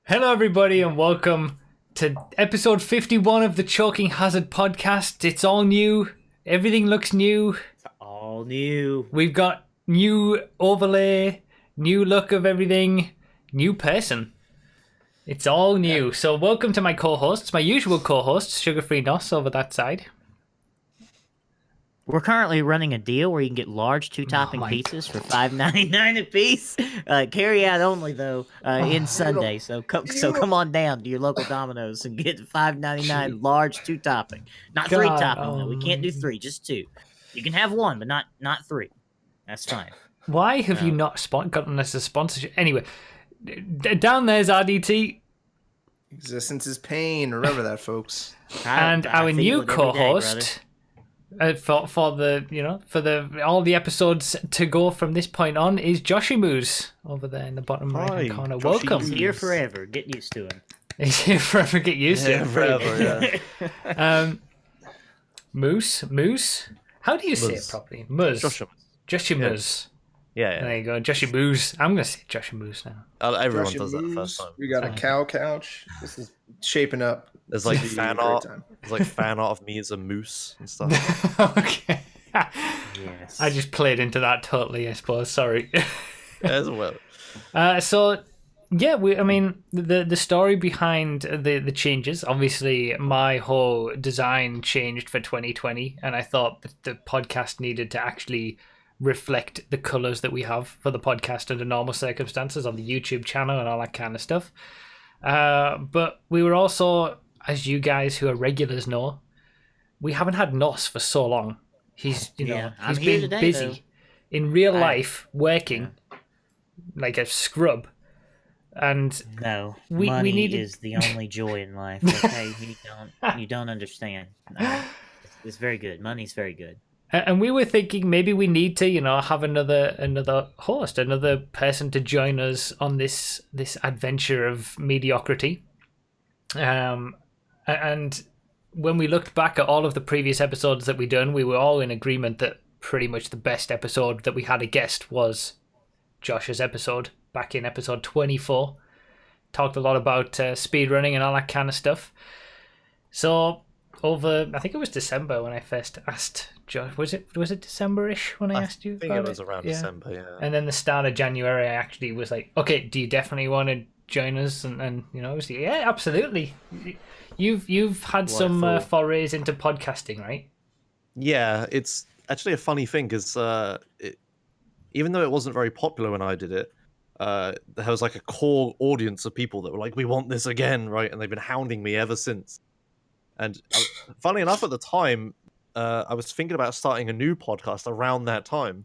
Hello, everybody, and welcome to episode 51 of the Choking Hazard podcast. It's all new. Everything looks new. It's all new. We've got new overlay, new look of everything, new person. It's all new. So welcome to my co-hosts, my usual co-hosts, Sugar-Free Nos over that side. We're currently running a deal where you can get large two-topping pizzas for $5.99 a piece. Carry out only though in Sunday. So come on down to your local Domino's and get $5.99 large two-topping. Not God, three-topping though. We can't do three, just two. You can have one, but not three. That's fine. Why have you not gotten us a sponsorship? Anyway, down there's RDT. Existence is pain. Remember that, folks. And I our feel new it every day, co-host. For all the episodes to go from this point on is Joshy Moose over there in the bottom right hand corner. He's Welcome. here forever. Get used to him. He's here forever. Get used to Yeah, it. forever. Yeah. Moose. How do you say it Moose. properly? Moose. Joshy Yeah. Moose. Yeah, There you go. Joshy Moose. I'm gonna say Joshy Moose now. everyone Brush your does that the moves. first time. We got a cow couch. This is shaping up. There's like to be a fan great art. time. There's like fan art of me as a moose and stuff. Okay. Yes. I just played into that totally, I suppose. Sorry. As well. So yeah, the story behind the changes. Obviously, my whole design changed for 2020, and I thought that the podcast needed to actually reflect the colors that we have for the podcast under normal circumstances on the YouTube channel and all that kind of stuff. But we were also, as you guys who are regulars know, we haven't had Nos for so long. He's I'm he's here been today, busy though. in real life working like a scrub. And No, We money needed- is the only joy in life. Okay, you don't understand. No, it's very good. Money's very good. we were thinking maybe we need to, have another host, another person to join us on this adventure of mediocrity. And when we looked back at all of the previous episodes that we done, we were all in agreement that pretty much the best episode that we had a guest was Josh's episode back in episode 24. Talked a lot about speedrunning and all that kind of stuff. So I think it was December when I first asked Josh. Was it December-ish when I asked you? I think about it was around Yeah. December, yeah. And then the start of January, I actually was like, okay, do you definitely want to join us? And I was like, yeah, absolutely. You've had some Wonderful. forays into podcasting, right? Yeah, it's actually a funny thing because even though it wasn't very popular when I did it, there was like a core audience of people that were like, we want this again, right? And they've been hounding me ever since. And funny enough, at the time, I was thinking about starting a new podcast around that time.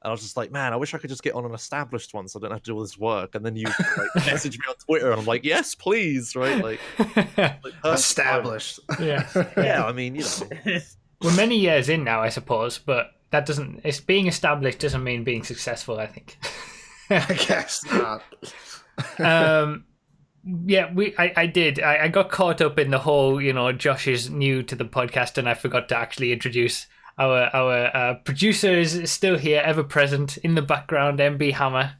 And I was just like, man, I wish I could just get on an established one so I don't have to do all this work. And then you message me on Twitter and I'm like, yes, please, right? Like perfect Established. Yeah. time. Yeah, I mean, We're many years in now, I suppose, but that doesn't. It's being established doesn't mean being successful, I think. I guess not. Yeah, I did. I got caught up in the whole, Josh is new to the podcast, and I forgot to actually introduce our producer is still here, ever present in the background. MB Hammer,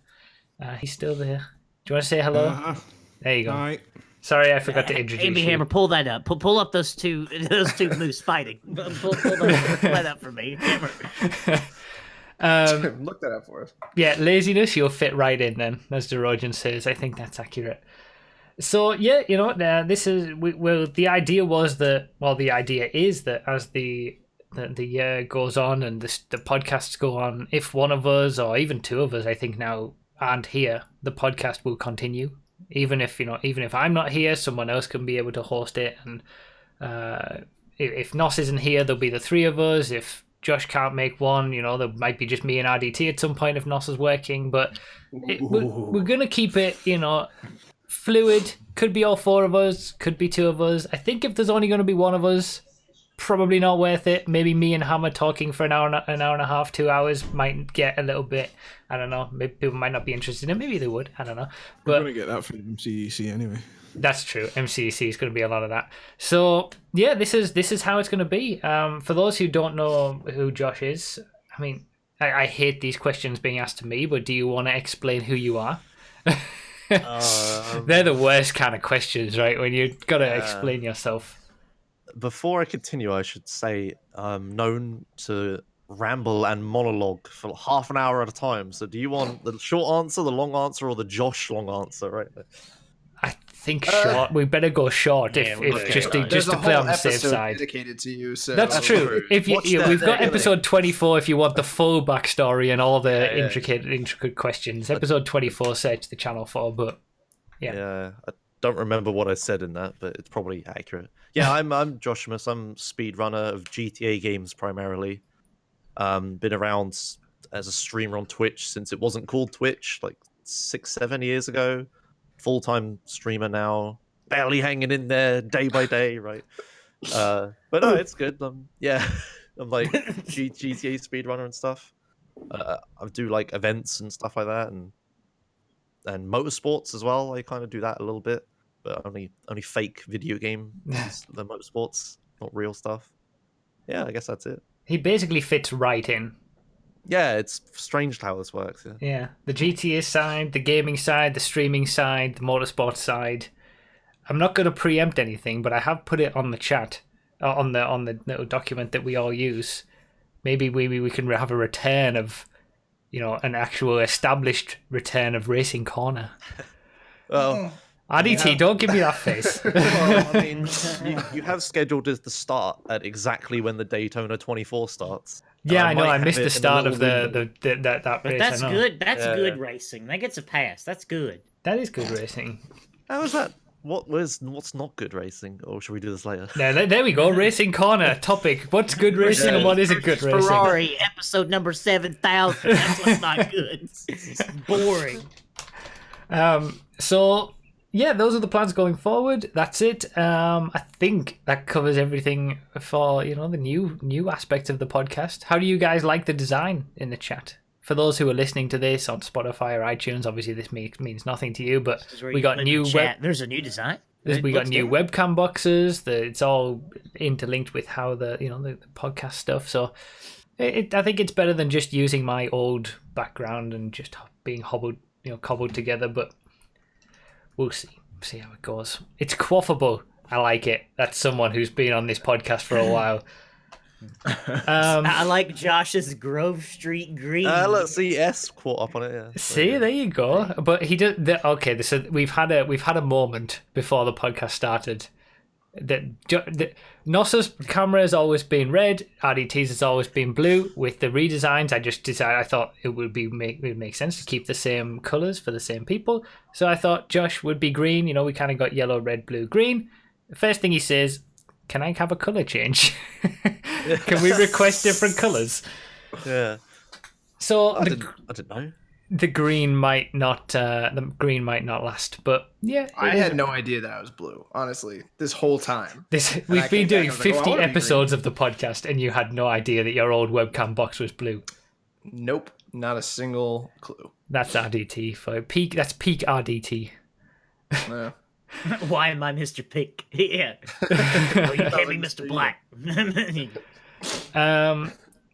he's still there. Do you want to say hello? There you go. All right. Sorry, I forgot to introduce Amy you. Hammer, pull that up. Pull up those two moose fighting. Pull that up for me, Hammer. Look that up for us. Yeah, laziness, you'll fit right in then, as DeRogan says. I think that's accurate. So, yeah, this is... the idea was that... Well, the idea is that as the year goes on and the podcasts go on, if one of us, or even two of us, I think now, aren't here, the podcast will continue. Even if I'm not here, someone else can be able to host it. And if Nos isn't here, there'll be the three of us. If Josh can't make one, there might be just me and RDT at some point if Nos is working. But we're going to keep it, fluid. Could be all four of us, could be two of us. I think if there's only going to be one of us, probably not worth it. Maybe me and Hammer talking for an hour and a half, 2 hours might get a little bit, I don't know, maybe people might not be interested in it. Maybe they would, I don't know. We're But going to get that from MCEC anyway. that's true. MCC is going to be a lot of that. So yeah, this is how it's going to be. For those who don't know who Josh is, I mean, I hate these questions being asked to me, but do you want to explain who you are? They're the worst kind of questions, right? When you've got to explain yourself. Before I continue, I should say I'm known to ramble and monologue for half an hour at a time. So do you want the short answer, the long answer, or the Josh long answer? Right. I think short. We better go short yeah, if just There's to a play whole on the safe episode side. dedicated to you. So That's true. If Watch that we've got regularly. episode 24 if you want the full backstory and all the Yeah. intricate questions. Episode 24 search the channel for, but yeah. I don't remember what I said in that, but it's probably accurate. Yeah, I'm Joshimus. I'm speedrunner of GTA games primarily. Been around as a streamer on Twitch since it wasn't called Twitch, like 6-7 years ago. Full-time streamer now, barely hanging in there day by day, right? But no, it's good. Yeah, I'm like GTA speedrunner and stuff. I do like events and stuff like that, and motorsports as well. I kind of do that a little bit, but only fake video game the motorsports, not real stuff. Yeah, I guess that's it. He basically fits right in. Yeah, it's strange how this works. Yeah, the GTA side, the gaming side, the streaming side, the motorsport side. I'm not going to preempt anything, but I have put it on the chat, on the little document that we all use. Maybe we can have a return of, an actual established return of Racing Corner. Well, RDT, don't give me that face. well, I mean, you have scheduled the start at exactly when the Daytona 24 starts. Yeah, I know. might I have missed it the in a start of little the window. that But race. that's I know. good. That's Yeah. good racing. That gets a pass. That's good. That is good racing. How is that? What's not good racing? Or should we do this later? Now, there we go. Racing Corner topic. What's good racing and what isn't good racing? Ferrari episode number 7,000. That's what's not good. It's boring. So yeah, those are the plans going forward. That's it. I think that covers everything for the new aspect of the podcast. How do you guys like the design in the chat? For those who are listening to this on Spotify or iTunes, obviously this means nothing to you, but we got new There's a new design. we got new webcam boxes. It's all interlinked with how the podcast stuff. So I think it's better than just using my old background and just being cobbled together. But we'll see how it goes. It's quaffable. I like it. That's someone who's been on this podcast for a while. I like Josh's Grove Street green. Let's see. S caught up on it. Yeah. See, there you go. But he did. Okay, so we've had a moment before the podcast started. Nossa's camera has always been red. RDT's has always been blue. With the redesigns, I just decided I thought it would make sense to keep the same colors for the same people. So I thought Josh would be green. We kind of got yellow, red, blue, green. The first thing he says, "Can I have a color change? Can we request different colors?" Yeah. So I didn't know. the green might not last, but yeah, I had no idea that I was blue, honestly, this whole time. We've I been came back, doing I was like, 50 I wanna be episodes of the podcast, and you had no idea that your old webcam box was blue. Nope, not a single clue. That's RDT for peak. That's peak RDT. No. Why am I Mr. Pink? Yeah. Well, you can't be Mr. Black.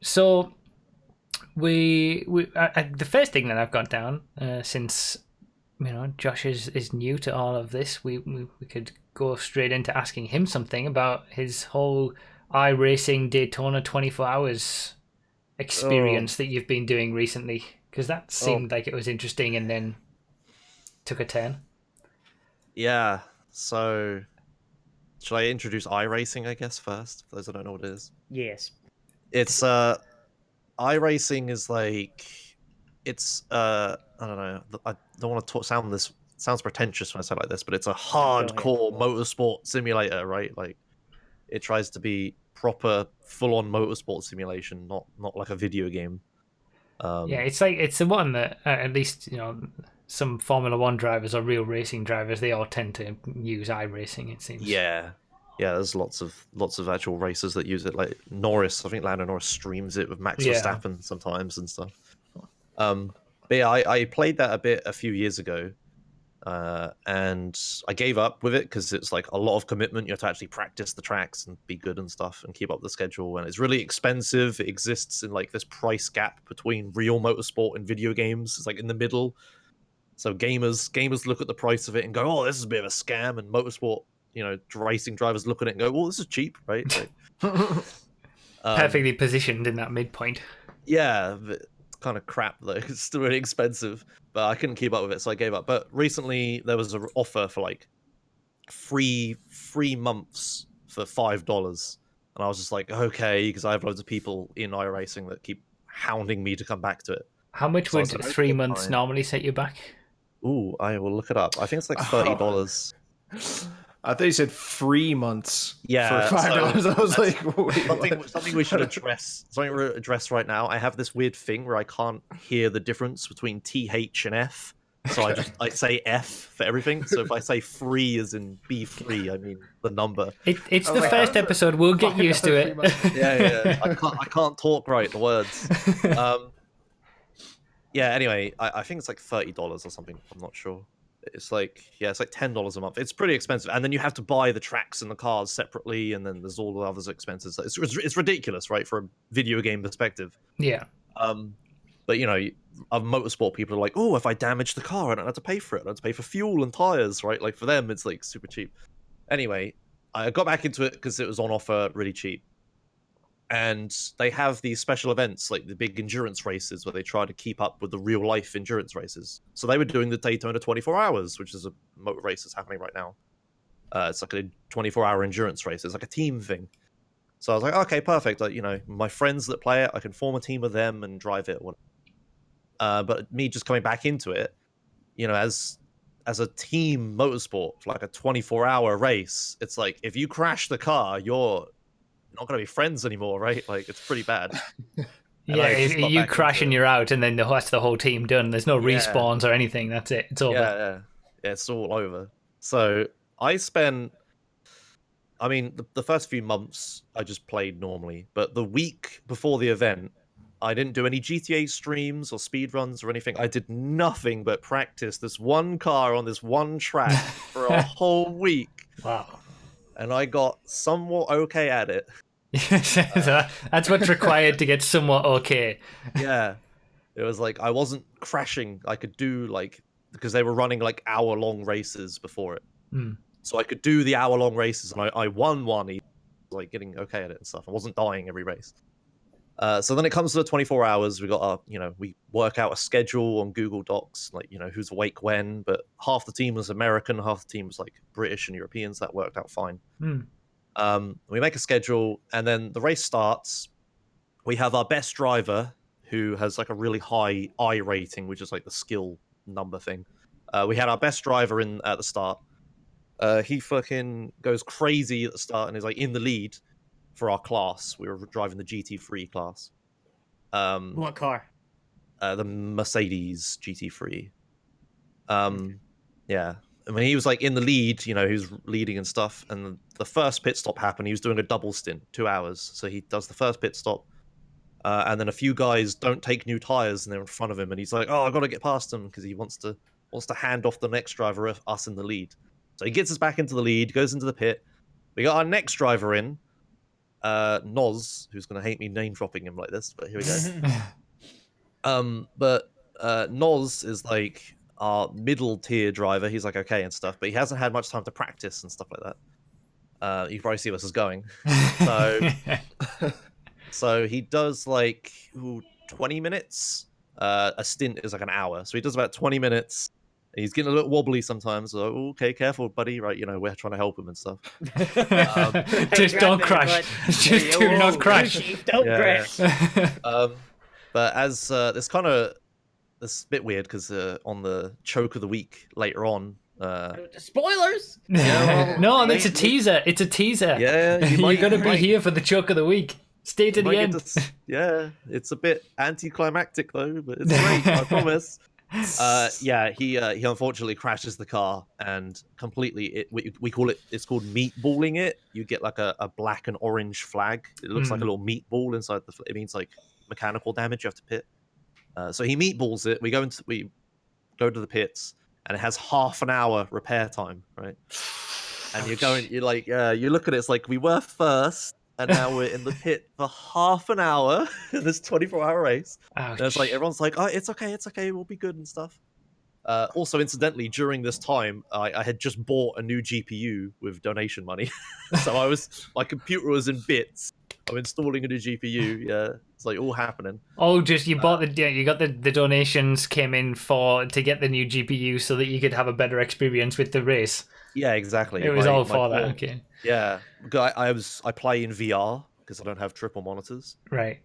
So we the first thing that I've got down since Josh is new to all of this, we could go straight into asking him something about his whole iRacing Daytona 24 hours experience that you've been doing recently, because that seemed like it was interesting and then took a turn. Yeah. So, should I introduce iRacing, I guess, first? For those that don't know what it is. Yes. It's iRacing is like, it's I don't know. I don't want to sound this. Sounds pretentious when I say it like this, but it's a hardcore motorsport simulator, right? Like, it tries to be proper, full-on motorsport simulation, not like a video game. Yeah, it's the one that at least some Formula One drivers or real racing drivers, they all tend to use iRacing, it seems. Yeah, there's lots of actual racers that use it. Like Norris, I think Lando Norris streams it with Max Verstappen sometimes and stuff. But yeah, I played that a bit a few years ago, and I gave up with it because it's like a lot of commitment. You have to actually practice the tracks and be good and stuff and keep up the schedule, and it's really expensive. It exists in like this price gap between real motorsport and video games. It's like in the middle. So gamers look at the price of it and go, "Oh, this is a bit of a scam." And motorsport, racing drivers look at it and go, "Well, this is cheap, right?" Like, Perfectly positioned in that midpoint. yeah, but it's kind of crap though. It's still really expensive, but I couldn't keep up with it, so I gave up. But recently there was an offer for like free months for $5, and I was just like, okay, because I have loads of people in iRacing that keep hounding me to come back to it. How much So I would said, 3 okay, months fine. normally set you back? Ooh, I will look it up. I think it's like $30. I thought you said free months. Yeah, for $5. I was like, wait, something we should address. Something we address right now. I have this weird thing where I can't hear the difference between TH and F, so I say F for everything. So if I say free as in be free, I mean the number. It's the first episode. We'll get used to it. Yeah. I can't talk right the words. Yeah. Anyway, I think it's like $30 or something. I'm not sure. It's like $10 a month. It's pretty expensive, and then you have to buy the tracks and the cars separately, and then there's all the other expenses. It's ridiculous, right, from a video game perspective. Yeah. But motorsport people are like, oh, if I damage the car, I don't have to pay for it. I don't have to pay for fuel and tires, right? Like for them, it's like super cheap. Anyway, I got back into it because it was on offer really cheap. And they have these special events, like the big endurance races, where they try to keep up with the real life endurance races. So they were doing the Daytona 24 Hours, which is a motor race that's happening right now. It's like a 24-hour endurance race. It's like a team thing. So I was like, okay, perfect. Like, my friends that play it, I can form a team with them and drive it. But me just coming back into it, as a team motorsport for like a 24-hour race, it's like if you crash the car, you're not going to be friends anymore, right? Like, it's pretty bad. Yeah, you crash and you're out, and then that's the whole team done. There's no respawns or anything. That's it. It's over. Yeah, it's all over. So the first few months I just played normally, but the week before the event, I didn't do any GTA streams or speedruns or anything. I did nothing but practice this one car on this one track for a whole week. Wow. And I got somewhat okay at it. That's what's required to get somewhat okay. Yeah. It was like I wasn't crashing. I could do because they were running like hour-long races before it. So I could do the hour-long races, and I won one, like getting okay at it and stuff. I wasn't dying every race. So then it comes to the 24 hours. We got we work out a schedule on Google Docs, like, who's awake when, but half the team was American, half the team was like British and Europeans. That worked out fine. We make a schedule, and then the race starts. We have our best driver, who has like a really high I rating, which is like the skill number thing. We had our best driver in at the start. He fucking goes crazy at the start and is like in the lead for our class. We were driving the GT3 class. What car? The Mercedes GT3. Yeah. And when he was like in the lead, he was leading and stuff. And the first pit stop happened. He was doing a double stint, 2 hours. So he does the first pit stop. And then a few guys don't take new tires, and they're in front of him. And he's like, "Oh, I got to get past them," because he wants to hand off the next driver, us in the lead. So he gets us back into the lead, goes into the pit. We got our next driver in, Noz, who's going to hate me name dropping him like this, but here we go. But Noz is like our middle tier driver. He's like okay and stuff, but he hasn't had much time to practice and stuff like that. You can probably see where this is going. So he does like 20 minutes. A stint is like an hour, so he does about 20 minutes. He's getting a little wobbly sometimes. So, okay, careful, buddy. Right, we're trying to help him and stuff. Just don't crash. Just do not crash. Don't crash. But as this is a bit weird because on the choke of the week later on. Spoilers. No, that's a teaser. It's a teaser. Yeah, you're gonna be here for the choke of the week. Stay to the end. It's a bit anticlimactic though, but it's great. I promise. He unfortunately crashes the car and completely we call it, it's called meatballing it. You get like a black and orange flag. It looks like a little meatball inside it means like mechanical damage. You have to pit. So he meatballs it. We go to the pits, and it has half an hour repair time, right? And you look at it, it's like we were first, and now we're in the pit for half an hour in this 24-hour race. And it's like everyone's like, "Oh, it's okay, we'll be good and stuff." Also, incidentally, during this time, I had just bought a new GPU with donation money, so my computer was in bits. I'm installing a new GPU. Yeah, it's like all happening. Oh, just you bought you got the donations came in to get the new GPU so that you could have a better experience with the race. Yeah, exactly. It was all for that. Okay. Yeah, I play in VR because I don't have triple monitors. Right.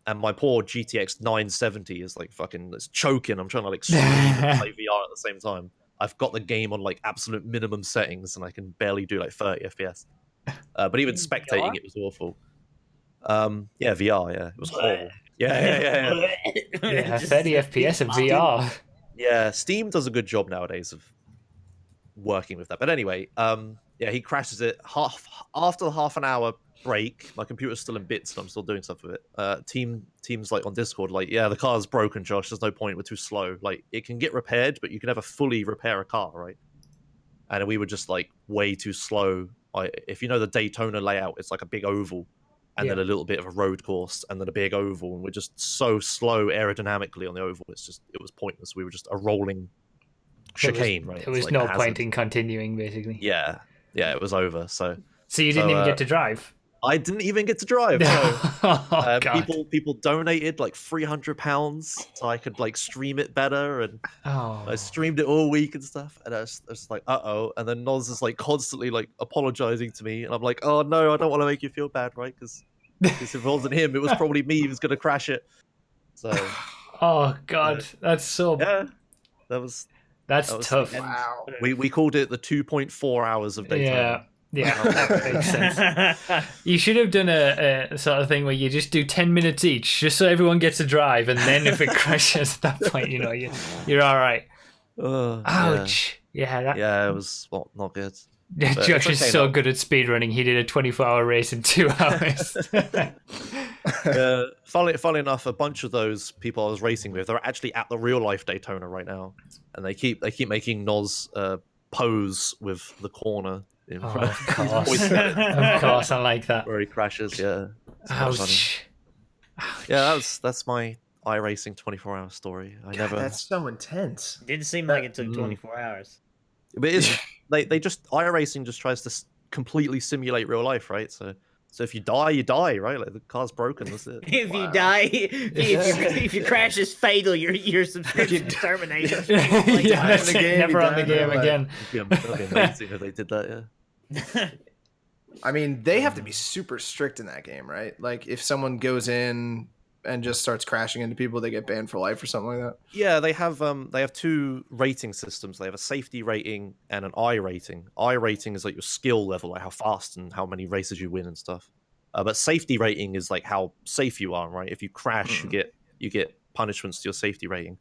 And my poor GTX 970 is like fucking it's choking. I'm trying to like stream and play VR at the same time. I've got the game on like absolute minimum settings and I can barely do like 30 FPS. But even spectating it was awful. Yeah, VR, yeah. It was horrible. Yeah. Yeah, 30 FPS of VR. Yeah, Steam does a good job nowadays of working with that. But anyway, yeah, he crashes it after the half an hour break. My computer's still in bits, and I'm still doing stuff with it. Teams like on Discord, like, yeah, the car's broken, Josh. There's no point. We're too slow. Like, it can get repaired, but you can never fully repair a car, right? And we were just like way too slow. If you know the Daytona layout, it's like a big oval, and then a little bit of a road course, and then a big oval, and we're just so slow aerodynamically on the oval. It was pointless. We were just a rolling chicane, right? There was like no point in continuing, basically. Yeah, it was over. So you didn't even get to drive. I didn't even get to drive. God. People donated like £300 so I could like stream it better, and I streamed it all week and stuff. And I was like, and then Noz is like constantly like apologizing to me, and I'm like, oh no, I don't want to make you feel bad, right? Because if it wasn't him, it was probably me who was gonna crash it. So. Oh God, that's so. Yeah, that's tough. Wow. We called it the 2.4 hours of daytime. Yeah, that makes sense. You should have done a sort of thing where you just do 10 minutes each, just so everyone gets a drive, and then if it crashes at that point, you know, you're all right. Ouch. Yeah, it was not good. Josh is so good at speedrunning. He did a 24-hour race in 2 hours. Funnily enough, a bunch of those people I was racing with are actually at the real life Daytona right now, and they keep making Noz pose with the corner. Of course, I like that. Where he crashes, yeah. Ouch. Yeah, that's my iRacing 24-hour story. That's so intense. Didn't seem like it took 24 hours. But it is. They just iRacing just tries to completely simulate real life, right? So if you die, you die, right? Like the car's broken. That's it. If you die, if your crash is fatal, your subscription is terminated. That's it. Never on the game again. That'd be amazing if they did that. Yeah. I mean, they have to be super strict in that game, right? Like, if someone goes in and just starts crashing into people, they get banned for life or something like that. Yeah, they have two rating systems. They have a safety rating and an I rating. I rating is like your skill level, like how fast and how many races you win and stuff. But safety rating is like how safe you are, right? If you crash, you get punishments to your safety rating.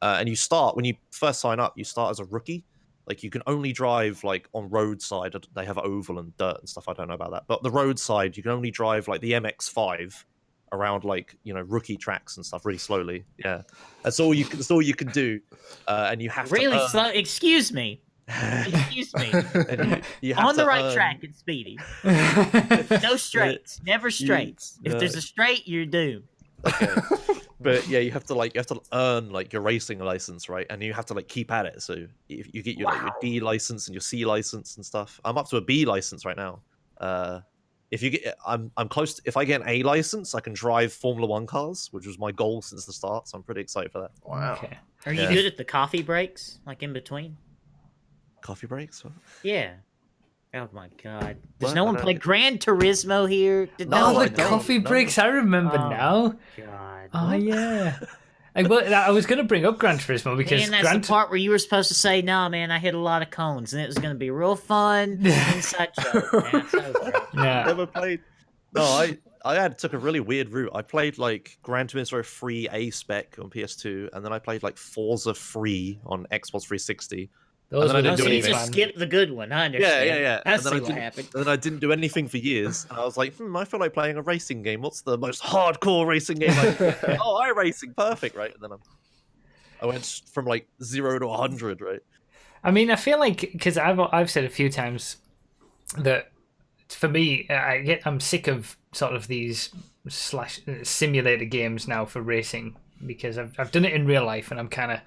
And when you first sign up, you start as a rookie. Like, you can only drive like on roadside. They have oval and dirt and stuff. I don't know about that, but the roadside you can only drive like the MX-5 around, like, you know, rookie tracks and stuff really slowly. Yeah, that's all you can do. And you have really to slow. Excuse me. Excuse me. And you have on the to right track and speedy. No straights. Never straights. If there's a straight, you're doomed. Okay. But yeah, you have to earn like your racing license, right? And you have to like keep at it. So if you get your D license and your C license and stuff. I'm up to a B license right now. If you get, I'm close to, if I get an A license, I can drive Formula One cars, which was my goal since the start. So I'm pretty excited for that. Wow. Okay. Are you good at the coffee breaks, like in between? Coffee breaks? What? Yeah. Oh my God! Does What? no one play Gran Turismo here? The coffee breaks. I remember now. God. Oh yeah. I was going to bring up Gran Turismo because And that's the part where you were supposed to say, "No, man, I hit a lot of cones, and it was going to be real fun." Inside joke. Man. Yeah. Never played. No, I took a really weird route. I played like Gran Turismo 3 A spec on PS2, and then I played like Forza 3 on Xbox 360. Those And then I were didn't So do you anything. just skipped the good one. I understand. Yeah. I And see then what happened. And then I didn't do anything for years. And I was like, I feel like playing a racing game. What's the most hardcore racing game? iRacing, perfect, right? And then I went from like 0 to 100, right? I mean, I feel like, because I've said a few times that for me, I'm sick of sort of these simulator games now for racing, because I've done it in real life, and I'm kind of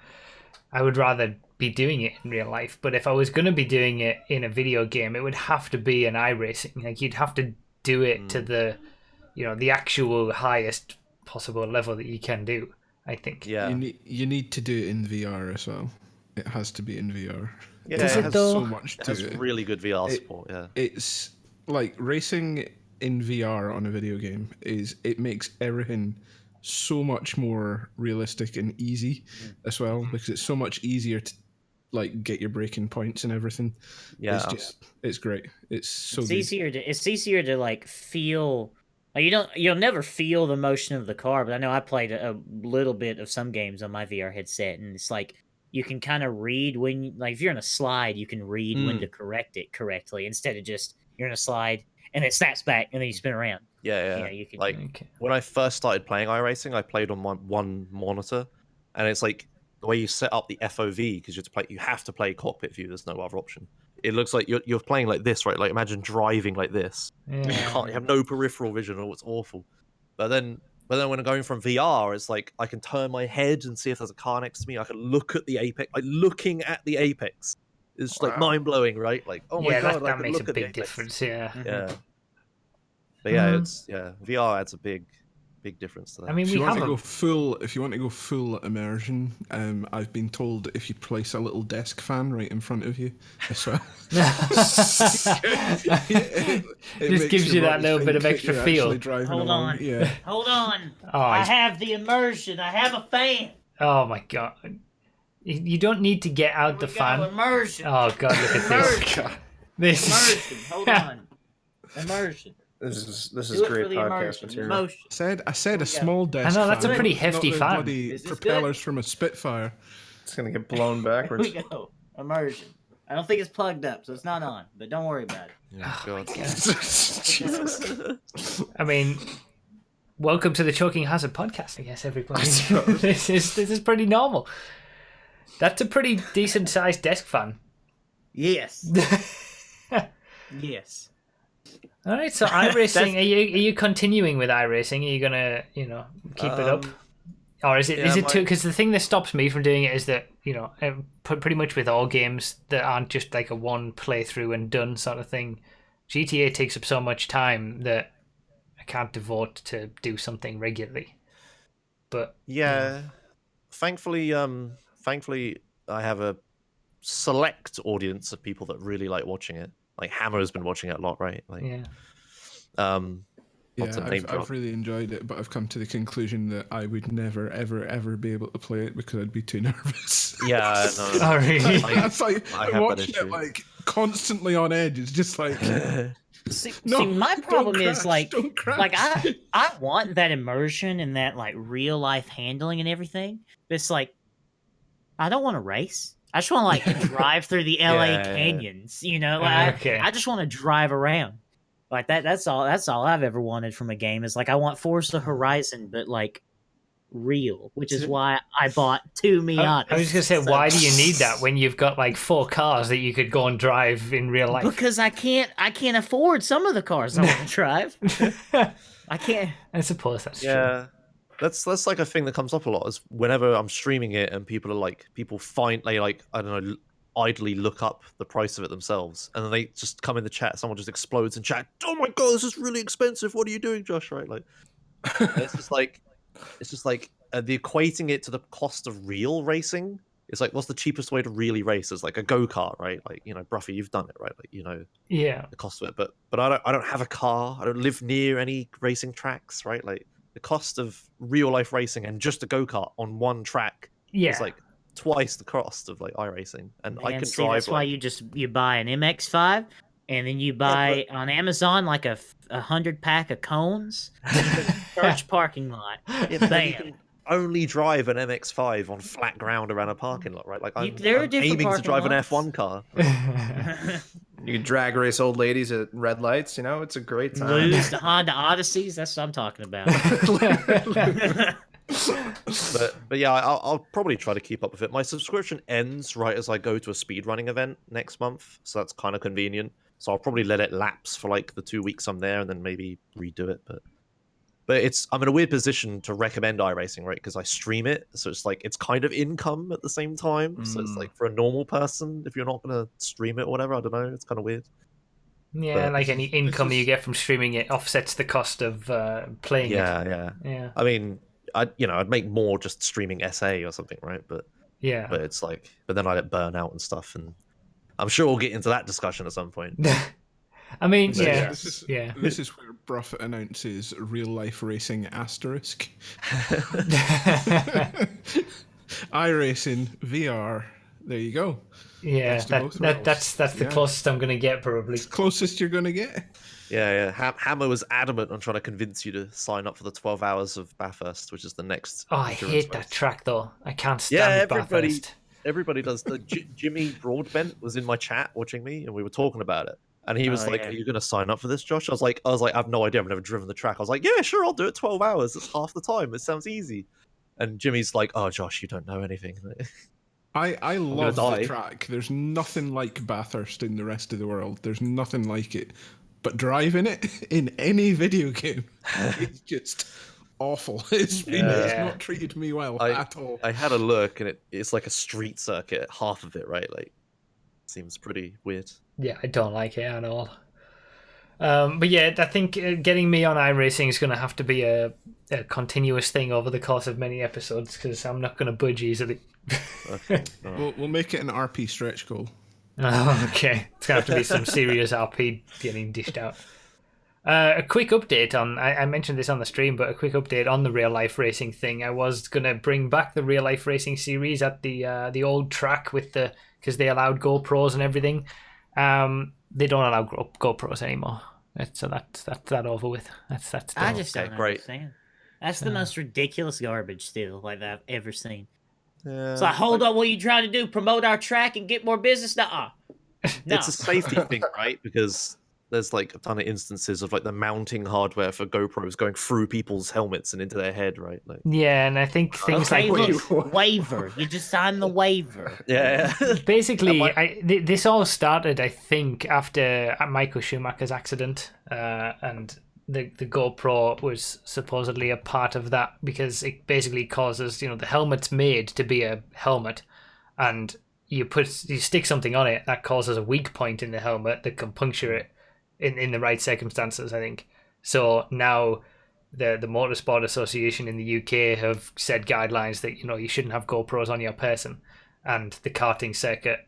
I would rather be doing it in real life. But if I was going to be doing it in a video game, it would have to be an iRacing. Like you'd have to do it to the, the actual highest possible level that you can do. I think. Yeah. You need to do it in VR as well. It has to be in VR. Yeah, Does it it has though? So much It to has it. really good VR support. Yeah. It's like racing in VR on a video game it makes everything so much more realistic and easy as well, because it's so much easier to like get your braking points and everything. Yeah. It's great. It's so It's good. easier to like feel. Like you'll never feel the motion of the car, but I know I played a little bit of some games on my VR headset, and it's like you can kind of read when, like, if you're in a slide, you can read when to correct it correctly instead of just you're in a slide and it snaps back and then you spin around. Yeah. You know, you can Like when I first started playing iRacing, I played on my one monitor, and it's like the way you set up the FOV, because you have to play cockpit view. There's no other option. It looks like you're playing like this, right? Like imagine driving like this. You have no peripheral vision. Oh, it's awful. But then when I'm going from VR, it's like I can turn my head and see if there's a car next to me. I can look at the apex. Like looking at the apex is like mind blowing, right? Like, oh my god, that makes a big difference. Yeah. Yeah. But yeah, VR adds a big difference to that. I mean, If we you want have to go full immersion, I've been told if you place a little desk fan right in front of you as well. it just gives you that little bit of extra feel. Hold on. Yeah. Hold on. Oh, I have the immersion. I have a fan. Oh my god. You don't need to get out the fan. Immersion. Oh god, look at this. This Immersion. Hold on. Immersion. This is Do it great for the podcast immersion. material. Emotion. I said a small desk. I know, that's a fan, pretty not hefty the fan. bloody Is this propellers from a Spitfire. It's gonna get blown Here backwards. we go. Immersion. I don't think it's plugged up, so it's not on. But don't worry about it. God. Jesus. I mean, welcome to the Choking Hazard podcast, I guess, everybody. this is pretty normal. That's a pretty decent sized desk fan. Yes. Yes. All right, so iRacing, are you continuing with iRacing? Are you gonna, keep it up, or is it too? Because the thing that stops me from doing it is that pretty much with all games that aren't just like a one playthrough and done sort of thing, GTA takes up so much time that I can't devote to do something regularly. But yeah, thankfully, I have a select audience of people that really like watching it. Like Hammer has been watching it a lot, right? Like, yeah. I've really enjoyed it, but I've come to the conclusion that I would never, ever, ever be able to play it because I'd be too nervous. Yeah, no. Oh, really? That's like I have watching that issue. it like constantly on edge. It's just like See, No, my don't problem is crash, don't like crash. I want that immersion and that like real life handling and everything. But it's like I don't want to race. I just want to like drive through the LA Yeah. canyons, Like, Okay. I just want to drive around. Like that's all I've ever wanted from a game is like I want Forza Horizon, but like real, which is why I bought two Miatas. I was just gonna say, why do you need that when you've got like 4 cars that you could go and drive in real life? Because I can't afford some of the cars I want to drive. I can't. I suppose that's true. Yeah, that's like a thing that comes up a lot. Is whenever I'm streaming it and people find they like I don't know idly look up the price of it themselves, and then they just come in the chat. Someone just explodes in chat. Oh my god, this is really expensive. What are you doing, Josh? Right? Like, it's just like the equating it to the cost of real racing. It's like, what's the cheapest way to really race? It's like a go-kart, right? Like, Bruffy, you've done it, right? Like, Yeah. the cost of it. But I don't have a car. I don't live near any racing tracks, right? Like the cost of real life racing and just a go-kart on one track Yeah. is like twice the cost of like iRacing. And I can See, drive. that's why you buy an MX-5 and then you buy on Amazon like a 100-pack of cones. Church parking lot. Yeah, but then you Bam. can only drive an MX-5 on flat ground around a parking lot, right? Like There are I'm different aiming to parking drive an lots. F1 car. You can drag race old ladies at red lights. It's a great time. Lose the Honda Odysseys. That's what I'm talking about. But yeah, I'll probably try to keep up with it. My subscription ends right as I go to a speedrunning event next month, so that's kind of convenient. So I'll probably let it lapse for like the 2 weeks I'm there, and then maybe redo it. But But I'm in a weird position to recommend iRacing, right? Because I stream it, so it's like it's kind of income at the same time. So it's like for a normal person, if you're not gonna stream it or whatever, I don't know, it's kind of weird. Yeah, But like any income you get from streaming it offsets the cost of playing it. Yeah. I mean, I'd make more just streaming SA or something, right? But it's like, but then I'd burn out and stuff, and I'm sure we'll get into that discussion at some point. I mean, This is where Bruff announces real life racing asterisk. iRacing VR. There you go. Yeah, that's the closest I'm gonna get, probably. It's closest you're gonna get. Yeah. Hammer was adamant on trying to convince you to sign up for the 12 hours of Bathurst, which is the next. Oh, I hate that track though. I can't stand Bathurst. Everybody does. Jimmy Broadbent was in my chat watching me, and we were talking about it. And he was like, "Are you going to sign up for this, Josh?" I was like, "I have no idea. I've never driven the track." I was like, "Yeah, sure, I'll do it. 12 hours. It's half the time. It sounds easy." And Jimmy's like, "Oh, Josh, you don't know anything." I love the track. There's nothing like Bathurst in the rest of the world. There's nothing like it. But driving it in any video game is just awful. It's not treated me well at all. I had a look, and it's like a street circuit, half of it, right? Like, seems pretty weird. Yeah, I don't like it at all. But yeah, I think getting me on iRacing is going to have to be a continuous thing over the course of many episodes, because I'm not going to budge easily. Okay. We'll make it an RP stretch goal. Oh, okay. It's going to have to be some serious RP getting dished out. A quick update on, I mentioned this on the stream, but a quick update on the real life racing thing. I was going to bring back the real life racing series at the old track because they allowed GoPros and everything. They don't allow GoPros anymore. So that's that over with. That's I just don't great. understand. That's the most ridiculous garbage still like that I've ever seen. Yeah, it's like, hold on, what are you trying to do? Promote our track and get more business? Nuh-uh. No. It's a safety thing, right? Because there's like a ton of instances of like the mounting hardware for GoPros going through people's helmets and into their head, right? Like, yeah, and I think things waiver. You just sign the waiver. Yeah. Basically, this all started, I think, after Michael Schumacher's accident, and the GoPro was supposedly a part of that, because it basically causes, the helmet's made to be a helmet, and you stick something on it that causes a weak point in the helmet that can puncture it in the right circumstances, I think. So now the Motorsport Association in the UK have set guidelines that you shouldn't have GoPros on your person, and the karting circuit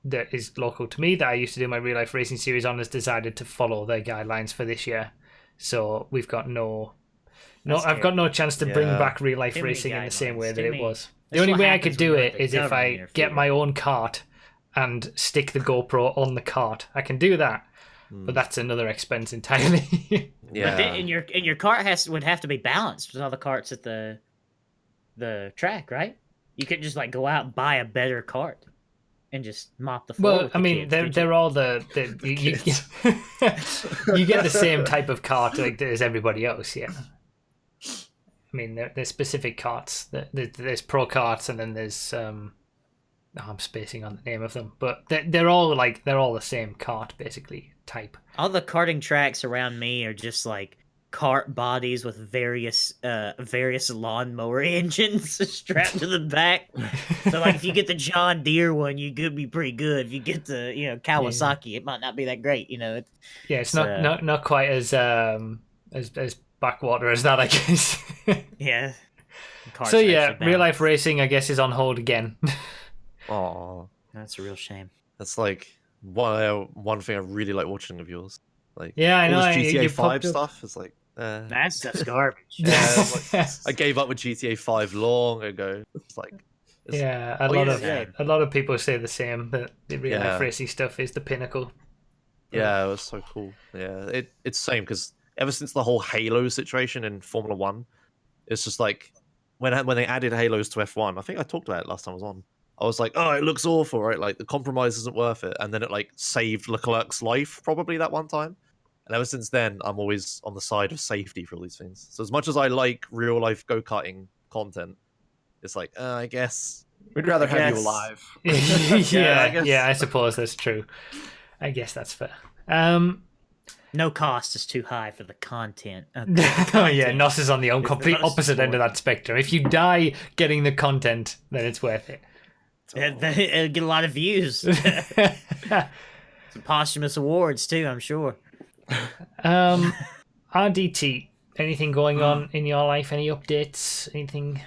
that is local to me that I used to do my real life racing series on has decided to follow their guidelines for this year. So we've got I've got no chance to bring back real life racing in the same way that it was. The only way I could do it is if I get my own cart and stick the GoPro on the cart. I can do that, but that's another expense entirely. Yeah. But then, your cart would have to be balanced with all the carts at the track, right? You couldn't just like go out and buy a better cart and just mop the floor. Well, I mean, they're all you get the same type of cart as everybody else, yeah. I mean, there's specific carts. There's pro carts, and then there's I'm spacing on the name of them, but they're all the same cart basically type. All the karting tracks around me are just like cart bodies with various lawnmower engines strapped to the back. So like if you get the John Deere one, you could be pretty good. If you get the Kawasaki, it might not be that great. It's not quite as backwater as that, I guess. Yeah. So yeah, real life racing, I guess, is on hold again. Oh, that's a real shame. That's like one thing I really like watching of yours. Like, yeah, I know. All this GTA 5 stuff is like, that's garbage. I gave up with GTA 5 long ago. It's like, a lot of people say the same, that the real life racing stuff is the pinnacle. Yeah, it was so cool. Yeah, it's the same, because ever since the whole Halo situation in Formula 1, it's just like when they added Halos to F1, I think I talked about it last time I was on. I was like, oh, it looks awful, right? Like the compromise isn't worth it. And then it like saved Leclerc's life probably that one time. And ever since then, I'm always on the side of safety for all these things. So as much as I like real life go-karting content, it's like, I guess we'd rather have you alive. I suppose that's true. I guess that's fair. No cost is too high for the content. Oh yeah, NOS is on the the complete most opposite end of that spectrum. If you die getting the content, then it's worth it. It'll get a lot of views. Some posthumous awards too, I'm sure. RDT, anything going on in your life? Any updates? Anything?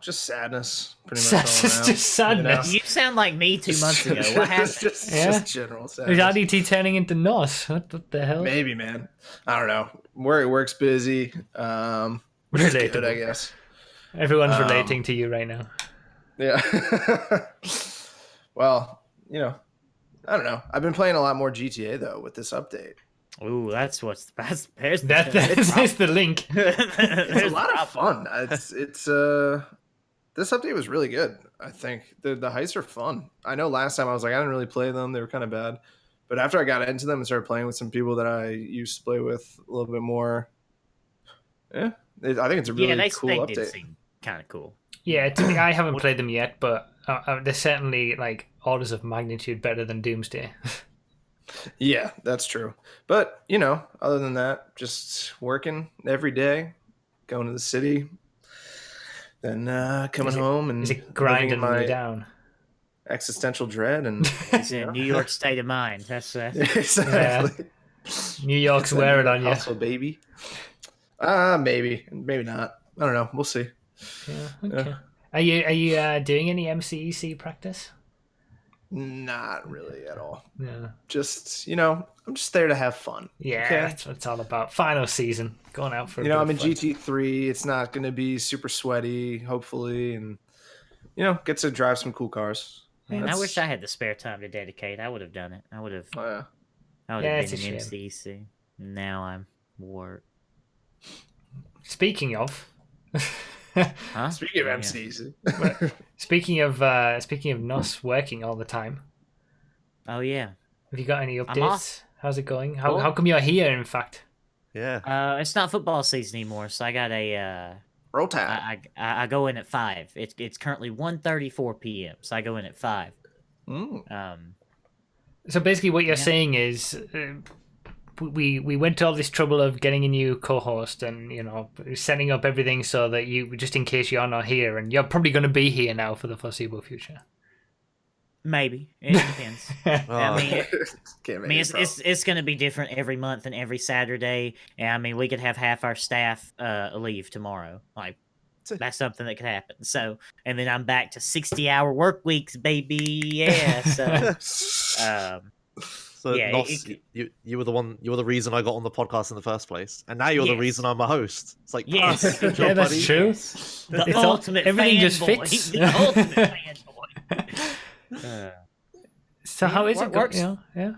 Just sadness. Pretty much all around. Just sadness. You sound like me 2 months ago. What happened? Just general Is sadness. RDT turning into NOS? What the hell? Maybe, man. I don't know. Work's busy. Which is good, Relatable. I guess. Everyone's relating to you right now. Yeah. Well, I don't know. I've been playing a lot more GTA though with this update. Ooh, that's there's That's the link. It's a lot of fun. It's this update was really good. I think the heists are fun. I know last time I was like I didn't really play them; they were kind of bad. But after I got into them and started playing with some people that I used to play with a little bit more, I think it's a really cool they update. did seem kind of cool. Yeah, to me, I haven't played them yet, but they're certainly like orders of magnitude better than Doomsday. Yeah, that's true. But other than that, just working every day, going to the city, then coming home and Is it grinding living in you down? Existential dread and It's a New York state of mind. That's exactly. New York's wearing on you. Hustle, baby. Maybe not. I don't know. We'll see. Yeah, okay. Are you doing any MCEC practice? Not really at all. Yeah. Just I'm just there to have fun. Yeah, Okay? that's what it's all about. Final season, going out for a bit I'm in of fun. GT3. It's not going to be super sweaty, hopefully, and get to drive some cool cars. Man, I wish I had the spare time to dedicate. I would have done it. I would have. Yeah. I would Yeah, have it's been a in shame. MCC. Now I'm work. Speaking of, Huh? Speaking of Yeah. MCs, speaking of NOS working all the time, Oh yeah. have you got any I'm updates? off. How's it going? Cool. How come you're here? In fact, Yeah. It's not football season anymore, so I got a. roll tide. I go in at 5. It's currently 1:34 p.m. So I go in at 5. Mm. so basically, what you're Yeah. saying is. We went to all this trouble of getting a new co-host and setting up everything so that you just in case you're not here, and you're probably going to be here now for the foreseeable future. Maybe it depends. Oh, Can't I make mean, it it's going to be different every month and every Saturday. And I mean, we could have half our staff leave tomorrow. Like, that's something that could happen. So, and then I'm back to 60-hour work weeks, baby. Yeah. So, so yeah, Nos, you were the reason I got on the podcast in the first place, and now you're the Yes. reason I'm a host. It's like, Yes. good job, Yeah, that's buddy. true. the It's all- ultimate everything just fanboy. fits. The ultimate fanboy. So Yeah, how is it works. going? Yeah.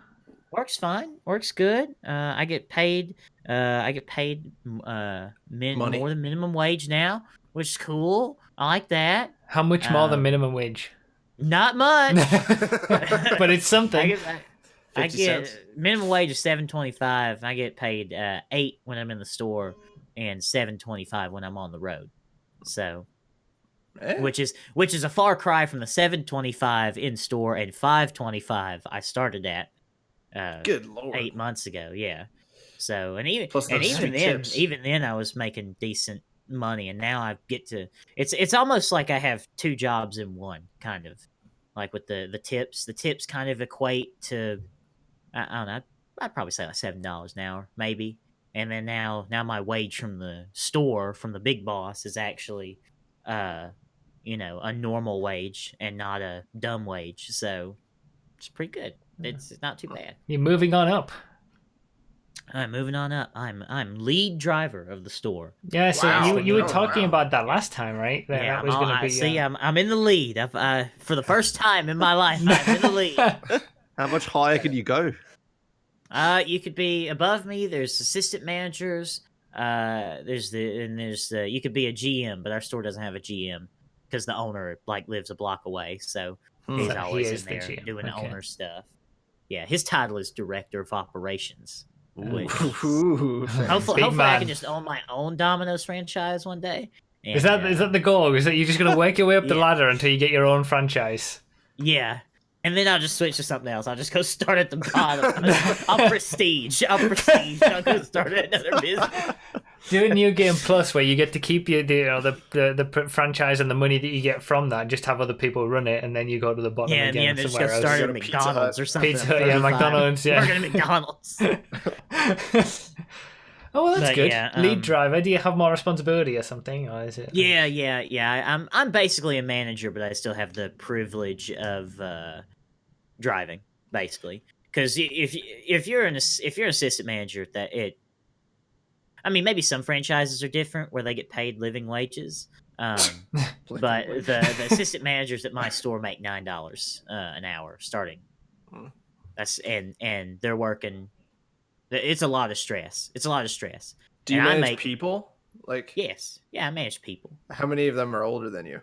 Works fine. Works good. I get paid. Money. More than minimum wage now, which is cool. I like that. How much more than Um, minimum wage? Not much. But it's something. I 50 get cents? minimum wage is $7.25. I get paid $8 when I'm in the store and $7.25 when I'm on the road. So, Eh, which is a far cry from the $7.25 in store and $5.25 I started at. Good lord. 8 months ago. Yeah. So Plus those even sweet then, tips. even then, I was making decent money, and now I get to. It's almost like I have 2 jobs in one, kind of, like with the tips. The tips kind of equate to, I don't know. I'd probably say like $7 an hour, maybe. And then now my wage from the store, from the big boss, is actually, a normal wage and not a dumb wage. So it's pretty good. It's not too bad. You're moving on up. I'm moving on up. I'm lead driver of the store. Yeah. So Wow. you were Oh, talking wow. about that last time, right? That Yeah, that was going to be. see, I'm in the lead. For the first time in my life, I'm in the lead. How much higher can you go? You could be above me. There's assistant managers. You could be a GM, but our store doesn't have a GM because the owner lives a block away, so he's So he always is in the there GM, doing okay. owner stuff. Yeah, his title is director of operations. Which, Ooh, hopefully, Big I man. can just own my own Domino's franchise one day. Is And, that the goal? Is that you're just going to work your way up the Yeah. ladder until you get your own franchise? Yeah, And then I'll just switch to something else. I'll just go start at the bottom. I'll prestige. I'll go start at another business. Do a New Game Plus where you get to keep the franchise and the money that you get from that. Just have other people run it, and then you go to the bottom again. Yeah, just somewhere go else. start Go at to McDonald's or something. Pizza Hut, yeah, McDonald's, yeah. Working at McDonald's. Oh, well, that's But good. yeah, Lead driver. Do you have more responsibility or something, or is it? Yeah. I'm basically a manager, but I still have the privilege of driving, basically. Because if you're an assistant manager, I mean, maybe some franchises are different where they get paid living wages. But the assistant managers at my store make $9 an hour starting. That's and they're working. It's a lot of stress. Do you And manage people? Like, Yes. Yeah, I manage people. how many of them are older than you?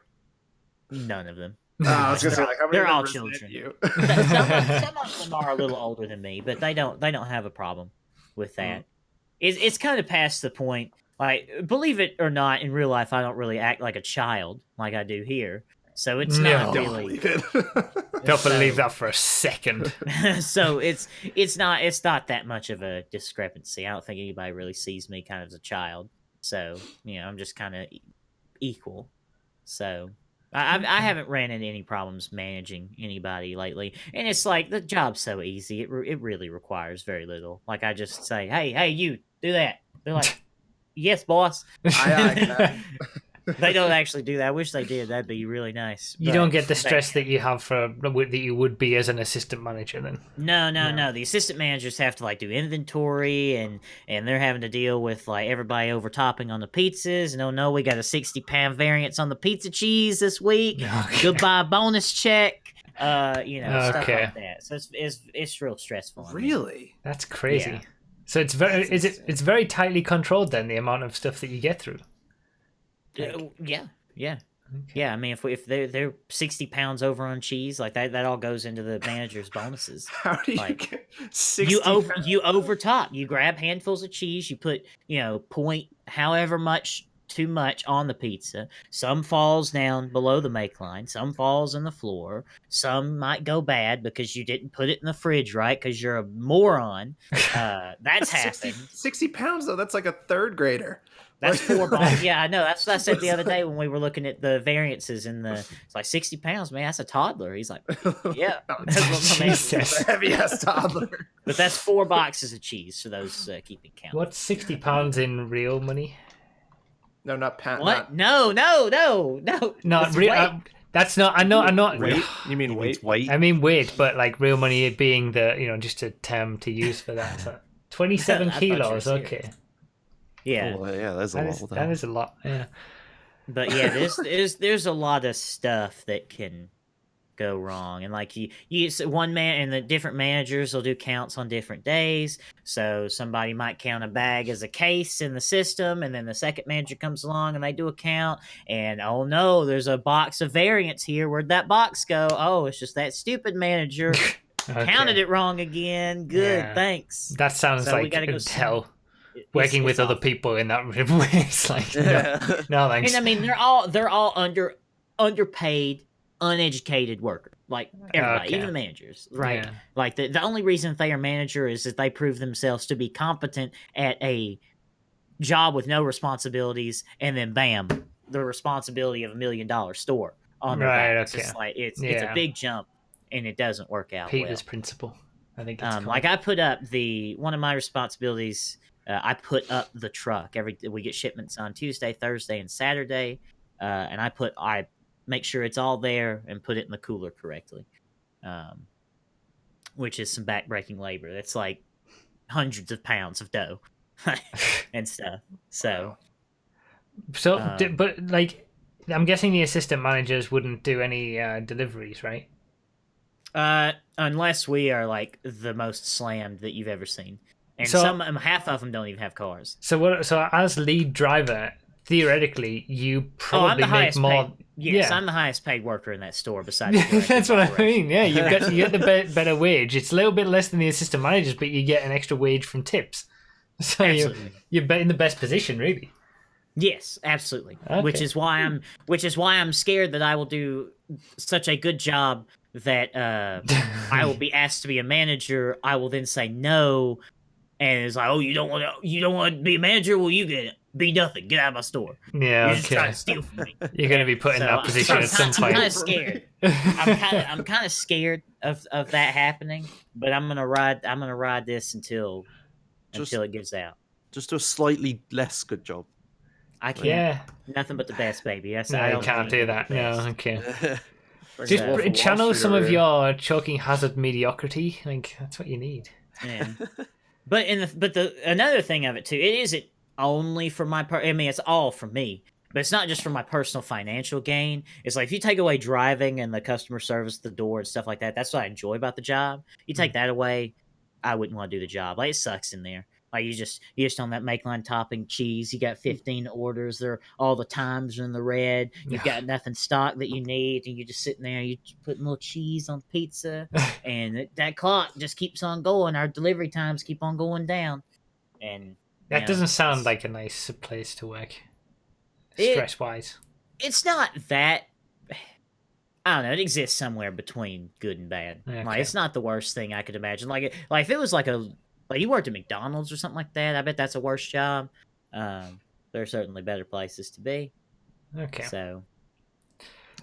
None of them. I was gonna say, like, how many They're of them all resent children. you? Some of them are a little older than me, but they don't have a problem with that. It's kind of past the point. Like, believe it or not, in real life, I don't really act like a child like I do here. So it's not No. really. Believe it. Don't believe that for a second. So it's not that much of a discrepancy. I don't think anybody really sees me kind of as a child. So I'm just kind of equal. So I haven't ran into any problems managing anybody lately, and it's like the job's so easy. It really requires very little. Like I just say, hey, you do that. They're like, yes, boss. They don't actually do that. I wish they did. That'd be really nice. You don't get the stress that you have that you would be as an assistant manager then. No. The assistant managers have to do inventory and they're having to deal with everybody overtopping on the pizzas. And oh no, we got a 60-pound variance on the pizza cheese this week. Okay. Goodbye bonus check. Stuff like Okay. that. So it's real stressful. Really? That's crazy. Yeah. So it's it's very tightly controlled then, the amount of stuff that you get through. Yeah. I mean, if they're 60 pounds over on cheese, that all goes into the manager's bonuses. How do you get 60? You overtop. You grab handfuls of cheese. You put point however much too much on the pizza. Some falls down below the make line. Some falls on the floor. Some might go bad because you didn't put it in the fridge right because you're a moron. That's happened. 60 pounds though. That's like a third grader. That's 4 bucks. Yeah, I know. That's what I said the other day when we were looking at the variances it's like 60 pounds, man. That's a toddler. He's like, yeah. That's what my man said. It's a heavy ass toddler. But that's 4 boxes of cheese for those keeping count. What's 60 pounds in real money? No, not pound. What? No. Not It's real. weight. That's not. I'm not. Weight? You mean weight? Weight. I mean weight, but real money being the just a term to use for that. So 27 I thought you were kilos. serious. Okay. Yeah. Oh, yeah, there's a That lot is, with that that. is a lot. Yeah. But yeah, there's a lot of stuff that can go wrong, and one man and the different managers will do counts on different days. So somebody might count a bag as a case in the system, and then the second manager comes along and they do a count, and oh no, there's a box of variance here. Where'd that box go? Oh, it's just that stupid manager counted it wrong again. Good, Yeah. thanks. That sounds So we like gotta go hell. It's- Working with it's other awful. people in that way, it's like no thanks. And I mean, they're all underpaid, uneducated worker. Everybody, Okay. even the managers, right? Yeah. The only reason they are manager is that they prove themselves to be competent at a job with no responsibilities, and then bam, the responsibility of $1 million store on their Right, backs. okay. It's Yeah. a big jump, and it doesn't work out Peter's well. principle. I think it's called. I put up one of my responsibilities. I put up the truck. We get shipments on Tuesday, Thursday, and Saturday, and I make sure it's all there and put it in the cooler correctly, which is some backbreaking labor. That's like hundreds of pounds of dough and stuff. So, but I'm guessing the assistant managers wouldn't do any deliveries, right? unless we are the most slammed that you've ever seen. And So- half of them don't even have cars. So as lead driver, theoretically, you I'm probably the make highest more. paid. Yes, yeah. I'm the highest paid worker in that store. Besides, the director That's of what I operations. mean. Yeah, you get the better wage. It's a little bit less than the assistant managers, but you get an extra wage from tips. So Absolutely. you're in the best position, really. Yes, absolutely. Okay. Which is why I'm scared that I will do such a good job that I will be asked to be a manager. I will then say no, and it's like, oh, you don't want to be a manager? Well, you get it. Be nothing. Get out of my store. Yeah, You're just okay. trying to steal from me. You're going to be put in So, that position at some I'm point. kind of scared. I'm kind of scared of that happening, but I'm gonna ride this until it gives out. Just do a slightly less good job. I can't. Yeah. Nothing but the best, baby. No, I you don't can't do that. No, best. okay. Fucking Just Wolf of Wall channel Street some over of here. your choking hazard mediocrity. Like, that's what you need. Yeah. But another thing of it too, it isn't only for my I mean, it's all for me. But it's not just for my personal financial gain. It's like if you take away driving and the customer service at the door and stuff like that, that's what I enjoy about the job. You take that away, I wouldn't want to do the job. Like, it sucks in there. Like, you just on that make line topping cheese. You got 15 orders. They're all the times are in the red. You've got nothing stock that you need, and you're just sitting there. You putting little cheese on pizza, and that clock just keeps on going. Our delivery times keep on going down, and That doesn't sound like a nice place to work. Stress wise, it's not that. I don't know. It exists somewhere between good and bad. Okay. Like, it's not the worst thing I could imagine. Like if it was like you worked at McDonald's or something like that, I bet that's a worse job. There are certainly better places to be. Okay. So,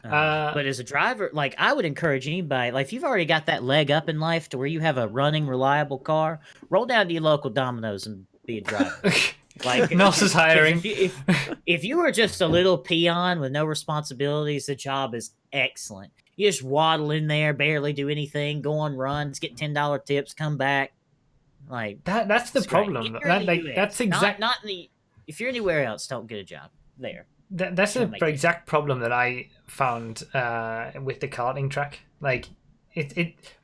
but as a driver, like, I would encourage anybody, like, if you've already got that leg up in life to where you have a running, reliable car, roll down to your local Domino's and be a driver. Like, Nos is hiring. If you were just a little peon with no responsibilities, the job is excellent. You just waddle in there, barely do anything, go on runs, get $10 tips, come back. Like, that's the problem. That's exact. Not in the. If you're anywhere else, don't get a job there. That's the exact problem that I found with the karting track. Like,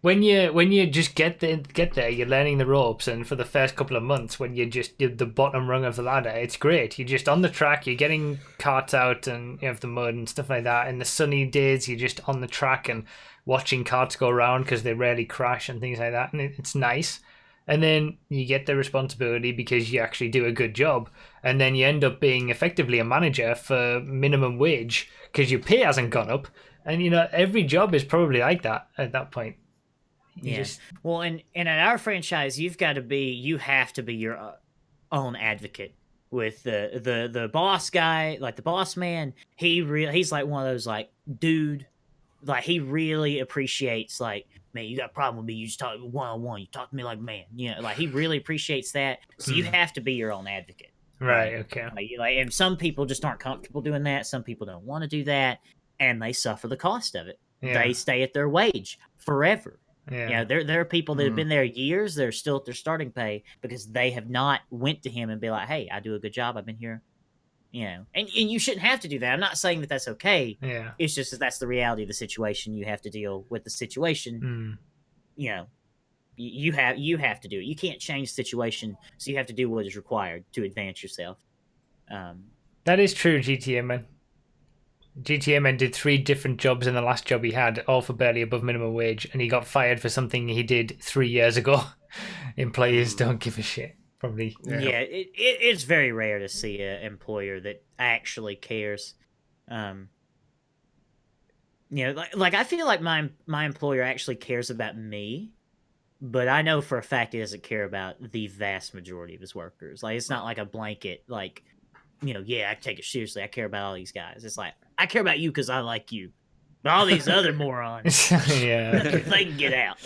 when you just get there, you're learning the ropes, and for the first couple of months, when you're the bottom rung of the ladder, it's great. You're just on the track, you're getting karts out, and you have the mud and stuff like that. In the sunny days, you're just on the track and watching karts go around because they rarely crash and things like that, and it's nice. And then you get the responsibility because you actually do a good job, and then you end up being effectively a manager for minimum wage because your pay hasn't gone up. And, every job is probably like that at that point. Well, and at our franchise, you have to be your own advocate with the boss guy, like the boss man. He's like one of those, like, dude, like, he really appreciates, like, man, you got a problem with me, you just talk one-on-one, you talk to me like a man. Like, he really appreciates that. So you have to be your own advocate. Right, okay. And some people just aren't comfortable doing that. Some people don't want to do that. And they suffer the cost of it. Yeah. They stay at their wage forever. Yeah. There are people that have been there years. They're still at their starting pay because they have not went to him and be like, hey, I do a good job. I've been here. And you shouldn't have to do that. I'm not saying that that's okay. Yeah. It's just that's the reality of the situation. You have to deal with the situation. You have to do it. You can't change the situation, so you have to do what is required to advance yourself. That is true, GTA Man. GTA Man did 3 different jobs in the last job he had, all for barely above minimum wage, and he got fired for something he did 3 years ago. Employers don't give a shit, probably. Yeah, it's very rare to see an employer that actually cares. Like I feel like my employer actually cares about me, but I know for a fact he doesn't care about the vast majority of his workers. Like, it's not like a blanket, like, I take it seriously. I care about all these guys. It's like, I care about you because I like you. But all these other morons, they can get out.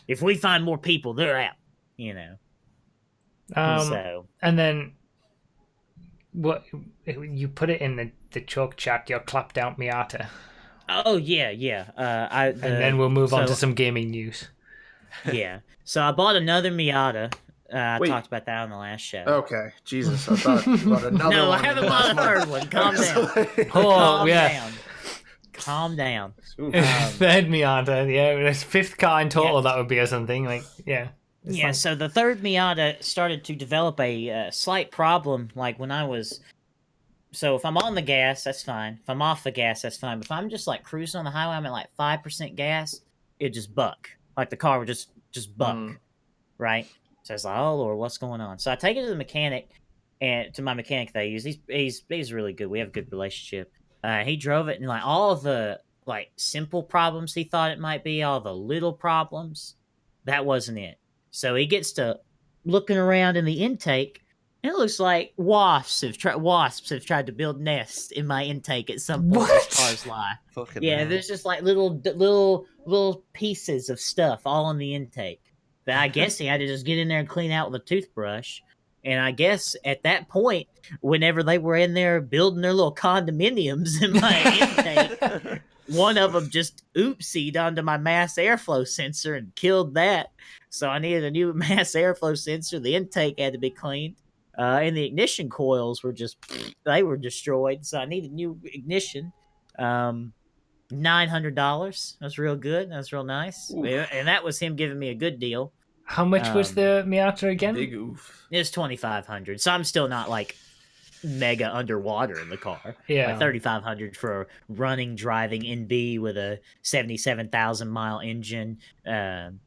If we find more people, they're out, So. And then, what you put it in the choke chat, your clapped out Miata. Oh, yeah. And then we'll move on to some gaming news. Yeah. So I bought another Miata. I talked about that on the last show. Okay, Jesus, I thought you bought another one. No, I haven't bought a third one. Calm down. Calm down. Third Miata, it's 5th car in total. That would be or something like, yeah. Yeah. So the third Miata started to develop a slight problem. Like when I was, so if I'm on the gas, that's fine. If I'm off the gas, that's fine. But if I'm just like cruising on the highway, I'm at like 5% gas, it just buck. Like the car would just buck, right? So I was like, oh Lord, what's going on? So I take it to the mechanic, and to my mechanic that I use. He's really good. We have a good relationship. He drove it, and like all of the like simple problems he thought it might be, all the little problems, that wasn't it. So he gets to looking around in the intake, and it looks like wasps have tried to build nests in my intake at some point in this car's life. Fucking Yeah, hell. there's just like little pieces of stuff all in the intake that I guess he had to just get in there and clean out with a toothbrush. And I guess at that point, whenever they were in there building their little condominiums in my intake, one of them just oopsied onto my mass airflow sensor and killed that. So I needed a new mass airflow sensor. The intake had to be cleaned. And the ignition coils were they were destroyed. So I needed new ignition. $900. That's real good. That's real nice. Oof. And that was him giving me a good deal. How much was the Miata again? Big oof. It's $2,500. So I'm still not like mega underwater in the car. Yeah. Like $3,500 for a running, driving NB with a 77,000 mile engine.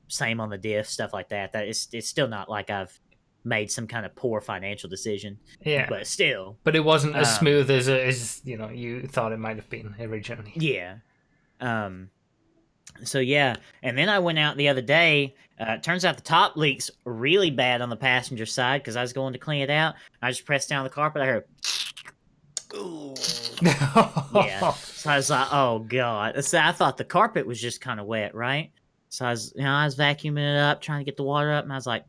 Same on the diff, stuff like that. It's still not like I've made some kind of poor financial decision. Yeah. But still. But it wasn't as smooth as you thought it might have been originally. Yeah. So yeah, and then I went out the other day. Turns out the top leak's really bad on the passenger side because I was going to clean it out. I just pressed down the carpet. I heard, ooh. Yeah. So I was like, oh god. So I thought the carpet was just kind of wet, right? So I was vacuuming it up, trying to get the water up, and I was like,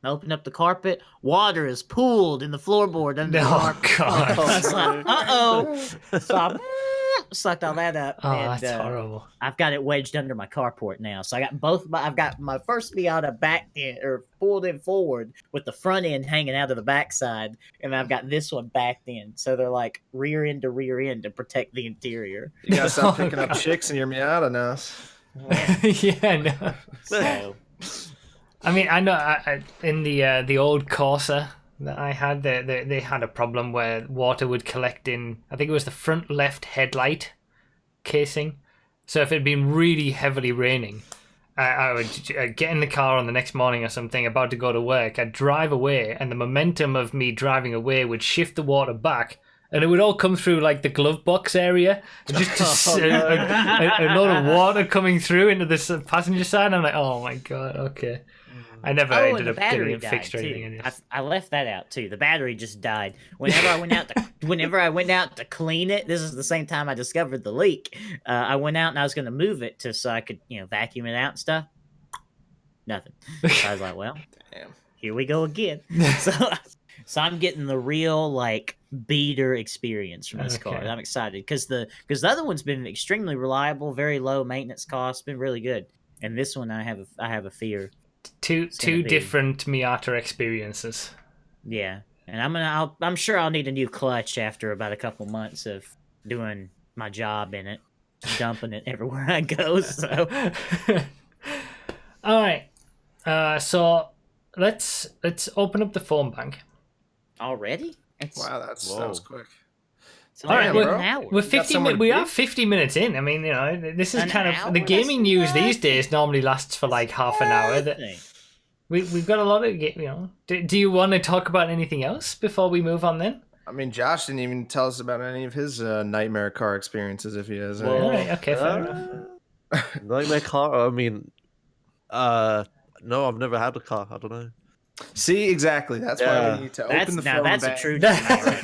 I opened up the carpet. Water is pooled in the floorboard under the carpet. God. I was like, uh-oh. So I sucked all that up. Oh, and, that's horrible. I've got it wedged under my carport now. So I got I've got my first Miata backed in or pulled in forward with the front end hanging out of the backside, and I've got this one backed in. So they're like rear end to protect the interior. You gotta stop picking up chicks in your Miata now. Yeah, no. So I mean, I know in the old Corsa that I had, they had a problem where water would collect in, I think it was the front left headlight casing. So if it had been really heavily raining, I would get in the car on the next morning or something, about to go to work. I'd drive away, and the momentum of me driving away would shift the water back, and it would all come through like the glove box area. Just a lot of water coming through into the passenger side. I'm like, oh my god, okay. I never ended up getting it fixed or anything. I left that out too. The battery just died. Whenever I went out to clean it, this is the same time I discovered the leak. I went out and I was going to move it so I could vacuum it out and stuff. Nothing. So I was like, well, Damn. Here we go again. So I'm getting the real like beater experience from this car. I'm excited because the other one's been extremely reliable, very low maintenance costs, been really good. And this one I have a fear. Two different Miata experiences. Yeah, and I'm sure I'll need a new clutch after about a couple months of doing my job in it, dumping it everywhere I go. So, all right. So let's open up the phone bank. Already? Wow, that was quick. All right, we're 50 minutes. We are 50 minutes in. I mean, this is kind of the gaming news these days. Normally lasts for like half an hour. We've got a lot of Do you want to talk about anything else before we move on? Then I mean, Josh didn't even tell us about any of his nightmare car experiences. If he has, any. All right, okay, fair enough. Nightmare car. I mean, no, I've never had a car. I don't know. See, exactly. That's why we need to open the phone That's bank. a true nightmare.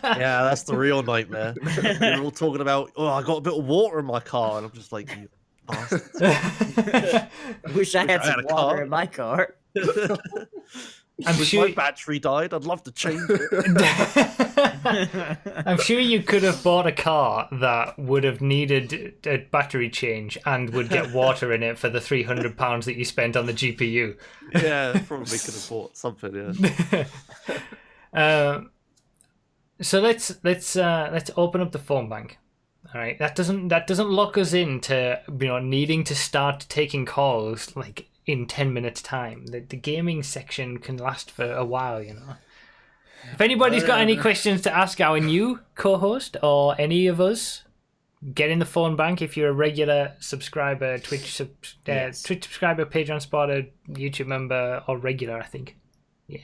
Yeah, that's the real nightmare. We're all talking about, I got a bit of water in my car, and I'm just like, you bastards. Wish I had some water in my car. I'm If sure my battery died, I'd love to change it. I'm sure you could have bought a car that would have needed a battery change and would get water in it for the £300 that you spent on the GPU. Yeah, probably could have bought something. Yeah. So let's open up the phone bank. All right, that doesn't lock us into needing to start taking calls like in 10 minutes time. The gaming section can last for a while, If anybody's got any questions to ask our new co-host or any of us, get in the phone bank. If you're a regular subscriber, Twitch subscriber, Patreon supporter, YouTube member, or regular, I think.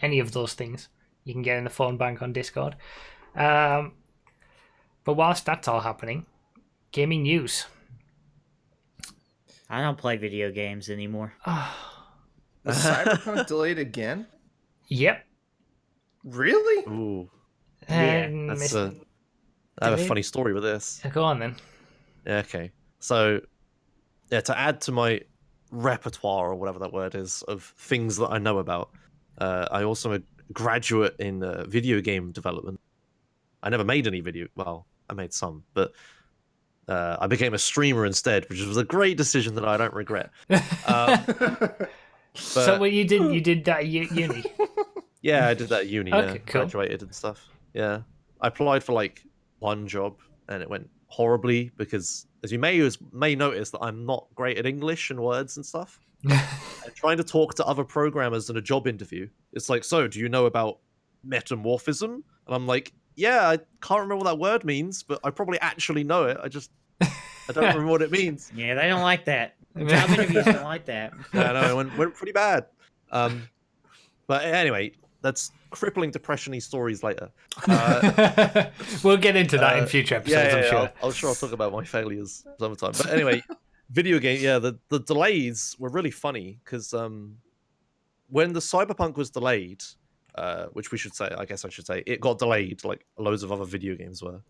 Any of those things, you can get in the phone bank on Discord. But whilst that's all happening, Gaming news. I don't play video games anymore. Was Cyberpunk delayed again? Yep. Really? Ooh, Yeah, that's I have a funny story with this. Go on then. Yeah, okay. So, yeah, to add to my repertoire or whatever that word is of things that I know about, I also am a graduate in video game development. I never made any video. Well, I made some, but I became a streamer instead, which was a great decision that I don't regret. So what you did that at uni? Yeah, I did that at uni. Okay, Yeah, cool. graduated and stuff. Yeah, I applied for like one job and it went horribly because, as you may notice, that I'm not great at English and words and stuff. And trying to talk to other programmers in a job interview, it's like, so do you know about metamorphism? And I'm like, yeah, I can't remember what that word means, but I probably actually know it. I don't remember what it means. Yeah, they don't like that. Job interviews don't like that. Yeah, no, it went pretty bad. But anyway, that's crippling depression-y stories later. We'll get into that in future episodes, I'm sure. I'll talk about my failures sometime. But anyway, video game, yeah, the delays were really funny because when the Cyberpunk was delayed, which I guess I should say, it got delayed like loads of other video games were.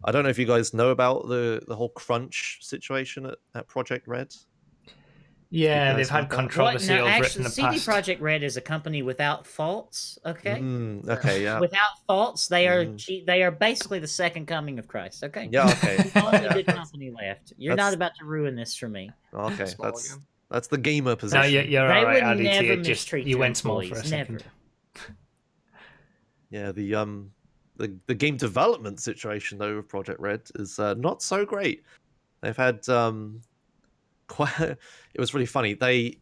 I don't know if you guys know about the whole crunch situation at Project Red. Yeah, they've had controversy over it in the CD past. Projekt Red is a company without faults. Okay. Okay, yeah. Without faults, they are they are basically the second coming of Christ. Okay. Yeah. Okay. The only good company left. You're not about to ruin this for me. Okay, that's the gamer position. No, you're They all right, would Addy. never Just mistreat you their went small for a employees, second. Yeah, the game development situation though with Project Red is not so great. They've had quite. It was really funny. They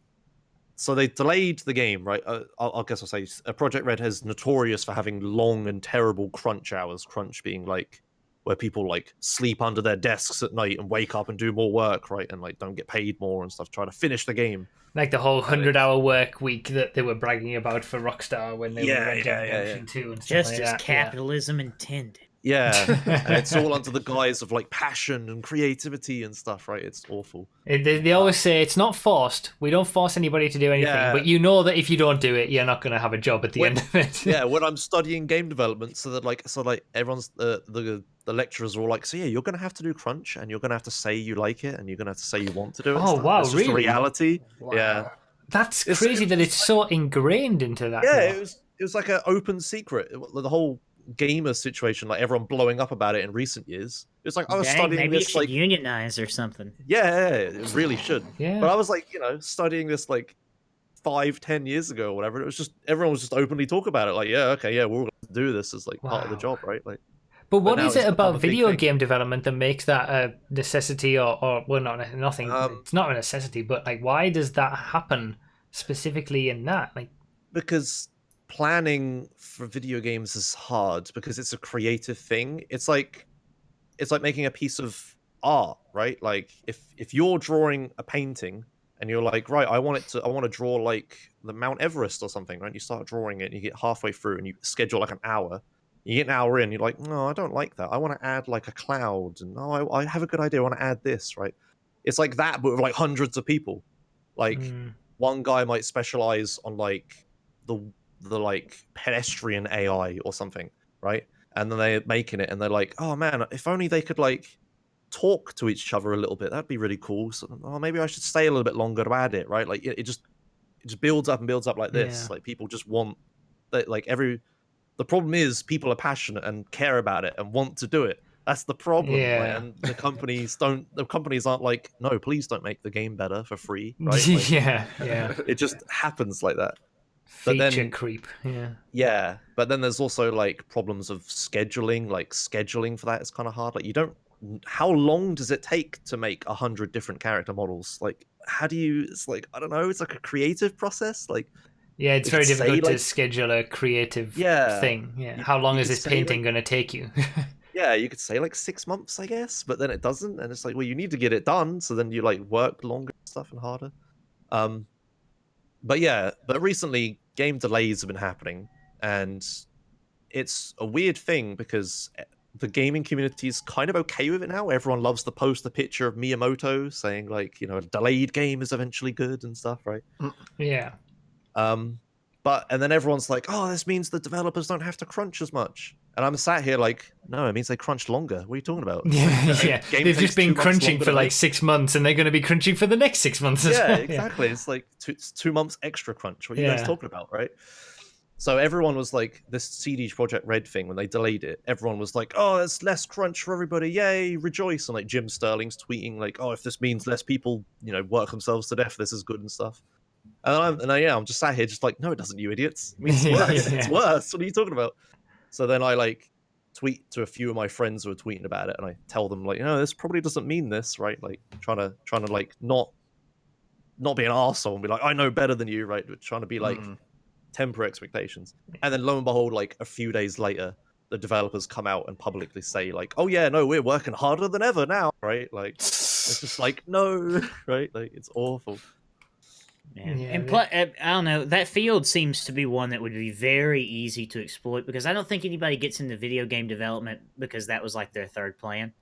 delayed the game, right? I guess I'll say Project Red is notorious for having long and terrible crunch hours. Crunch being like where people like sleep under their desks at night and wake up and do more work, right? And like don't get paid more and stuff, trying to finish the game. Like the whole 100-hour work week that they were bragging about for Rockstar when they were Red Dead Redemption 2 and stuff Just like as that. capitalism intended. Yeah, and it's all under the guise of like passion and creativity and stuff, right? It's awful. They always say it's not forced. We don't force anybody to do anything, but you know that if you don't do it, you're not going to have a job at the end of it. Yeah, when I'm studying game development, so everyone's the lecturers are all like, so yeah, you're going to have to do crunch, and you're going to have to say you like it, and you're going to have to say you want to do it. Oh wow, it's just really? a reality. Wow. Yeah, that's crazy that it's so ingrained into that. Yeah, now. it was like an open secret. The whole gamer situation, like everyone blowing up about it in recent years. It's like I was studying maybe this you like should unionize or something. Yeah, it really should. Yeah. But I was like, studying this like 5-10 years ago or whatever. It was just everyone was just openly talking about it. Like, yeah, okay, yeah, we're all going to do this as like part of the job, right? Like, but what now is it's it become about a big video thing. game development that makes that a necessity or well, nothing? It's not a necessity, but like, why does that happen specifically in that? Like, because planning for video games is hard because it's a creative thing. It's like making a piece of art, right? Like if you're drawing a painting and you're like, right, I want to draw like the Mount Everest or something, right? You start drawing it and you get halfway through and you schedule like an hour. You get an hour in, you're like, no, I don't like that. I want to add like a cloud, and I have a good idea. I want to add this, right? It's like that, but with like hundreds of people. Like one guy might specialize on like the like pedestrian AI or something, right? And then they're making it and they're like, oh man, if only they could like talk to each other a little bit, that'd be really cool. So maybe I should stay a little bit longer to add it, right? Like it just builds up and builds up like this. Like people just want that, like the problem is people are passionate and care about it and want to do it. That's the problem. Yeah. And the companies aren't like, no, please don't make the game better for free, right? Like, yeah. It just happens like that. Feature creep. Yeah, but then there's also like problems of scheduling. Like scheduling for that is kind of hard. Like how long does it take to make 100 different character models? Like how do you? It's like I don't know. It's like a creative process. Like it's very difficult to schedule a creative thing. Yeah, how long is this painting going to take you? Yeah, you could say like 6 months, I guess, but then it doesn't, and it's like, well, you need to get it done, so then you like work longer and stuff and harder. But recently game delays have been happening, and it's a weird thing because the gaming community is kind of okay with it now. Everyone loves to post the picture of Miyamoto saying like, a delayed game is eventually good and stuff, right? Yeah. And then everyone's like, oh, this means the developers don't have to crunch as much. And I'm sat here like, no, it means they crunch longer. What are you talking about? Yeah. They've just been crunching for like 6 months, and they're going to be crunching for the next 6 months as well. Exactly. It's like it's 2 months extra crunch. What are you guys talking about, right? So everyone was like, this CD Projekt Red thing, when they delayed it, everyone was like, oh, there's less crunch for everybody. Yay, rejoice. And like Jim Sterling's tweeting like, oh, if this means less people, work themselves to death, this is good and stuff. And I'm just sat here just like, no, it doesn't, you idiots. It means it's worse. It's worse. What are you talking about? So then I like tweet to a few of my friends who are tweeting about it, and I tell them like, this probably doesn't mean this, right? Like trying to like not be an arsehole and be like, I know better than you, right? But trying to be like temper expectations. And then lo and behold, like a few days later, the developers come out and publicly say like, oh yeah, no, we're working harder than ever now, right? Like it's just like, no, right? Like it's awful. And I don't know, that field seems to be one that would be very easy to exploit, because I don't think anybody gets into video game development because that was like their third plan.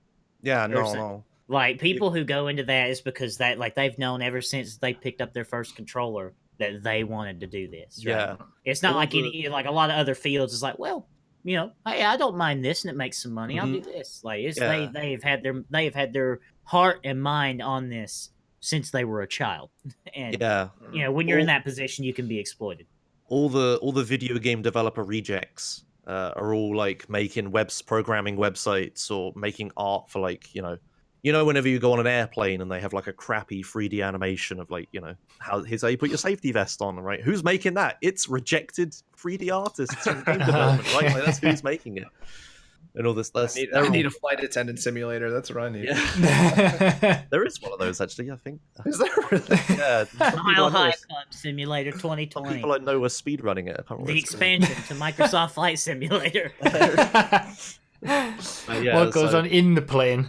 Yeah, no. Like people who go into that is because that like they've known ever since they picked up their first controller that they wanted to do this. Right? Yeah, it's not like like a lot of other fields. It's like, well, hey, I don't mind this, and it makes some money. I'll do this. Like they've had their heart and mind on this since they were a child. And when you're in that position, you can be exploited. All the video game developer rejects are all like making programming websites or making art for like whenever you go on an airplane and they have like a crappy 3D animation of like here's how you put your safety vest on, right? Who's making that? It's rejected 3D artists from game development, right? Like that's who's making it. And all this. I need a flight attendant simulator. That's what I need. Yeah. There is one of those actually, I think. Is there really? Yeah. Mile High Club Simulator 2020. People I know are speedrunning it. I can't remember the expansion to Microsoft Flight Simulator. What goes on in the plane?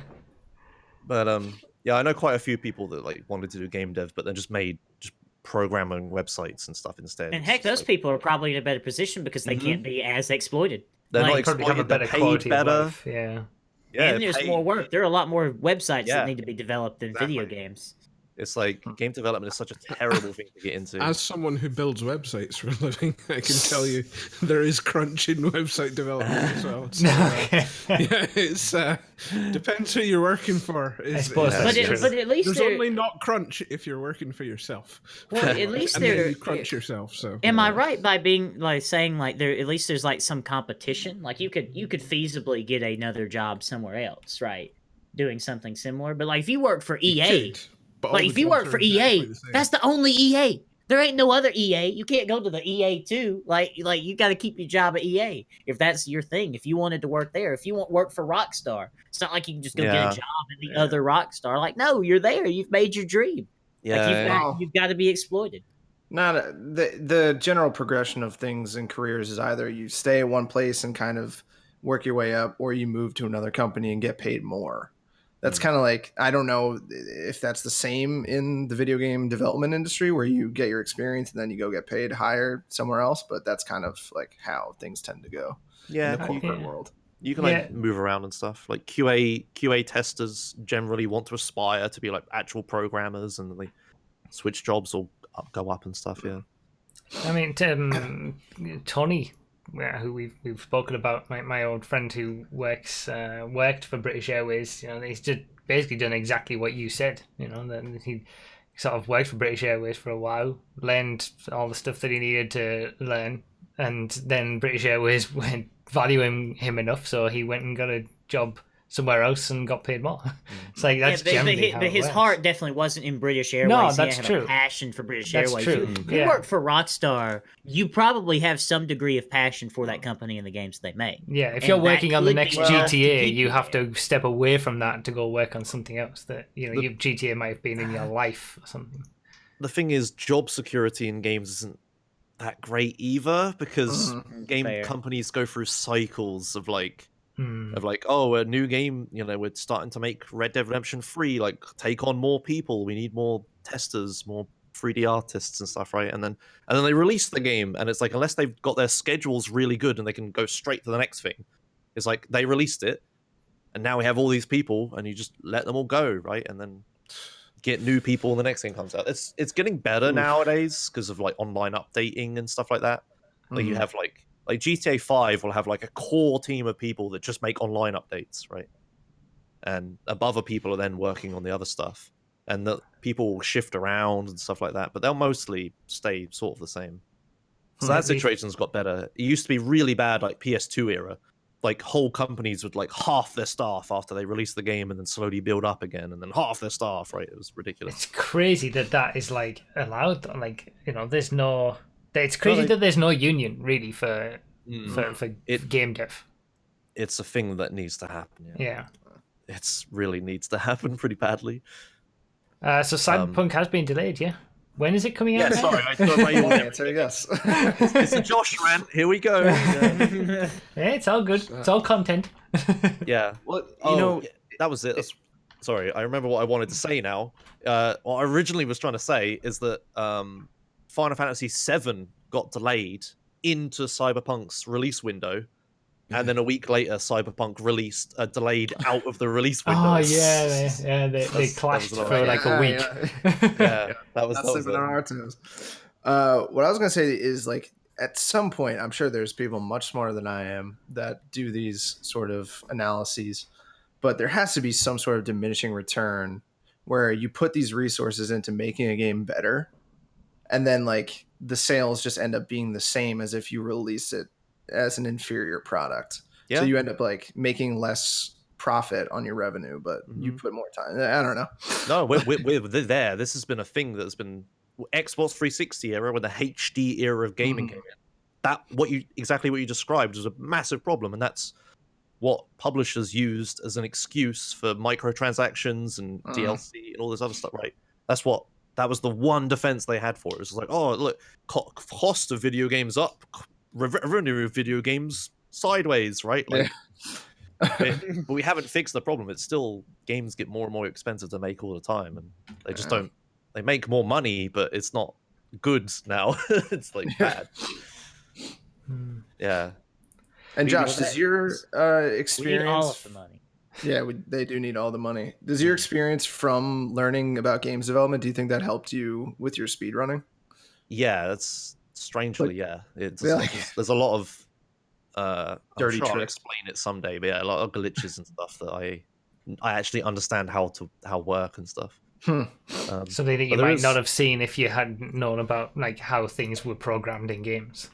But I know quite a few people that like wanted to do game dev, but then just made programming websites and stuff instead. And heck, those people are probably in a better position because they can't be as exploited. They're not probably have a better quality of life. Yeah, and there's more work. There are a lot more websites that need to be developed than video games. It's like game development is such a terrible thing to get into. As someone who builds websites for a living, I can tell you there is crunch in website development as well. So, it's depends who you're working for. I suppose but at least there's only not crunch if you're working for yourself. Well, at least you crunch yourself. So am I right by being like saying like there at least there's like some competition? Like you could feasibly get another job somewhere else, right? Doing something similar, but like if you work for EA. Like if you work for EA, that's the only EA. There ain't no other EA. You can't go to the EA too. Like you got to keep your job at EA if that's your thing. If you wanted to work there, if you want work for Rockstar, it's not like you can just go get a job at the other Rockstar. Like no, you're there. You've made your dream. Like you've got to be exploited. The general progression of things in careers is either you stay at one place and kind of work your way up, or you move to another company and get paid more. That's kind of like, I don't know if that's the same in the video game development industry where you get your experience and then you go get paid higher somewhere else, but that's kind of like how things tend to go in the corporate world. You can move around and stuff. Like QA testers generally want to aspire to be like actual programmers, and they switch jobs or go up and stuff. Yeah. I mean, Tony, who we've spoken about, my old friend who worked for British Airways. He's just basically done exactly what you said. Then he sort of worked for British Airways for a while, learned all the stuff that he needed to learn, and then British Airways weren't valuing him enough, so he went and got a job somewhere else and got paid more. It's like that's generally how his heart definitely wasn't in British Airways. No, that's he true. Had a passion for British that's Airways. True. You work for Rockstar, you probably have some degree of passion for that company and the games they make. Yeah, if you're working on the next GTA, you have to step away from that to go work on something else that your GTA might have been in your life or something. The thing is, job security in games isn't that great either, because game companies go through cycles of like, a new game, we're starting to make Red Dead Redemption 3, like take on more people, we need more testers, more 3D artists and stuff, right? And then they release the game, and it's like, unless they've got their schedules really good and they can go straight to the next thing, it's like they released it, and now we have all these people, and you just let them all go, right? And then get new people when the next game comes out. It's getting better nowadays because of like online updating and stuff like that. Like you have like GTA 5 will have like a core team of people that just make online updates, right? And other people are then working on the other stuff, and the people will shift around and stuff like that, but they'll mostly stay sort of the same. So that situation's got better. It used to be really bad, like PS2 era. Like whole companies would like half their staff after they release the game and then slowly build up again, and then half their staff, right? It was ridiculous. It's crazy that is like allowed. Like, you know, there's no. It's crazy that there's no union really for game dev. It's a thing that needs to happen. Yeah. It's really needs to happen pretty badly. So Cyberpunk has been delayed, yeah? When is it coming out? Yeah, sorry, I thought my answer, yes. It's a Josh rant. Here we go. Yeah, it's all good. It's all content. Yeah. Well, you know, that was it. Sorry, I remember what I wanted to say now. What I originally was trying to say is that Final Fantasy VII got delayed into Cyberpunk's release window. And then a week later, Cyberpunk released delayed out of the release window. Oh yeah, they clashed for like a week. Yeah, that was on our toes. What I was gonna say is like at some point, I'm sure there's people much smarter than I am that do these sort of analyses, but there has to be some sort of diminishing return where you put these resources into making a game better, and then like the sales just end up being the same as if you release it as an inferior product. Yeah. So you end up like making less profit on your revenue, but you put more time. I don't know. No, we're there. This has been a thing that's been Xbox 360 era when the HD era of gaming came in. That exactly what you described was a massive problem, and that's what publishers used as an excuse for microtransactions and DLC and all this other stuff, right? That was the one defense they had for it. It was like, oh, look, cost of video games up, revenue of video games sideways, right? Like, but we haven't fixed the problem. It's still, games get more and more expensive to make all the time, and they just don't. They make more money, but it's not good now. It's like bad. Yeah. And Josh, does your experience? We need all of the money. Yeah, they do need all the money. Does your experience from learning about games development, do you think that helped you with your speedrunning? Yeah, that's strangely, There's a lot of dirty tricks. I'll explain it someday, but yeah, a lot of glitches and stuff that I actually understand how work and stuff. Something that you might not have seen if you hadn't known about like how things were programmed in games.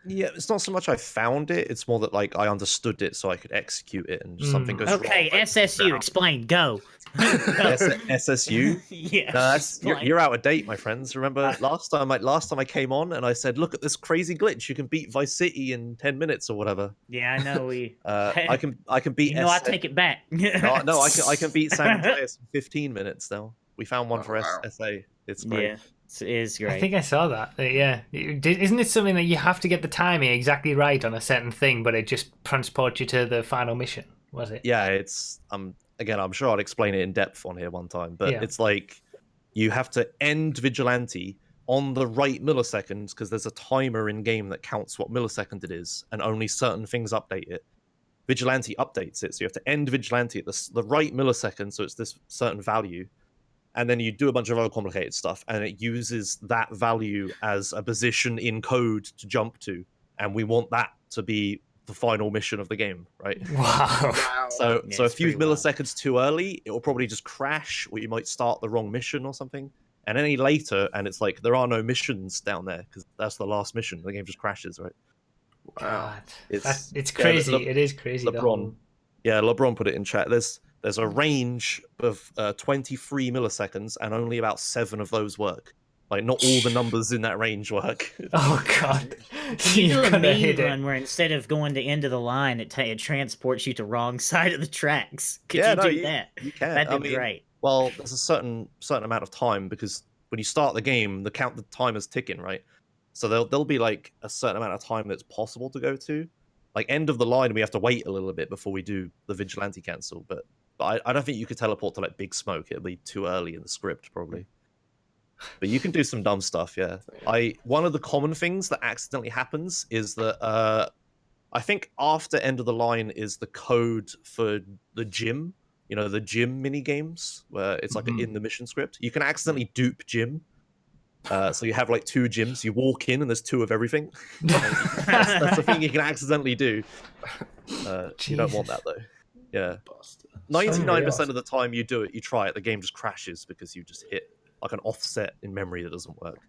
Yeah, it's not so much I found it; it's more that like I understood it, so I could execute it, and something goes wrong. Okay, SSU, explain. Go. SSU. Yeah. No, you're out of date, my friends. Remember last time I came on and I said, "Look at this crazy glitch! You can beat Vice City in 10 minutes or whatever." Yeah, I know. I can beat. I take it back. No, I can beat San Andreas in 15 minutes now. We found one for SA. It's great. Yeah. It is great. I think I saw that. Yeah. Isn't it something that you have to get the timing exactly right on a certain thing, but it just transports you to the final mission? Was it? Yeah, it's again, I'm sure I'll explain it in depth on here one time, but it's like you have to end Vigilante on the right milliseconds because there's a timer in game that counts what millisecond it is, and only certain things update it. Vigilante updates it, so you have to end Vigilante at the right millisecond, so it's this certain value. And then you do a bunch of other complicated stuff, and it uses that value as a position in code to jump to. And we want that to be the final mission of the game, right? Wow. So a few milliseconds too early, it will probably just crash, or you might start the wrong mission or something. And any later, and it's like, there are no missions down there, because that's the last mission. The game just crashes, right? Wow. It's crazy. It is crazy. LeBron put it in chat. There's a range of 23 milliseconds, and only about 7 of those work. Like, not all the numbers in that range work. Oh, God. You do a meme run where instead of going to end of the line, it transports you to wrong side of the tracks. Could you do that? You can. That'd be great. Well, there's a certain amount of time, because when you start the game, the timer's ticking, right? So there'll be, like, a certain amount of time that's possible to go to. Like, end of the line, we have to wait a little bit before we do the Vigilante cancel, but I don't think you could teleport to like Big Smoke. It'll be too early in the script, probably. But you can do some dumb stuff, yeah. One of the common things that accidentally happens is that I think after End of the Line is the code for the gym. You know, the gym mini games where it's like in the mission script. You can accidentally dupe gym. So you have like 2 gyms. You walk in and there's 2 of everything. That's the thing you can accidentally do. You don't want that though. Yeah. 99% of the time you do it, you try it, the game just crashes because you just hit like an offset in memory that doesn't work.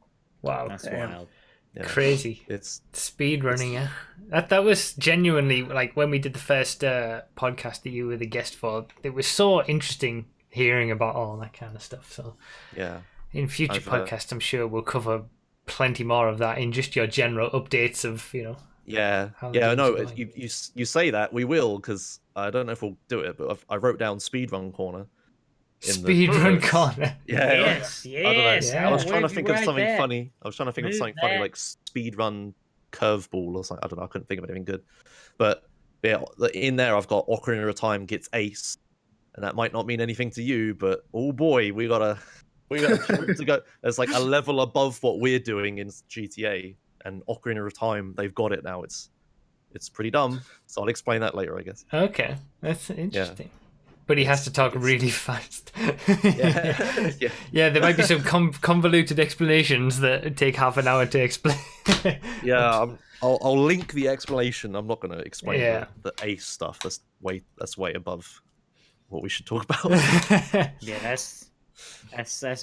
Wow, That's wild. Yeah. Crazy. It's speed running. Yeah, that was genuinely like when we did the first podcast that you were the guest for. It was so interesting hearing about all that kind of stuff. So yeah. In future podcasts, I'm sure we'll cover plenty more of that in just your general updates of, you know. Yeah, I know. You say that we will, because I don't know if we'll do it, but I wrote down Speedrun Corner. Speedrun Corner. Yeah. Yes. I don't know. Yeah. I was trying to think of something that. funny. I was trying to think of something funny like Speedrun Curveball or something. I don't know. I couldn't think of anything good. But yeah, in there I've got Ocarina of Time gets ace, and that might not mean anything to you, but oh boy, we got to go. There's like a level above what we're doing in GTA, and Ocarina of Time, they've got it now. It's pretty dumb. So I'll explain that later, I guess. Okay, that's interesting. Yeah. But he has to talk really fast. Yeah, there might be some convoluted explanations that take half an hour to explain. Yeah, I'll link the explanation. I'm not going to explain the ace stuff. That's way above what we should talk about. Yeah, that's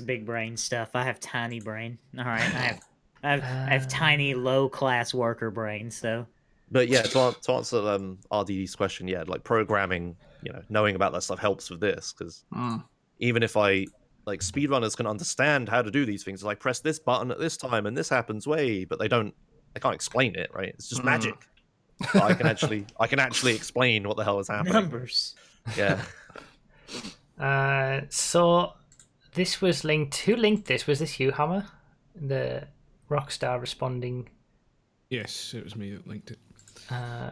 big brain stuff. I have tiny brain. All right, I have tiny low class worker brain. So. But yeah, to answer RDD's question, yeah, like programming, you know, knowing about that stuff helps with this, because even if speedrunners can understand how to do these things, like press this button at this time and this happens but they can't explain it, right? It's just magic. But I can actually explain what the hell is happening. Numbers. Yeah. So this was linked. Who linked this? Was this you, Hammer? The Rockstar responding. Yes, it was me that linked it.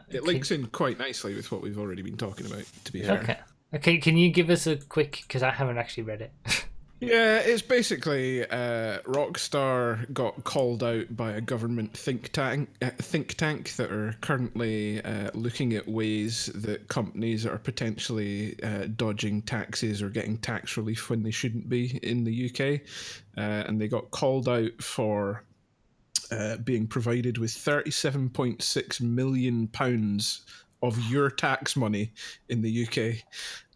It links in quite nicely with what we've already been talking about, to be fair. Okay, can you give us a quick, because I haven't actually read it. Yeah, it's basically Rockstar got called out by a government think tank that are currently looking at ways that companies are potentially dodging taxes or getting tax relief when they shouldn't be in the UK. And they got called out for being provided with £37.6 million of your tax money in the UK.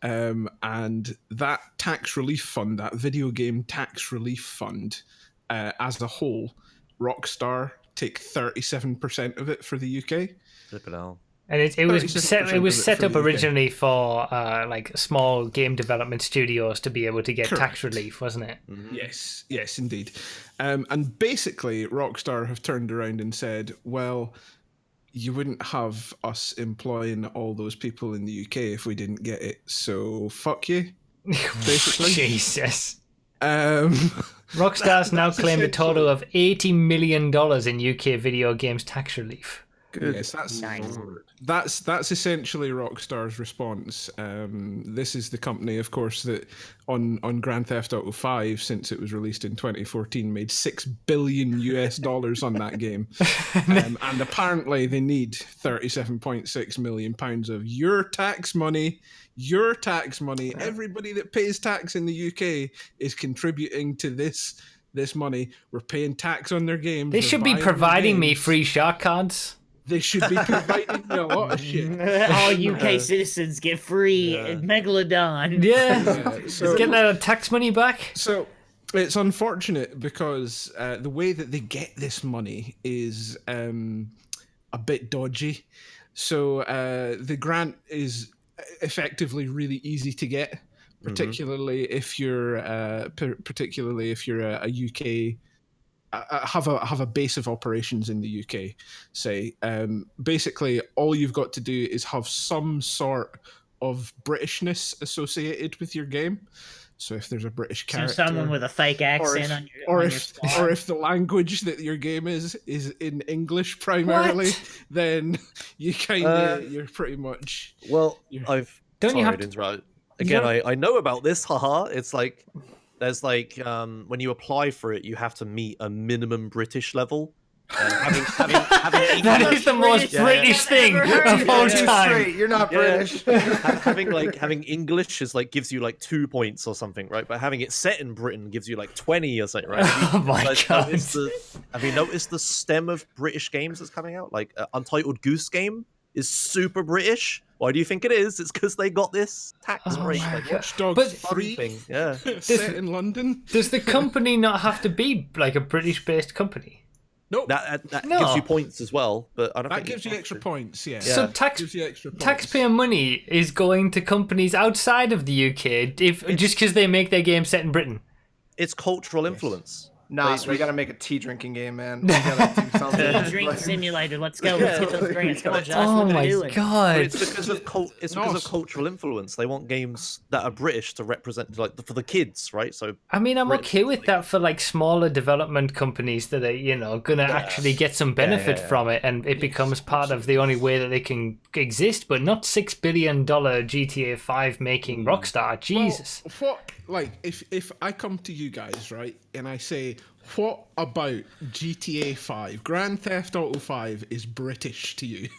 And that tax relief fund, that video game tax relief fund, as a whole, Rockstar take 37% of it for the UK. Flip it out. And it was set up originally for like small game development studios to be able to get tax relief, wasn't it? Mm-hmm. Yes, indeed. And basically, Rockstar have turned around and said, well, you wouldn't have us employing all those people in the UK if we didn't get it, so fuck you, basically. Jesus. Rockstar's now claimed a total of $80 million in UK video games tax relief. Good. Yes, that's essentially Rockstar's response. This is the company, of course, that on Grand Theft Auto 5, since it was released in 2014, made $6 billion on that game, and apparently they need £37.6 million of your tax money. Your tax money. Everybody that pays tax in the UK is contributing to this money. We're paying tax on their games. They should be providing me free shark cards. They should be providing me a lot of shit. All UK citizens get free Megalodon. Yeah. So, getting that tax money back. So it's unfortunate because the way that they get this money is a bit dodgy. So the grant is effectively really easy to get, particularly if you're a UK. Have a base of operations in the UK, say. Basically, all you've got to do is have some sort of Britishness associated with your game. So if there's a British character, so someone with a fake accent, or if the language that your game is in English primarily, then you you're pretty much. Well, I know about this. Haha! It's like. There's when you apply for it, you have to meet a minimum British level, Having That is the most British thing of all time. You're not British. having English is like gives you like 2 points or something, right? But having it set in Britain gives you like 20 or something, right? Oh my god! Have you noticed the stem of British games that's coming out? Like Untitled Goose Game is super British. Why do you think it is? It's because they got this tax break. Like, Watch Dogs But- 3 thing. Yeah. set in London. Does the company not have to be like a British-based company? Nope. That No. gives you points as well, but I don't That think gives you extra points, yeah. So Gives you extra points. taxpayer money is going to companies outside of the UK just because they make their game set in Britain. It's cultural influence. Nah, so we gotta make a tea drinking game, man. We gotta do something. Drink simulator. Let's go. Let's get those grants. Come on, Josh. Oh what are we my doing? But god! it's because of cultural influence. They want games that are British to represent like for the kids, right? So I mean, I'm British, okay with that for like smaller development companies that are gonna actually get some benefit from it, and it becomes part of the only way that they can exist. But not $6 billion GTA 5 making Rockstar. Jesus. Well, if I come to you guys, right, and I say, what about GTA 5? Grand Theft Auto 5 is British to you.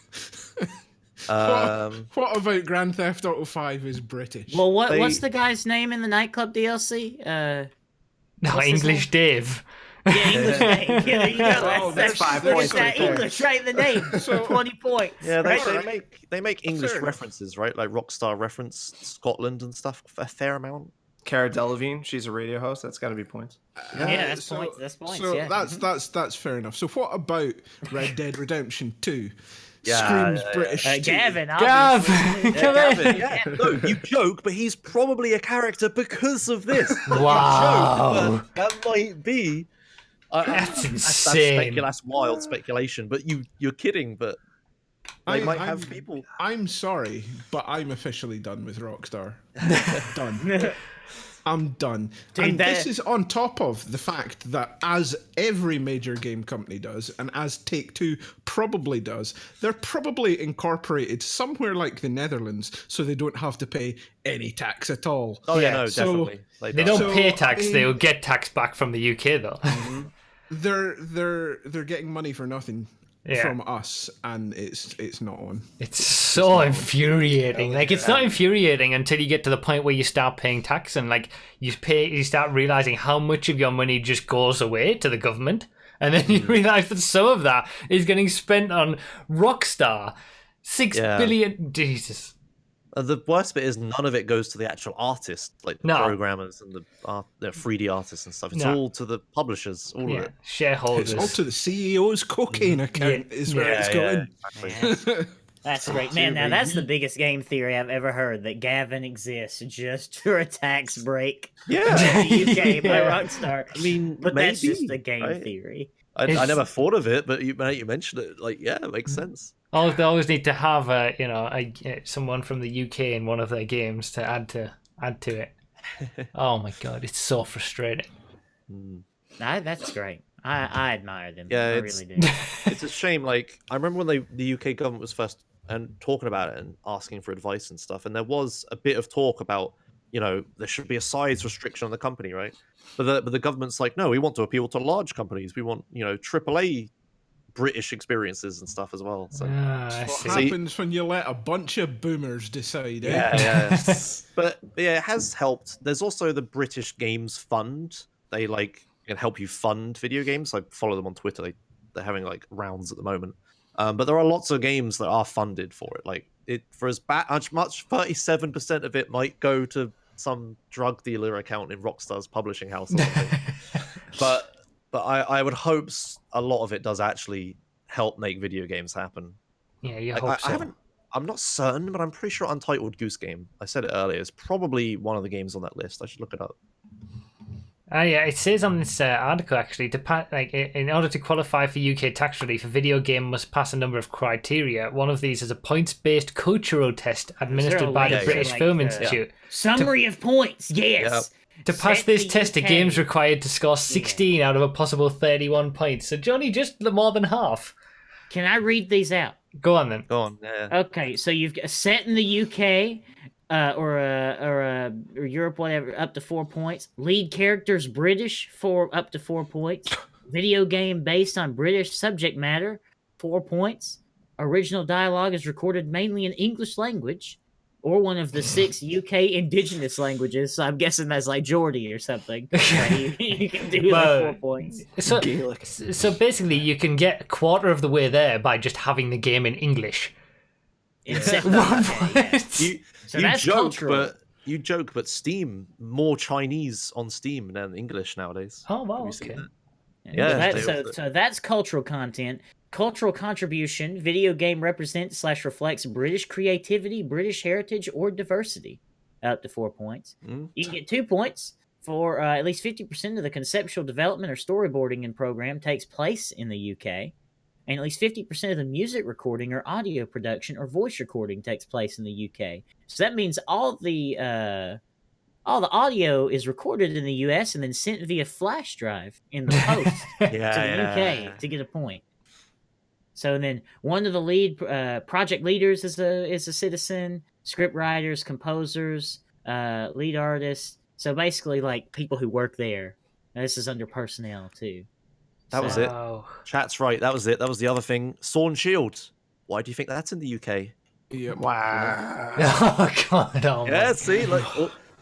What about Grand Theft Auto 5 is British? Well, what's the guy's name in the nightclub DLC? No, What's his English Dave. Yeah, English name. Yeah, there you go. Oh, that's 5 there's points that right English right in the name. 20 points. yeah, right? they make English Fair enough. references, right? Like Rockstar reference Scotland and stuff a fair amount. Cara Delevingne, she's a radio host. That's got to be points. Yeah, that's points. That's points. So Yeah. that's fair enough. So what about Red Dead Redemption 2? Yeah, Screams yeah, yeah. British. to you. Gavin, Gav, obviously. come Gavin, in. yeah. No, you joke, but he's probably a character because of this. Wow. You joke, but that might be. That's insane. That's wild speculation, but you're kidding. But they might have people. I'm sorry, but I'm officially done with Rockstar. Done. I'm done. Dude, and this that- is on top of the fact that, as every major game company does, and as Take-Two probably does, they're probably incorporated somewhere like the Netherlands, so they don't have to pay any tax at all. Oh yeah, Yeah, no, so definitely. They don't So, pay tax; I mean- they'll get tax back from the UK though. They're getting money for nothing Yeah. from us, and it's not on. It's so infuriating. Like it's not infuriating until you get to the point where you start paying tax and like you start realizing how much of your money just goes away to the government, and then you realize that some of that is getting spent on Rockstar. $6 billion. Jesus. The worst bit is none of it goes to the actual artist, like the No. programmers and the 3D artists and stuff. It's No. all to the publishers, all of Yeah, it. shareholders. It's all to the CEO's cocaine account is where it's going. Exactly. That's great, man. Now that's the biggest game theory I've ever heard. That Gavin exists just for a tax break. Yeah. in the UK by Yeah. Rockstar. I mean, But that's maybe, just a game right? theory. I It's- never thought of it, but you mentioned it. Like, yeah, it makes sense. They always need to have someone from the UK in one of their games to add to it. Oh my god, it's so frustrating. That's great. I admire them. Yeah, I it's- really do. It's a shame. Like, I remember when the UK government was first and talking about it and asking for advice and stuff, and there was a bit of talk about, there should be a size restriction on the company, right? But the government's like, no, we want to appeal to large companies. We want, AAA British experiences and stuff as well. So I What see. happens when you let a bunch of boomers decide? yeah. But yeah, it has helped. There's also the British Games Fund. They can help you fund video games. I follow them on Twitter. They're having rounds at the moment. But there are lots of games that are funded for it. Like for as much 37% of it might go to some drug dealer account in Rockstar's publishing house or something. but I would hope a lot of it does actually help make video games happen. Yeah, you I hope so. haven't. I'm not certain, but I'm pretty sure Untitled Goose Game, I said it earlier, is probably one of the games on that list. I should look it up. Yeah, it says on this article actually in order to qualify for UK tax relief, a video game must pass a number of criteria. One of these is a points-based cultural test administered by the link British to, Film the Institute. Summary of points. Yes. To pass Set this the test, a UK. game's required to score 16 out of a possible 31 points. So Johnny, just more than half. Can I read these out? Go on then. Go on. Yeah. Okay, so you've got set in the UK or Europe, whatever, up to 4 points. Lead characters British for up to 4 points. Video game based on British subject matter, 4 points. Original dialogue is recorded mainly in English language or one of the 6 UK indigenous languages. So I'm guessing that's like Geordie or something. Right? You can do like 4 points. So, Gaelic. so basically, you can get a quarter of the way there by just having the game in English. Except So You that's joke, cultural. but Steam more Chinese on Steam than English nowadays. Oh wow, Have you seen okay. that? Yeah, Yeah, so that's cultural content. Cultural contribution. Video game represents / reflects British creativity, British heritage, or diversity. Up to 4 points. Mm. You can get 2 points for at least 50% of the conceptual development or storyboarding in program takes place in the UK, and at least 50% of the music recording or audio production or voice recording takes place in the UK. So that means all the audio is recorded in the US and then sent via flash drive in the post to the UK to get a point. So then one of the lead project leaders is a citizen, script writers, composers, lead artists. So basically like people who work there. Now, this is under personnel too. That was it. Wow. Chat's right. That was it. That was the other thing. Sword and Shield. Why do you think that's in the UK? Yep. Wow. Oh god, oh Yeah, my. see, like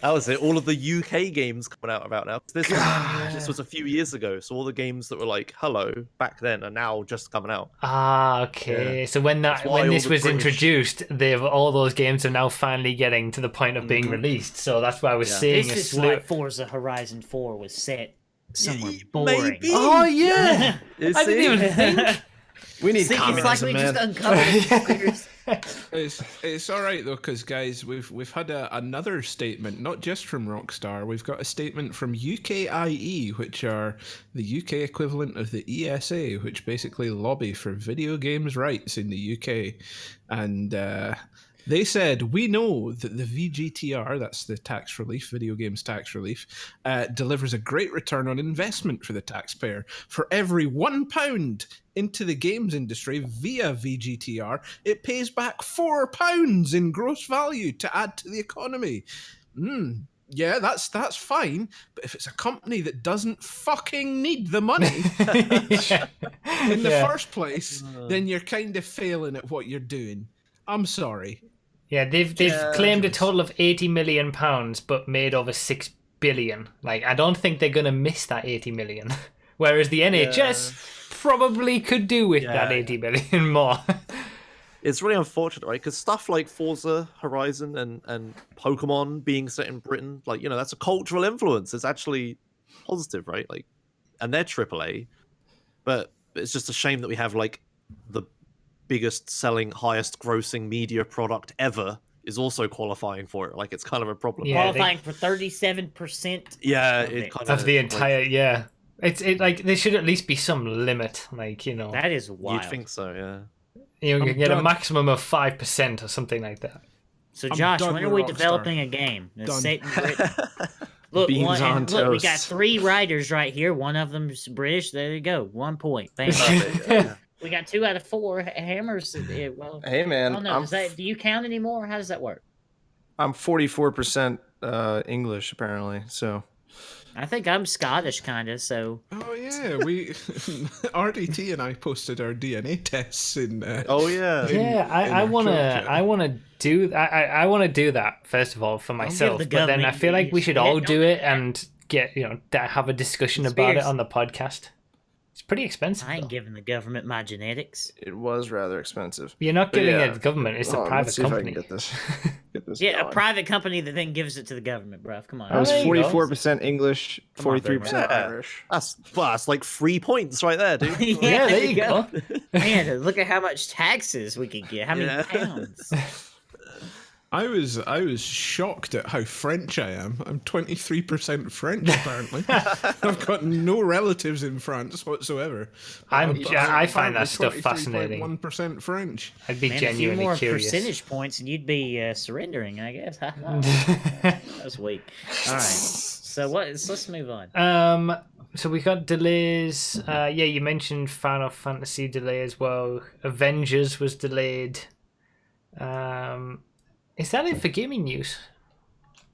that was it. All of the UK games coming out about now. This was a few years ago, so all the games that were like "Hello" back then are now just coming out. Ah, okay. So when That's why when all this the was British- introduced, all those games are now finally getting to the point of being released. So that's why we're Yeah. seeing This a is slew. why Forza Horizon 4 was set somewhere Yeah, boring. maybe. Oh yeah, You I didn't see? even think. We need See, it's like communism, we man. just uncovered. It's all right though, because guys, we've had another statement, not just from Rockstar. We've got a statement from UKIE, which are the UK equivalent of the ESA, which basically lobby for video games rights in the UK, and they said, we know that the VGTR, that's the tax relief, video games tax relief, delivers a great return on investment for the taxpayer. For every £1 into the games industry via VGTR, it pays back £4 in gross value to add to the economy. Yeah, that's fine, but if it's a company that doesn't fucking need the money in the first place, then you're kind of failing at what you're doing. I'm sorry. Yeah, they've Yeah. claimed a total of £80 million, but made over £6 billion. Like, I don't think they're gonna miss that 80 million. Whereas the NHS probably could do with that 80 million more. It's really unfortunate, right? Because stuff like Forza Horizon and Pokemon being set in Britain, like, you know, that's a cultural influence. It's actually positive, right? Like, and they're AAA, but it's just a shame that we have like the biggest selling, highest grossing media product ever is also qualifying for it. Like, it's kind of a problem. Yeah, Qualifying for 37%. Yeah, of it it. kind Of the entire, yeah. It's like there should at least be some limit, like, you know. That is wild. You'd think so, yeah. You can I'm get a done. maximum of 5% or something like that. So, I'm Josh, done when are with we Rockstar. developing a game that's Done. set in Britain? Look, Beans on look, we got toast. 3 writers right here. One of them's British. There you go. 1 point. Bam. We got 2 out of 4 hammers. Well, Hey man, I don't know. Do you count anymore? How does that work? I'm 44% English apparently. So I think I'm Scottish, kind of. So Oh yeah, we RDT and I posted our DNA tests in. Oh, yeah. Yeah, I our wanna Twitter chat. I wanna do I wanna do that first of all for myself, the but then I government feel like we use should it. all Don't do do it that. and get have a discussion about it Conspiracy. on the podcast. It's pretty expensive. I ain't though. giving the government my genetics. it was rather expensive. You're not But giving yeah, it to the government; it's hold a on, private let's see if I company. can get this. Get this Yeah, a going. private company that then gives it to the government, bruv. Come on. I was there you go. 44% English, Come on, 43% Yeah. Irish. That's like 3 points right there, dude. Yeah, there you go. Man, look at how much taxes we could get. How many Yeah. pounds? I was shocked at how French I am. I'm 23% French apparently. I've got no relatives in France whatsoever. I find that stuff fascinating. 1% French. I'd be Man, a few genuinely more curious. percentage points, and you'd be surrendering. I guess. That was weak. All right. So let's move on. So we got delays. Yeah, you mentioned Final Fantasy delay as well. Avengers was delayed. Is that it for gaming news?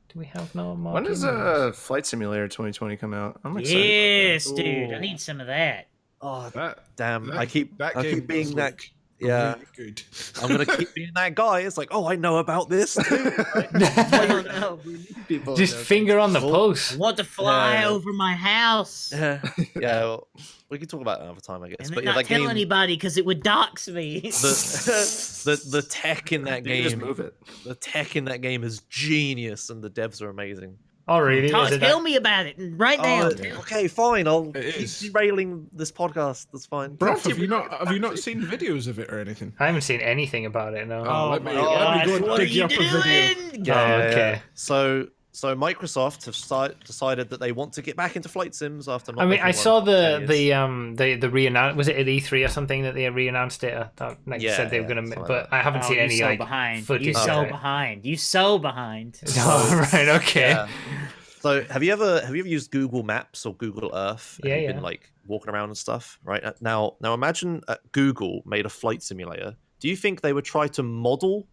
Do we have no more? When does emails? Flight Simulator 2020 come out? I'm excited. Yes, dude. I Ooh. need some of that. Oh, That damn! that, I keep game being does that. look Yeah, really good. I'm gonna keep being that guy. It's like, oh, I know about this too. Oh, no. People Just know finger on the Oh. I pulse. want to fly Yeah. over my house. Yeah, yeah. Well, we can talk about it another time, I guess. And But then yeah, not that tell game, anybody because it would dox me. the tech in that You can just game, move it. the tech in that game is genius, and the devs are amazing. Oh, really? Is it Tell that- me about it right now. Oh, okay, fine. I'll It keep is. derailing this podcast. That's fine. Bruv, have you not seen videos of it or anything? I haven't seen anything about it. No. Oh, Oh let me my go gosh, and what are dig you you up a video. doing? Yeah. okay. So Microsoft have decided that they want to get back into flight sims after not. I mean, making I one saw for 10 years. the re-announce. Was it at E3 or something that they re-announced it? I thought, like Yeah, said they were yeah, gonna, something but like that. I haven't seen Oh, any you so like behind. footage. You of so it. behind. You so behind. Oh, right. Okay. Yeah. So have you ever used Google Maps or Google Earth? And Yeah, you've yeah. been like walking around and stuff, right? Now imagine Google made a flight simulator. Do you think they would try to model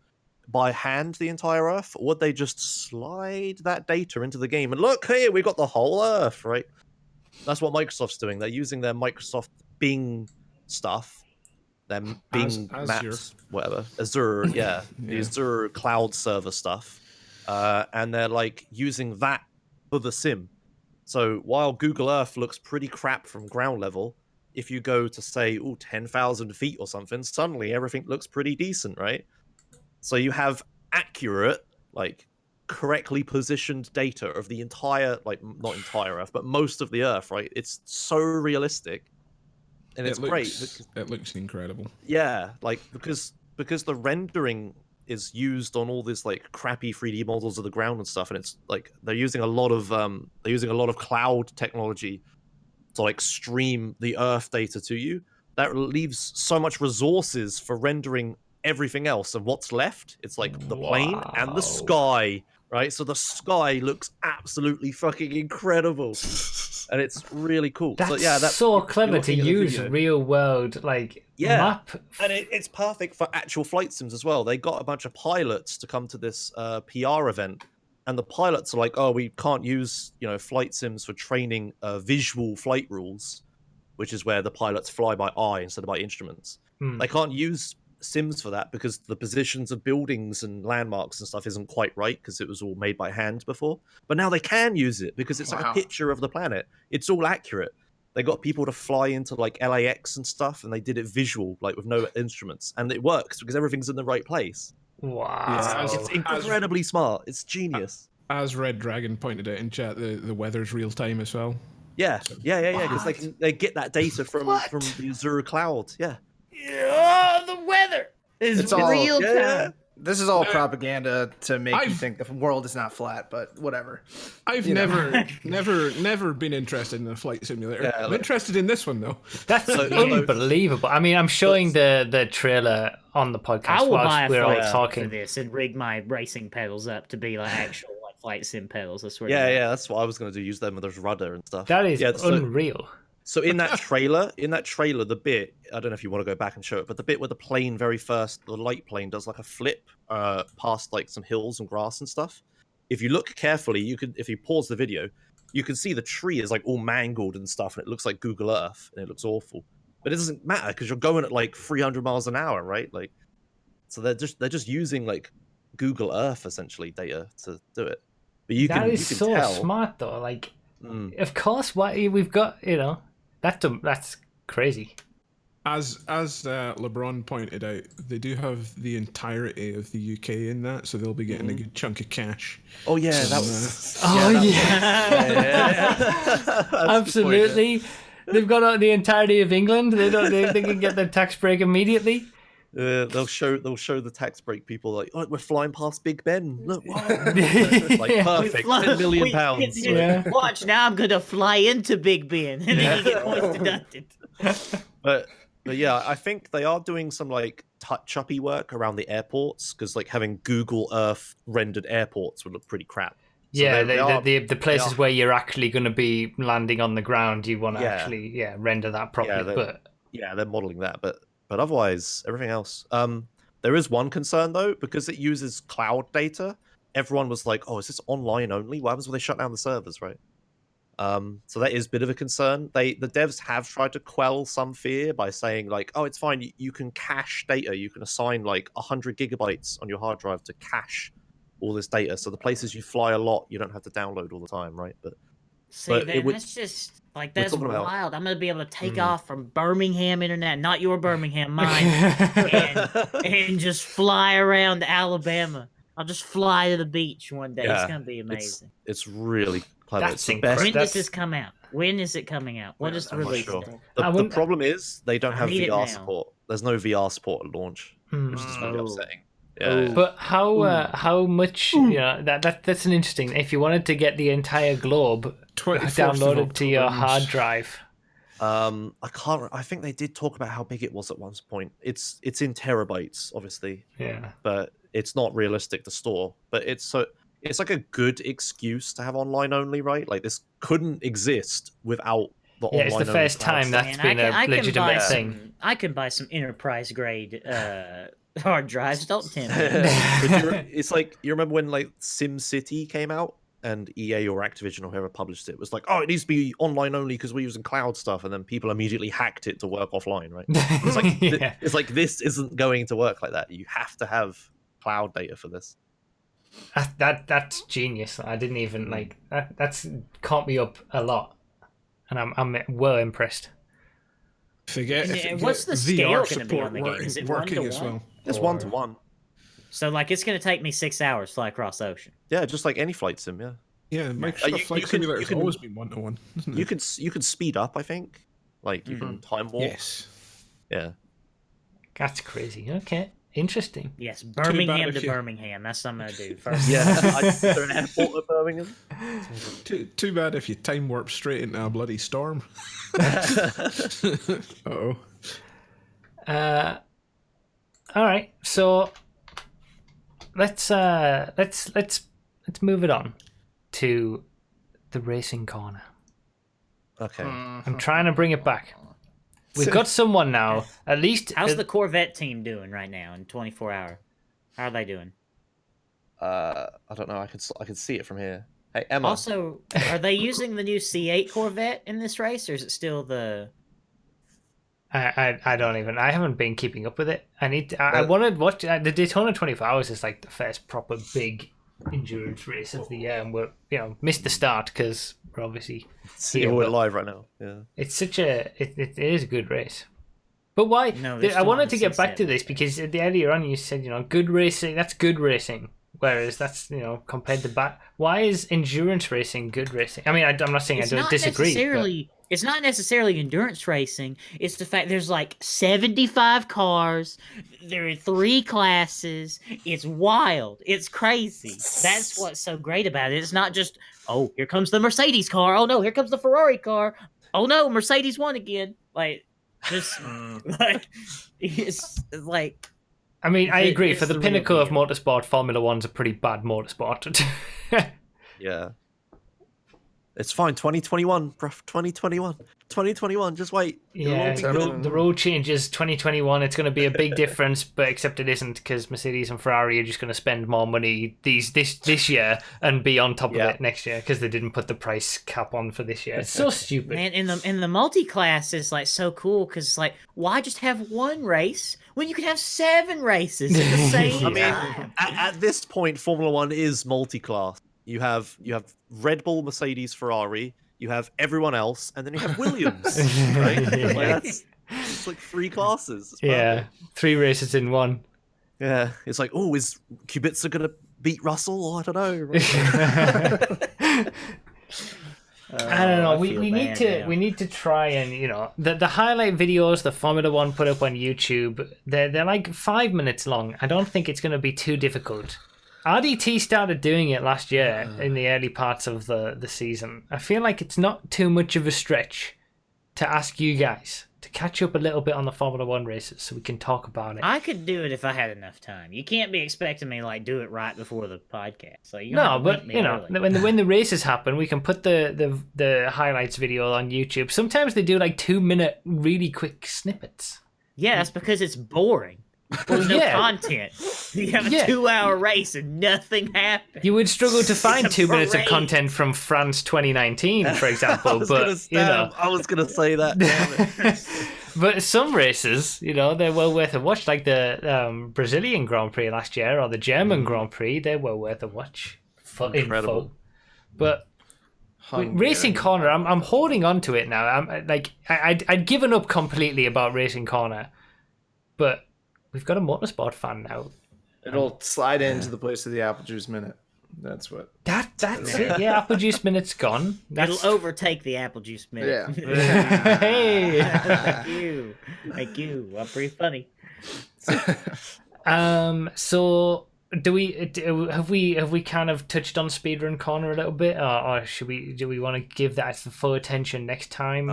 by hand the entire Earth, or would they just slide that data into the game and look here, we got the whole Earth, right? That's what Microsoft's doing. They're using their Microsoft Bing stuff, their Bing Azure. Maps, whatever, Azure, yeah, the Yeah. Azure cloud server stuff, and they're like using that for the sim. So while Google Earth looks pretty crap from ground level, if you go to say 10,000 feet or something, suddenly everything looks pretty decent, right? So you have accurate, like correctly positioned data of the entire, like not entire Earth, but most of the Earth, right? It's so realistic, and it's great. It looks incredible. Yeah, like because the rendering is used on all this like crappy 3D models of the ground and stuff, and it's like they're using a lot of cloud technology to like stream the Earth data to you. That leaves so much resources for rendering everything else, and what's left, it's like the plane and Wow. the sky, right? So the sky looks absolutely fucking incredible, and it's really cool. That's so yeah, that's so you're clever to looking at the use video. real world like Yeah. map. And it's perfect for actual flight sims as well. They got a bunch of pilots to come to this PR event, and the pilots are like, "Oh, we can't use flight sims for training visual flight rules, which is where the pilots fly by eye instead of by instruments. Hmm. They can't use sims for that because the positions of buildings and landmarks and stuff isn't quite right because it was all made by hand before. But now they can use it because it's like a Wow. picture of the planet. It's all accurate. They got people to fly into like LAX and stuff, and they did it visual, like with no instruments, and it works because everything's in the right place. Wow. It's incredibly smart. It's genius. As Red Dragon pointed out in chat, the weather's real time as well. Yeah. Because they get that data from What? the Azure cloud. Yeah. Oh, the weather is It's all- real time. Yeah. This is all propaganda to make you I've- think the world is not flat, but whatever. I've You know. never been interested in a flight simulator. Yeah, I'm like- interested in this one though. That's unbelievable. I mean, I'm showing the trailer on the podcast I will buy whilst a we're all flight sim talking. for this and rig my racing pedals up to be like actual like flight sim pedals. I swear. Yeah, to God. yeah, that's what I was going to do. Use them with those rudder and stuff. That is yeah, unreal. So in that trailer, the bit, I don't know if you want to go back and show it, but the bit where the plane the light plane does like a flip past like some hills and grass and stuff. If you look carefully, if you pause the video, you can see the tree is like all mangled and stuff, and it looks like Google Earth, and it looks awful. But it doesn't matter because you're going at like 300 miles an hour, right? Like, so they're just using like Google Earth essentially data to do it. But you That can is you can so tell. smart though. Like, Mm. of course, why we've got that's crazy. As LeBron pointed out, they do have the entirety of the UK in that, so they'll be getting a good chunk of cash. Oh yeah, that From, was. Oh that was- yeah, yeah. That's a good point, yeah. absolutely. They've got the entirety of England. They can get their tax break immediately. They'll show the tax break people like, oh, we're flying past Big Ben. Look, wow. like Yeah. perfect, £10 million pounds. Yeah. Watch now, I'm gonna fly into Big Ben, and then you get points deducted. But yeah, I think they are doing some like touch-uppy work around the airports because like having Google Earth rendered airports would look pretty crap. So Yeah, they are- the places are- where you're actually going to be landing on the ground, you want to Yeah. actually render that properly. they- but yeah, they're modeling that, but otherwise everything else. There is one concern though, because it uses cloud data. everyone was like, "Oh, is this online only? What happens when they shut down the servers?" Right. So that is a bit of a concern. The devs have tried to quell some fear by saying like, "Oh, it's fine. You can cache data. You can assign like 100 gigabytes on your hard drive to cache all this data. So the places you fly a lot, you don't have to download all the time, right?" But that's just like that's talking about- wild. I'm gonna be able to take off from Birmingham internet, not your Birmingham, mine, and just fly around Alabama. I'll just fly to the beach one day. It's Yeah, gonna be amazing. It's really clever. That's It's the incredible. best. When That's- does this come out? When is it coming out? What is the I'm not release sure. date? The problem is they don't I have need it VR now. support. There's no VR support at launch, which is really Oh. upsetting. Oh. Yeah. But how much that's an interesting. If you wanted to get the entire globe 24th of downloaded to your October hard news. drive, I think they did talk about how big it was at one point. It's in terabytes, obviously, yeah. but it's not realistic to store. But it's like a good excuse to have online only, right? Like this couldn't exist without the Yeah, online. it's the only first cloud time stuff. that's been a legitimate thing. I can buy some enterprise grade hard drives. Don't tempt me. But it's like you remember when like SimCity came out and EA or Activision or whoever published it was like, oh, it needs to be online only because we're using cloud stuff, and then people immediately hacked it to work offline, right? It's like Yeah. it's like this isn't going to work like that. You have to have cloud data for this. That's genius. I didn't even like that. That's caught me up a lot, and I'm well impressed. What's the scale going to be on the game? Is it working as 1-to-1? well? It's Or- 1-to-1. So like it's going to take me 6 hours to fly across the ocean. Yeah, just like any flight sim. Yeah, Yeah, Microsoft you Flight can- Simulator you has can- always been 1-to-1. isn't it? you could speed up. I think like you can time warp. Yes. Yeah. That's crazy. Okay, interesting. Yes, Birmingham if to you- Birmingham. That's what I'm going to do first. Yeah. Is there an airport at Birmingham? Too bad if you time warp straight into a bloody storm. Uh-oh. All right, so let's move it on to the racing corner. Okay. I'm trying to bring it back. We've got someone now. At least How's the Corvette team doing right now in 24 hour? How are they doing? I don't know. I can see it from here. Hey Emma. Also, are they using the new C8 Corvette in this race, or is it still the? I don't even. I haven't been keeping up with it. I wanted watch the Daytona 24 Hours is like the first proper big endurance race of the year, and we're missed the start because we're obviously here. We're but live right now. Yeah. It's such a it is a good race. But why? No, they're I still wanted on to get back to C7. this because earlier on you said good racing. That's good racing. Whereas that's compared to back. Why is endurance racing good racing? I mean, I'm not saying I don't disagree. It's not necessarily endurance racing. It's the fact there's like 75 cars. There are 3 classes. It's wild. It's crazy. That's what's so great about it. It's not just, oh, here comes the Mercedes car. Oh no, here comes the Ferrari car. Oh no, Mercedes won again. Like, just like it's like. I mean, I agree. It's For the the pinnacle real of motorsport, Formula One's a pretty bad motorsport. Yeah. It's fine. 2021, bruv. 2021. Just wait. Yeah, the rule changes 2021. It's going to be a big difference, but except it isn't because Mercedes and Ferrari are just going to spend more money this year and be on top of it next year because they didn't put the price cap on for this year. It's so stupid. Man, in the multi-class is like so cool because it's like, why just have one race when you can have 7 races at the same I mean, time? at this point, Formula One is multi-class. You have Red Bull, Mercedes, Ferrari. You have everyone else, and then you have Williams. Right? Like, that's it's like 3 classes. It's Yeah, 3 races in one. Yeah, it's like, oh, is Kubica gonna beat Russell? Oh, I don't know. I don't know. I We feel need bad to now. we need to try and the highlight videos the Formula One put up on YouTube. They're like 5 minutes long. I don't think it's going to be too difficult. RDT started doing it last year in the early parts of the season. I feel like it's not too much of a stretch to ask you guys to catch up a little bit on the Formula One races so we can talk about it. I could do it if I had enough time. You can't be expecting me to like do it right before the podcast. Like, you No, have to but link me early. when the races happen, we can put the highlights video on YouTube. Sometimes they do like 2-minute really quick snippets. Yeah, that's because it's boring. There's no yeah. content. You have a Yeah. 2-hour race and nothing happens. You would struggle to find It's a 2 minutes of parade. content from France 2019, for I example. was But gonna, I was gonna say that. Damn it. but some races, they're well worth a watch. Like the Brazilian Grand Prix last year, or the German Grand Prix, they're well worth a watch. Incredible. Info. But Hungarian. Racing Corner, I'm holding on to it now. I'd given up completely about Racing Corner, but we've got a motorsport fan now. It'll slide into the place of the Apple Juice Minute. That's what. That's it. Yeah, Apple Juice Minute's gone. It'll overtake the apple juice minute. Yeah. Hey. Thank you. I'm pretty funny. So do we kind of touched on Speedrun Corner a little bit, or do we want to give that some full attention next time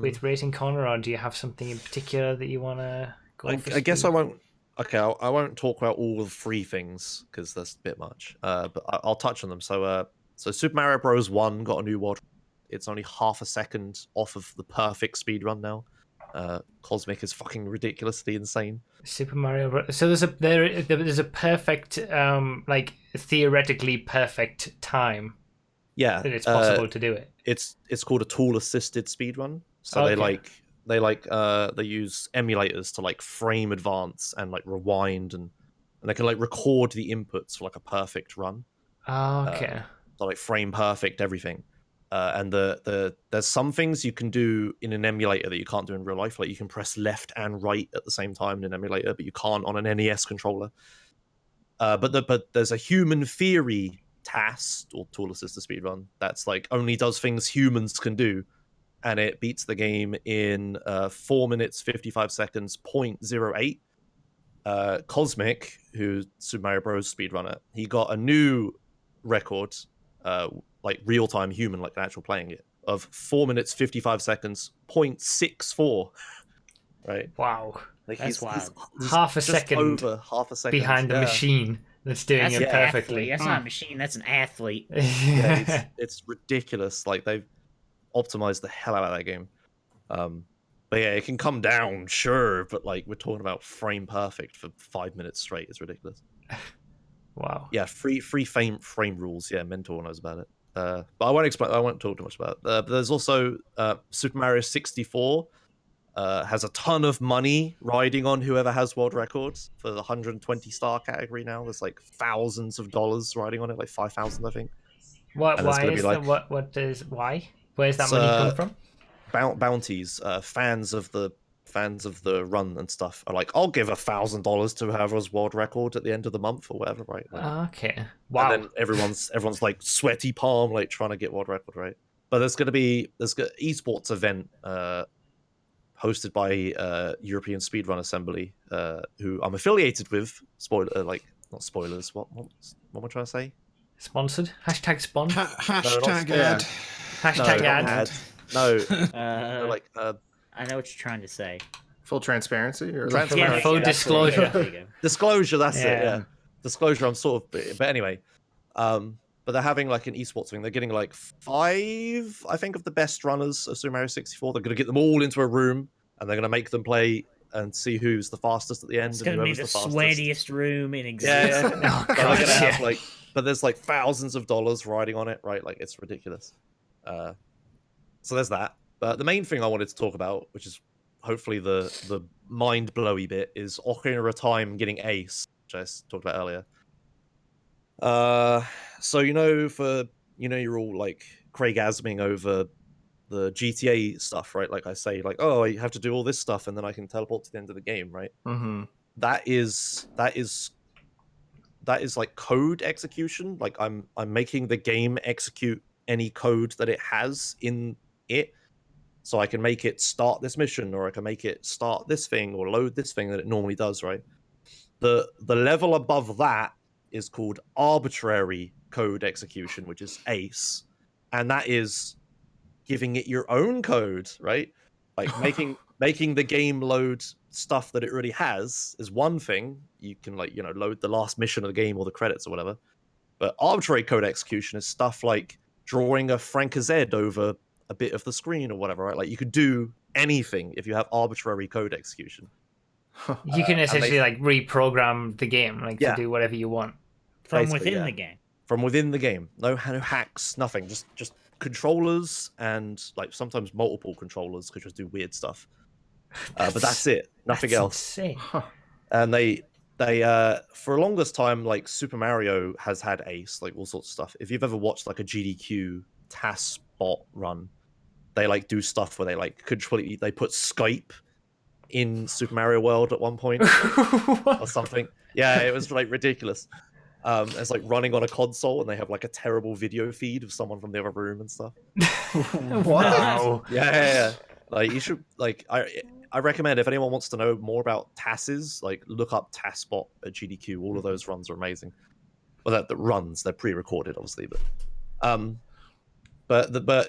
with Racing Corner, or do you have something in particular that you want to go? I guess I won't. Okay, I won't talk about all the 3 things because that's a bit much. But I'll touch on them. So Super Mario Bros. 1 got a new world. It's only half a second off of the perfect speedrun now. Cosmic is fucking ridiculously insane. Super Mario Bros. So there's a perfect theoretically perfect time. Yeah, that it's possible to do it. It's called a tool assisted speedrun. So Okay. they use emulators to frame advance and rewind and they can record the inputs for a perfect run. Okay. So frame perfect everything. And there's some things you can do in an emulator that you can't do in real life. Like you can press left and right at the same time in an emulator, but you can't on an NES controller. But there's a human theory task or tool assisted speedrun that's only does things humans can do, and it beats the game in 4 minutes 55 seconds 0.08. Cosmic, who's Super Mario Bros. Speedrunner, he got a new record, real time human, an actual playing it, of 4 minutes 55 seconds 0.64. Right? Wow. That's wild. He's Half a just second over half a second behind the machine that's doing That's it an perfectly. athlete. That's not a machine. That's an athlete. Yeah, it's ridiculous. They've optimized the hell out of that game. But yeah, it can come down, sure, but we're talking about frame perfect for 5 minutes straight. It's ridiculous. Wow. Yeah, free frame rules. Yeah, Mentor knows about it. But I won't talk too much about it. But there's also Super Mario 64 has a ton of money riding on whoever has world records for the 120 star category now. There's thousands of dollars riding on it, 5,000 I think. Why is gonna that? Why? Where's that money come from? Bounties. Fans of the run and stuff are I'll give $1,000 to whoever's world record at the end of the month or whatever, right? Okay. Wow. And then everyone's sweaty palm trying to get world record, right? But there's esports event hosted by European Speedrun Assembly, who I'm affiliated with. Not spoilers. What am I trying to say? Sponsored? Hashtag spawn? Hashtag No, ad. Hashtag not ad. No. I know what you're trying to say. Full transparency or Transparency. Full that's what- disclosure. there you go. Disclosure, that's it. Yeah. Yeah, disclosure. I'm sort of, but anyway, but they're having an esports thing. They're getting 5, I think, of the best runners of Super Mario 64. They're going to get them all into a room, and they're going to make them play and see who's the fastest at the end. It's and going to be whoever's the fastest. sweatiest room in Yeah, existence. yeah. Oh, But they're God, gonna yeah. have, but there's thousands of dollars riding on it, right? It's ridiculous. So there's that. But the main thing I wanted to talk about, which is hopefully the mind blowy bit, is Ocarina of Time getting Ace, which I talked about earlier. So you're all Craig Asming over the GTA stuff, right? I say oh, I have to do all this stuff and then I can teleport to the end of the game, right? Mm-hmm. That is code execution. I'm making the game execute any code that it has in it, so I can make it start this mission, or I can make it start this thing, or load this thing that it normally does, right? The level above that is called arbitrary code execution, which is ACE, and that is giving it your own code, right? Making the game load stuff that it already has is one thing. You can load the last mission of the game or the credits or whatever. But arbitrary code execution is stuff like drawing a Frank-Z over a bit of the screen or whatever, right? You could do anything if you have arbitrary code execution. You can essentially like reprogram the game, like Yeah. to do whatever you want. From Basically, within yeah. the game. From within the game. No hacks, nothing. Just controllers and like sometimes multiple controllers could just do weird stuff. But that's it. Nothing else. Insane. And they for the longest time, like Super Mario has had Ace, like all sorts of stuff. If you've ever watched like a GDQ TAS bot run, they like do stuff where they like completely they put Skype in Super Mario World at one point or something. Yeah, it was like ridiculous. It's like running on a console and they have like a terrible video feed of someone from the other room and stuff. Wow. Yeah. Like you should like I recommend if anyone wants to know more about TASes, like look up TASbot at GDQ. All of those runs are amazing. Well, the runs they're pre-recorded, obviously, but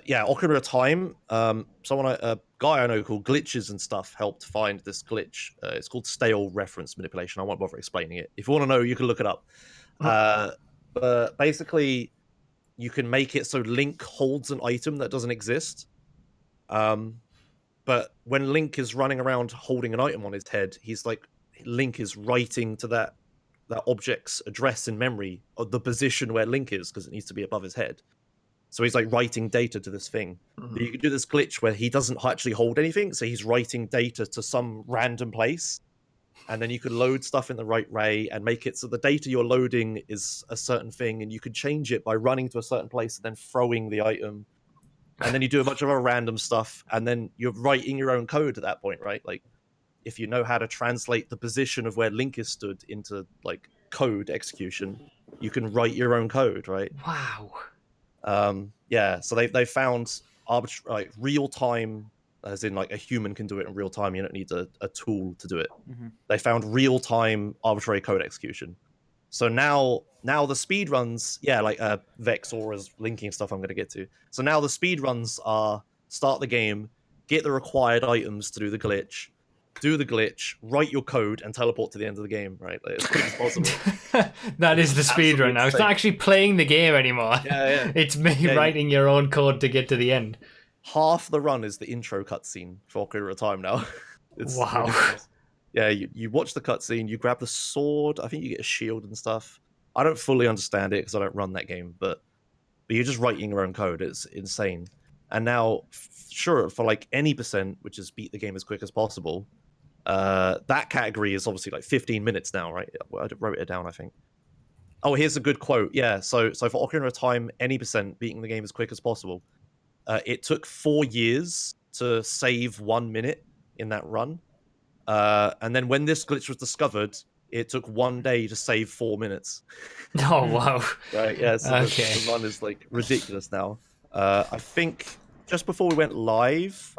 yeah, Ocarina of Time. A guy I know called Glitches and stuff helped find this glitch. It's called stale reference manipulation. I won't bother explaining it. If you want to know, you can look it up. But basically, you can make it so Link holds an item that doesn't exist. But when Link is running around holding an item on his head, he's like Link is writing to that object's address in memory of the position where Link is because it needs to be above his head. So he's like writing data to this thing. But you can do this glitch where he doesn't actually hold anything, so he's writing data to some random place, and then you can load stuff in the right way and make it so the data you're loading is a certain thing, and you can change it by running to a certain place and then throwing the item. And then you do a bunch of other random stuff, and then you're writing your own code at that point, right? Like, if you know how to translate the position of where Link is stood into like code execution, you can write your own code, right? Wow. Yeah. So they found like real time, as in like a human can do it in real time. You don't need a tool to do it. Mm-hmm. They found real time arbitrary code execution. So now the speed runs, yeah, like Vex Aura's linking stuff I'm going to get to. So now the speed runs are start the game, get the required items to do the glitch, write your code, and teleport to the end of the game, right? Like, as quick as possible. That is the speedrun now. It's not actually playing the game anymore. Yeah. It's writing your own code to get to the end. Half the run is the intro cutscene for Ocarina of Time now. It's wow. ridiculous. Yeah, you watch the cutscene, you grab the sword. I think you get a shield and stuff. I don't fully understand it because I don't run that game, but you're just writing your own code. It's insane. And now, sure, for like any percent, which is beat the game as quick as possible, that category is obviously like 15 minutes now, right? I wrote it down, I think. Oh, here's a good quote. Yeah, so for Ocarina of Time, any percent beating the game as quick as possible. It took 4 years to save 1 minute in that run. And then when this glitch was discovered, it took 1 day to save 4 minutes. Oh, wow. Right, yeah, so Okay. the run is like ridiculous now. I think just before we went live,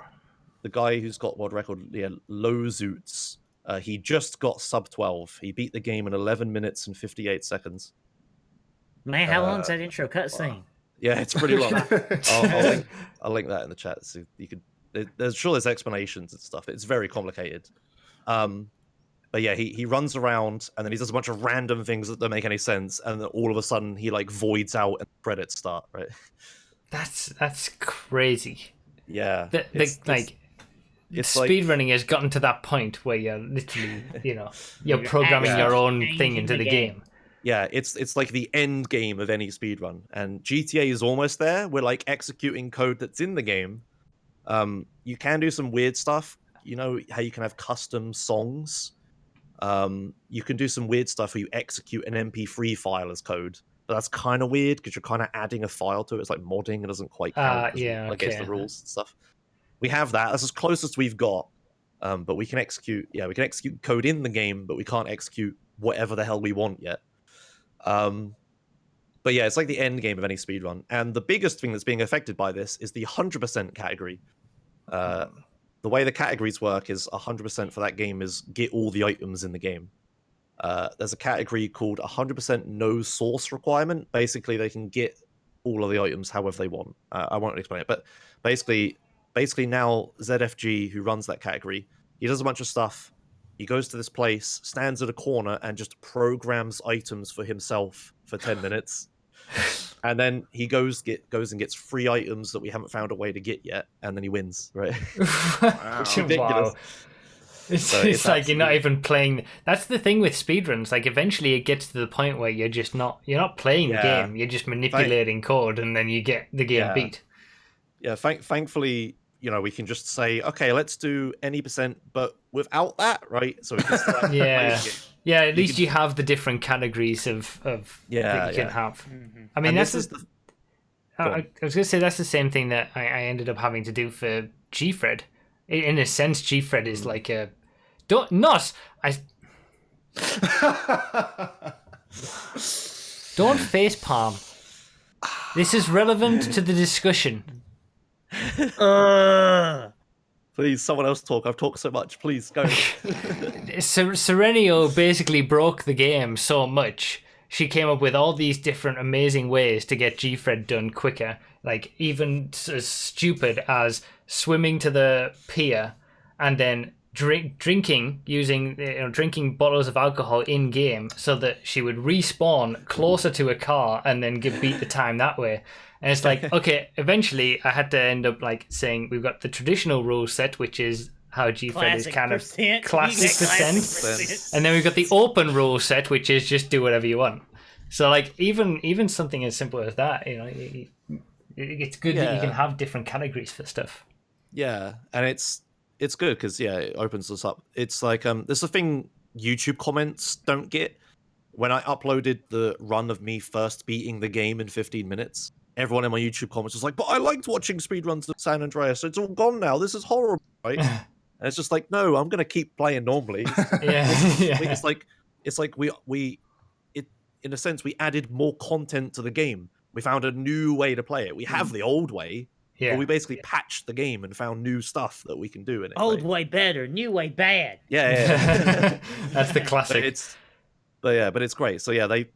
the guy who's got world record, Lozoots, he just got sub 12. He beat the game in 11 minutes and 58 seconds. Man, how long's that intro cutscene? Yeah, it's pretty long. I'll link that in the chat so you could. There's explanations and stuff. It's very complicated. But yeah, he runs around and then he does a bunch of random things that don't make any sense, and then all of a sudden he like voids out and credits start. Right. That's crazy. Yeah. It's speedrunning has gotten to that point where you're literally, you're programming your own thing into the game. Yeah, it's like the end game of any speedrun, and GTA is almost there. We're like executing code that's in the game. You can do some weird stuff. You know how you can have custom songs? You can do some weird stuff where you execute an MP3 file as code. But that's kind of weird because you're kind of adding a file to it. It's like modding. It doesn't quite count against the rules and stuff. We have that. That's as close as we've got. But we can execute code in the game, but we can't execute whatever the hell we want yet. But yeah, it's like the end game of any speedrun. And the biggest thing that's being affected by this is the 100% category. The way the categories work is 100% for that game is get all the items in the game. There's a category called 100% no source requirement. Basically, they can get all of the items however they want. I won't explain it, but basically now ZFG, who runs that category, he does a bunch of stuff. He goes to this place, stands at a corner, and just programs items for himself for 10 minutes. And then he goes and gets 3 items that we haven't found a way to get yet, and then he wins, right? Wow. It's ridiculous. It's like you're not even playing. That's the thing with speedruns. Like eventually it gets to the point where you're not playing the game. You're just manipulating code, and then you get the game beat. Yeah, thankfully, we can just say, okay, let's do any percent, but without that, right? So we can start yeah. At least you have the different categories of that you can have. Mm-hmm. I mean, I was gonna say that's the same thing that I ended up having to do for GFred. In a sense, GFred is like a don't face palm. This is relevant to the discussion. Please, someone else talk. I've talked so much. Please go. Serenio basically broke the game so much. She came up with all these different amazing ways to get GFred done quicker. Like even as stupid as swimming to the pier and then drinking bottles of alcohol in game so that she would respawn closer to a car and then beat the time that way. And it's like, okay, eventually I had to end up like saying we've got the traditional rule set, which is how GFred is kind of classic percent, and then we've got the open rule set, which is just do whatever you want. So like even something as simple as that, it's good that you can have different categories for stuff. Yeah, and it's good because it opens us up. It's like there's a thing YouTube comments don't get. When I uploaded the run of me first beating the game in 15 minutes, everyone in my YouTube comments was like, "But I liked watching speedruns of San Andreas. It's all gone now. This is horrible, right?" And it's just like, no, I'm gonna keep playing normally. It's like we in a sense we added more content to the game. We found a new way to play it. We have the old way. Yeah. But we basically patched the game and found new stuff that we can do in it. Old way better, new way bad. Yeah. That's the classic. But it's great. So to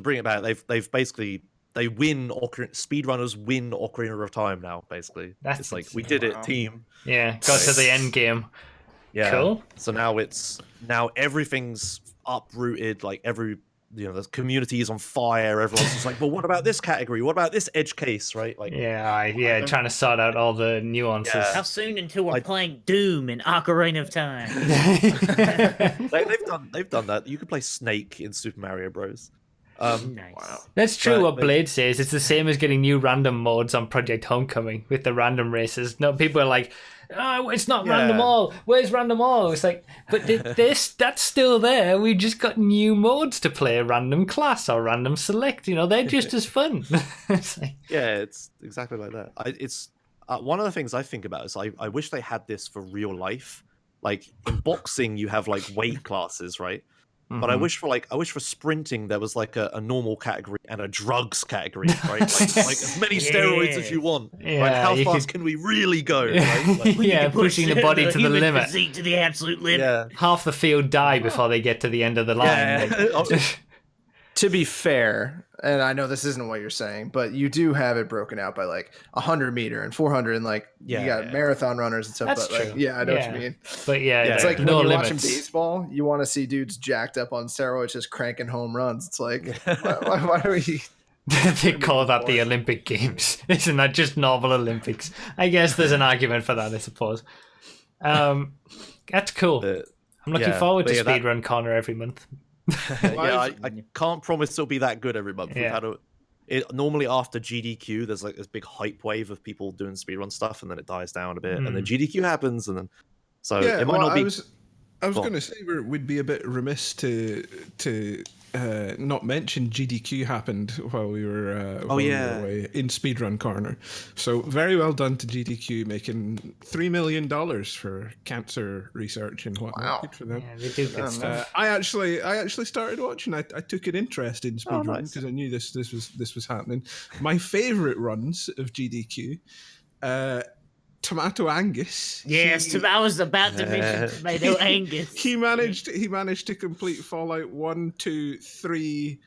bring it back, they've basically win speedrunners win Ocarina of Time now. Basically, it's like we did it, team. Yeah, got to the end game. Yeah, cool. So now everything's uprooted. Like the community is on fire. Everyone's just like, well, what about this category? What about this edge case? Right? Like, trying to sort out all the nuances. Yeah. How soon until we're playing Doom in Ocarina of Time? they've done that. You can play Snake in Super Mario Bros. Nice. Wow. That's true. What Blade says, it's the same as getting new random modes on Project Homecoming with the random races. No, people are like, "Oh, it's not random all. Where's random all?" It's like, but that's still there. We just got new modes to play, random class or random select. They're just as fun. It's like, it's exactly like that. It's one of the things I think about is I wish they had this for real life. Like in boxing, you have like weight classes, right? Mm-hmm. But I wish for sprinting there was like a normal category and a drugs category, right? like as many steroids as you want. Yeah, right? How fast can we really go? Right? Like, pushing the body to the limit. To the absolute limit. Yeah. Half the field die before they get to the end of the line. Yeah. To be fair, and I know this isn't what you're saying, but you do have it broken out by like 100 meter and 400 and like you got marathon runners and stuff. That's but true. Like, I know what you mean. But it's like no when you're limits. watching baseball, you want to see dudes jacked up on steroids just cranking home runs. It's like, why do we? They call that the Olympic Games. Isn't that just normal Olympics? I guess there's an argument for that, I suppose. That's cool. I'm looking forward to Speedrun Corner every month. I can't promise it'll be that good every month. We've had normally after GDQ, there's like this big hype wave of people doing speedrun stuff, and then it dies down a bit, and then GDQ happens, and then it might not be. I was going to say we'd be a bit remiss to not mention GDQ happened while we were away in Speedrun Corner. So very well done to GDQ, making $3 million for cancer research and whatnot. Wow. Good for them. Yeah, they do good stuff. I actually started watching. I took an interest in speedrun because I knew this was happening. My favorite runs of GDQ. Tomato Angus. Yes, I was about to mention Tomato Angus. He managed to complete Fallout 1, 2, 3,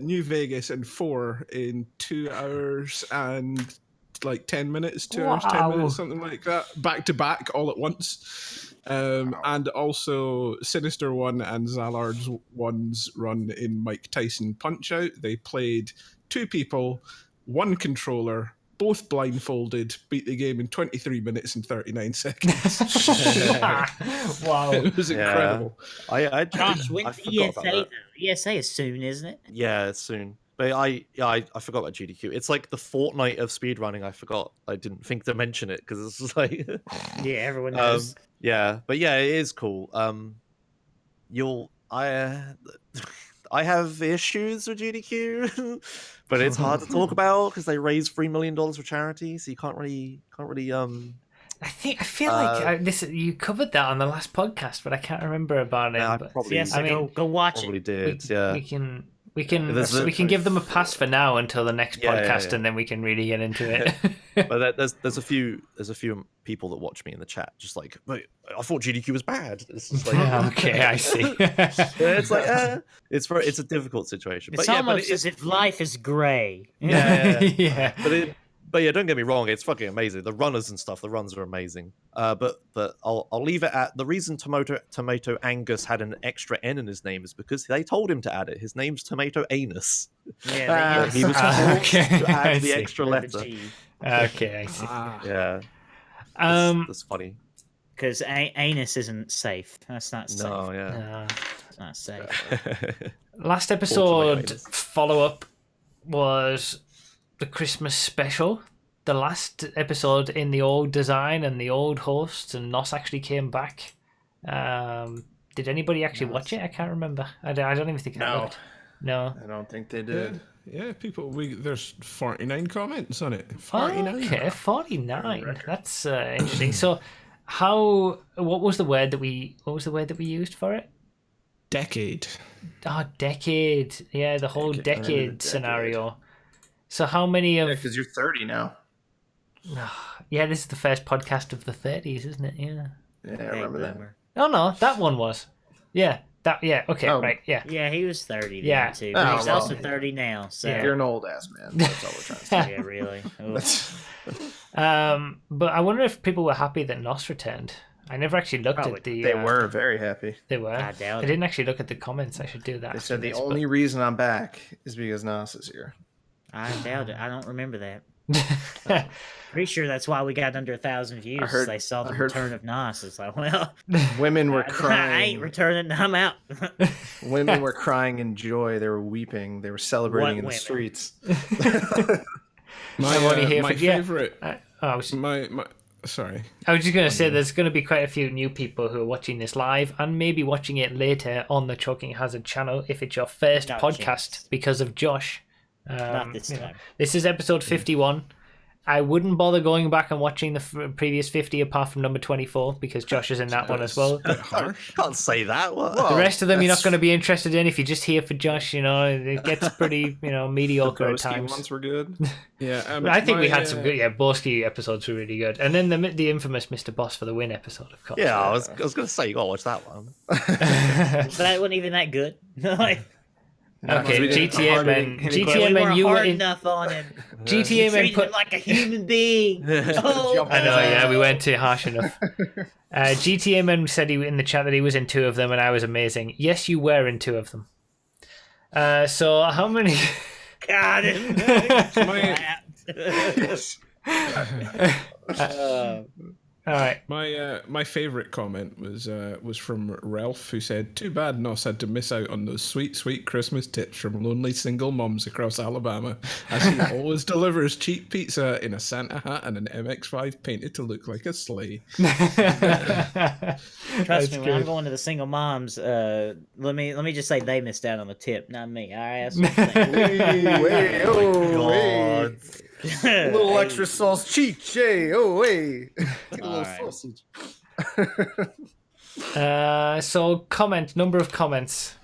New Vegas, and 4 in 2 hours and like 10 minutes, 2 hours, 10 minutes, something like that, back to back, all at once. And also Sinister 1 and Zallard's 1's run in Mike Tyson Punch-Out. They played 2 people, 1 controller, both blindfolded, beat the game in 23 minutes and 39 seconds. Wow. It was incredible. Josh, when's I forgot about ESA that. though? ESA is soon, isn't it? Yeah, it's soon. But I forgot about GDQ. It's like the Fortnite of speedrunning. I forgot. I didn't think to mention it because it's just like Yeah, everyone knows. yeah, but yeah, it is cool. I have issues with GDQ, but it's hard to talk about because they raised $3 million for charity, so you can't really I feel like this. You covered that on the last podcast, but I can't remember about it. I but probably, Yes, I mean, go watch probably it. did. Yeah, we can give them a pass for now until the next podcast, and then we can really get into it. but there's a few people that watch me in the chat, just like, "Wait, I thought GDQ was bad." It's just like, Okay, I see. it's like it's a difficult situation. It's but almost as if life is grey. Yeah. But yeah, don't get me wrong, it's fucking amazing. The runners and stuff, the runs are amazing. But I'll leave it at the reason Tomato Angus had an extra N in his name is because they told him to add it. His name's Tomato Anus. Yeah, He was forced to I add the see. extra letter. Okay, I see. Yeah. That's funny. Because anus isn't safe. That's not safe. No, yeah. It's not safe. Last Tomato episode anus. follow-up was the Christmas special. The last episode in the old design and the old hosts, and Nos actually came back. Did anybody actually watch it? I can't remember. I don't even think I looked. No. I don't think they did. Yeah, people. There's 49 comments on it. 49. Okay, 49. That's interesting. So, what was the word that we used for it? Decade. Oh, decade. Yeah, the whole decade scenario. So how many of... Yeah, because you're 30 now. Yeah, this is the first podcast of the 30s, isn't it? Yeah. Yeah, I remember that. Oh, no, that one was. Yeah, okay, Oh. right, yeah. Yeah, he was 30 then, Yeah. too. Oh, But he's well. also 30 now, so... Yeah. You're an old ass man. That's all we're trying to say. Yeah, really. But I wonder if people were happy that Nos returned. I never actually looked at the... They were very happy. They were. I doubt I it. didn't actually look at the comments. I should do that. They after said the this, only reason I'm back is because Nas is here. I doubt it. I don't remember that. but- Pretty sure that's why we got under 1,000 views. I heard- They saw the I heard- return of Nas. It's like, well, Women were I ain't crying. returning. I'm out. Women were crying in joy. They were weeping. They were celebrating in What the women? streets. My, I'm only here my for- yeah. favorite. I was Sorry. just going to say there's going to be quite a few new people who are watching this live and maybe watching it later on the Choking Hazard channel if it's your first Not a podcast chance. because of Josh. Not this you know, time. This is episode 51. I wouldn't bother going back and watching the previous 50 apart from number 24 because Josh is in that one as well. Can't say that. What? The rest of them you're not going to be interested in if you're just here for Josh. You know, it gets pretty mediocre at Broski times. ones were good. Yeah, I think we had some good. Yeah, Borski episodes were really good, and then the infamous Mr. Boss for the Win episode, of course. Yeah, I was going to say you got to watch that one. But that wasn't even that good. Like, Okay, we didn't GTA hardly man, hit any GTA we man, weren't you were hard in enough on him. GTA man Treated put. him like a human being. Oh, I know, yeah, we weren't too harsh enough. GTA man said in the chat that he was in 2 of them, and I was amazing. Yes, you were in 2 of them. So how many? got him. All right. My favorite comment was from Ralph, who said, "Too bad Nos had to miss out on those sweet, sweet Christmas tips from lonely single mums across Alabama, as he always delivers cheap pizza in a Santa hat and an MX-5 painted to look like a sleigh." Trust That's me, when good. I'm going to the single moms, let me just say they missed out on the tip, not me. All right, that's what I'm saying. Hey, oh, hey. A little extra sauce cheech, hey, oh, hey. Get a little Alright. sausage. So number of comments.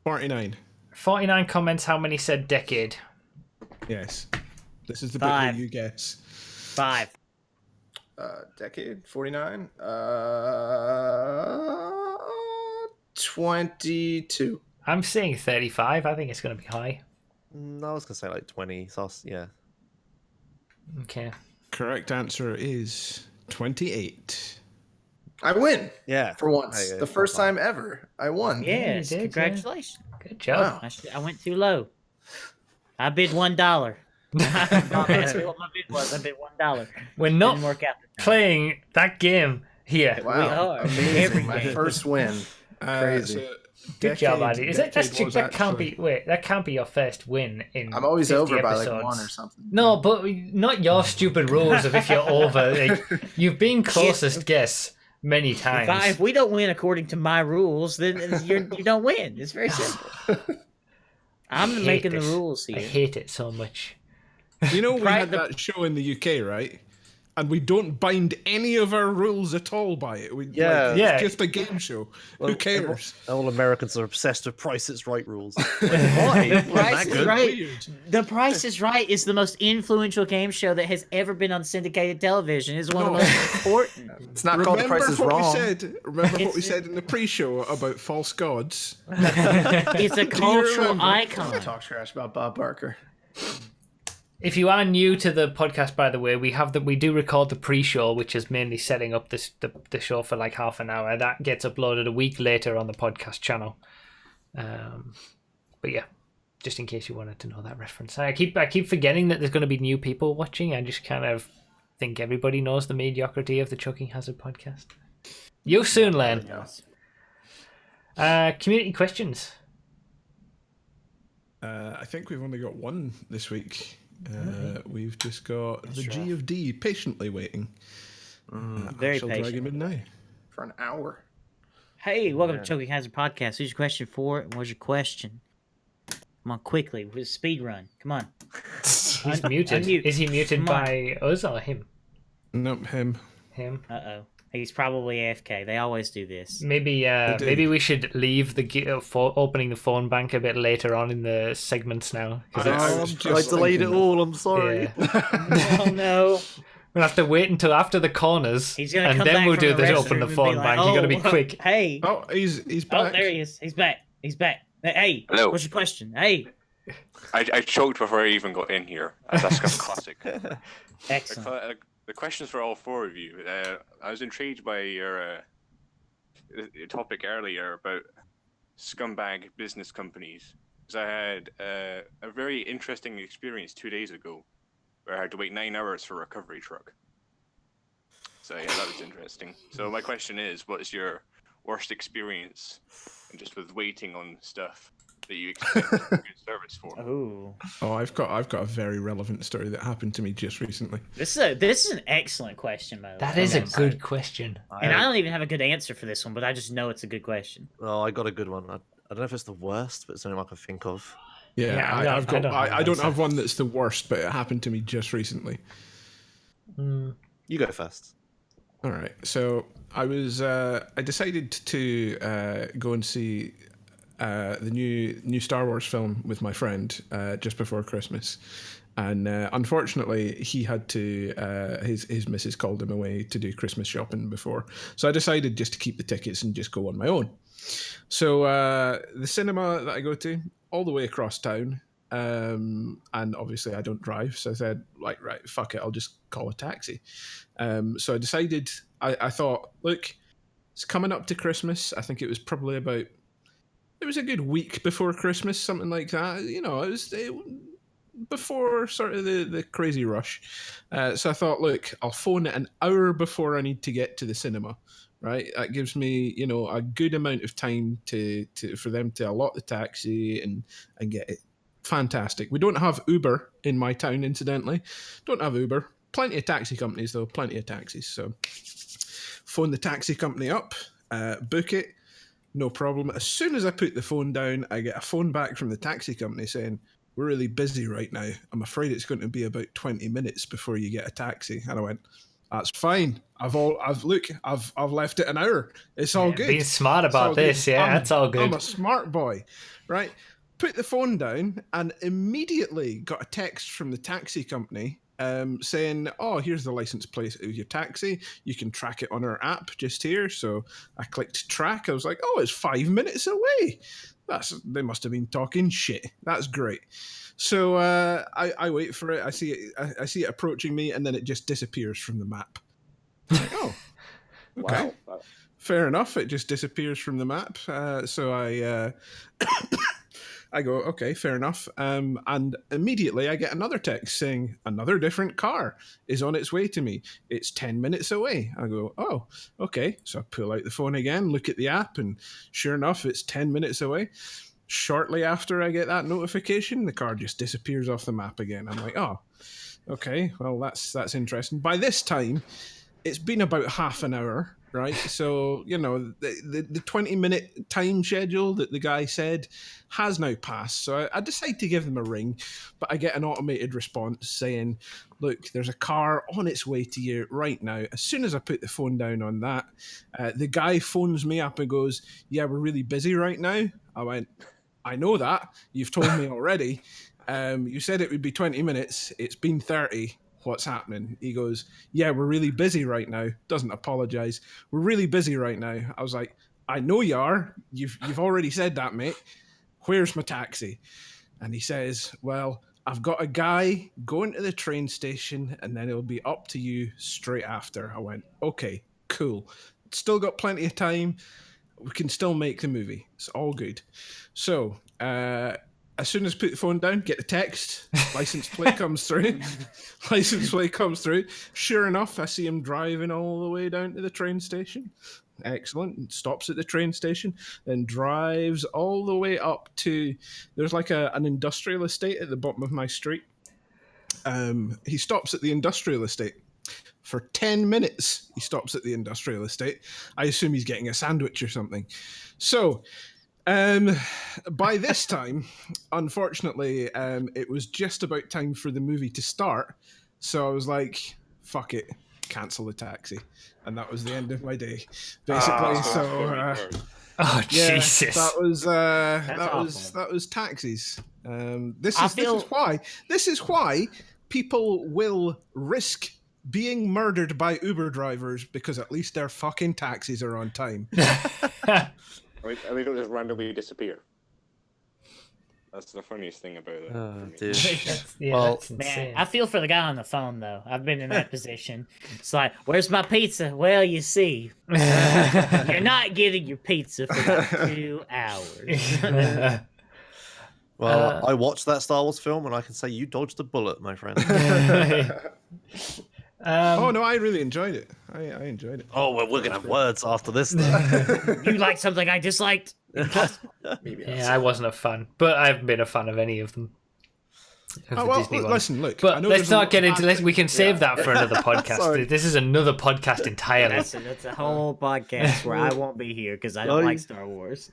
49. 49 comments. How many said decade? Yes. This is the bit 5. where you guess. 5. Decade 49. 22. I'm saying 35. I think it's going to be high. No, I was going to say like 20. So yeah. Okay. Correct answer is 28. I win Yeah. for once. Hey, The first time ever. I won. Yeah, Yes, you did, congratulations. Good job. Wow. I went too low. I bid $1. Mom asked me what my bid was. I bid $1. We're not Didn't work out. playing that game here. Wow, We are. amazing! Every My game. first win. Crazy. So Good job, Andy. Is it? Decade was That can't actually- be. Wait, that can't be your first win in. I'm always 50 over by like episodes. 1 or something. No, but not your stupid rules of if you're over. Like, you've been closest guess many times. If we don't win according to my rules, then you don't win. It's very simple. I'm hate making the this. rules I here. hate it so much. You know, we Right, had that show in the UK, right? And we don't bind any of our rules at all by it. Yeah. It's Yeah. just a game show. Well, Who cares? All Americans are obsessed with Price is Right rules. Why? Price is Good. Right. Weird. The Price is Right is the most influential game show that has ever been on syndicated television. It's one of the most important. It's not called The Price is what Wrong. we said? Remember what we It's- said in the pre-show about false gods? It's a cultural remember? icon. Talk trash about Bob Barker. If you are new to the podcast, by the way, we do record the pre-show, which is mainly setting up the show for like half an hour. That gets uploaded a week later on the podcast channel. But yeah, just in case you wanted to know that reference. I keep forgetting that there's going to be new people watching. I just kind of think everybody knows the mediocrity of the Choking Hazard podcast. You'll soon learn. Community questions. I think we've only got one this week. We've just got the G of D patiently waiting. Very I shall drag patient. him in now. For an hour. Hey, welcome to Choking Hazard Podcast. Who's your question for? And what's your question? Come on, quickly. With Speedrun. Come on. He's muted. unmute. Is he muted Come on. by us or him? Nope, him. Him. Uh-oh. He's probably AFK. They always do this. Maybe do. maybe we should leave the opening the phone bank a bit later on in the segments now. 'Cause I was I just delayed it thinking all. I'm sorry. yeah. Oh, no. We'll have to wait until after the corners, He's going to and come then back we'll from do the the restroom open the and be phone like, bank. You got to be "Oh, quick. Hey. Oh, he's Oh, back. there he is. He's back. He's back. Hey. Hello. What's your question? Hey. I choked before I even got in here. That's a classic. Excellent. The questions for all four of you. I was intrigued by your topic earlier about scumbag business companies. Because I had a very interesting experience 2 days ago where I had to wait 9 hours for a recovery truck. So yeah, that was interesting. So my question is, what is your worst experience just with waiting on stuff that you expect good service for? Ooh. Oh, I've got a very relevant story that happened to me just recently. This is an excellent question, by the way. That is a Okay. good question. And I don't even have a good answer for this one, but I just know it's a good question. Oh, I got a good one. I don't know if it's the worst, but it's something I can think of. Yeah, Yeah, I don't have one that's the worst, but it happened to me just recently. You go first. All right, so I decided to go and see the new Star Wars film with my friend just before Christmas, and unfortunately he had to his missus called him away to do Christmas shopping before, so I decided just to keep the tickets and just go on my own. So the cinema that I go to, all the way across town, and obviously I don't drive, so I said, like, right, fuck it, I'll just call a taxi. So I decided, I thought, look, it's coming up to Christmas. I think it was probably it was a good week before Christmas, something like that. You know, it was before sort of the crazy rush. So I thought, look, I'll phone it an hour before I need to get to the cinema. Right, that gives me, you know, a good amount of time for them to allot the taxi and get it. Fantastic. We don't have Uber in my town, incidentally. Don't have Uber. Plenty of taxi companies, though. Plenty of taxis. So phone the taxi company up, book it, no problem. As soon as I put the phone down, I get a phone back from the taxi company saying, we're really busy right now. I'm afraid it's going to be about 20 minutes before you get a taxi. And I went, that's fine. I've left it an hour. It's all good. Being smart It's all about this, good. yeah, that's all good. I'm a smart boy, right? Put the phone down and immediately got a text from the taxi company saying, oh, here's the license plate of your taxi. You can track it on our app just here. So I clicked track. I was like, oh, it's 5 minutes away. They must have been talking shit. That's great. So I wait for it. I see it approaching me, and then it just disappears from the map. Oh, okay. Wow. Fair enough. It just disappears from the map. So I I go, okay, fair enough. And immediately I get another text saying another different car is on its way to me. It's 10 minutes away. I go, oh, okay. So I pull out the phone again, look at the app, and sure enough, it's 10 minutes away. Shortly after I get that notification, the car just disappears off the map again. I'm like, oh, okay, well, that's interesting. By this time, it's been about half an hour, right? So, the 20-minute time schedule that the guy said has now passed. So I decide to give them a ring, but I get an automated response saying, look, there's a car on its way to you right now. As soon as I put the phone down on that, the guy phones me up and goes, yeah, we're really busy right now. I went, I know that. You've told me already. You said it would be 20 minutes. It's been 30. What's happening? He goes, yeah, we're really busy right now. Doesn't apologize. We're really busy right now. I was like, I know you are. You've already said that, mate. Where's my taxi? And he says, well, I've got a guy going to the train station and then it'll be up to you straight after. I went, okay, cool. Still got plenty of time. We can still make the movie. It's all good. So, as soon as I put the phone down, get the text, license plate comes through. License plate comes through. Sure enough, I see him driving all the way down to the train station. Excellent. Stops at the train station, then drives all the way up to, there's like an industrial estate at the bottom of my street. He stops at the industrial estate. For 10 minutes, he stops at the industrial estate. I assume he's getting a sandwich or something. So, by this time, unfortunately, it was just about time for the movie to start. So I was like, fuck it, cancel the taxi. And that was the end of my day, basically. Jesus. That was taxis. This is why people will risk being murdered by Uber drivers, because at least their fucking taxis are on time. And they don't just randomly disappear. That's the funniest thing about it. Oh, dear. That's Man, insane. I feel for the guy on the phone, though. I've been in that position. It's like, where's my pizza? Well, you see, you're not getting your pizza for about 2 hours. Well, I watched that Star Wars film, and I can say you dodged a bullet, my friend. Oh no, I really enjoyed it. I enjoyed it. Oh, well, we're gonna have words after this. Then. You like something I disliked? Yeah, I wasn't a fan, but I haven't been a fan of any of them. Listen, look. But let's not get into this. We can save that for another podcast. Sorry. This is another podcast entirely. That's a whole podcast where I won't be here because I don't like Star Wars.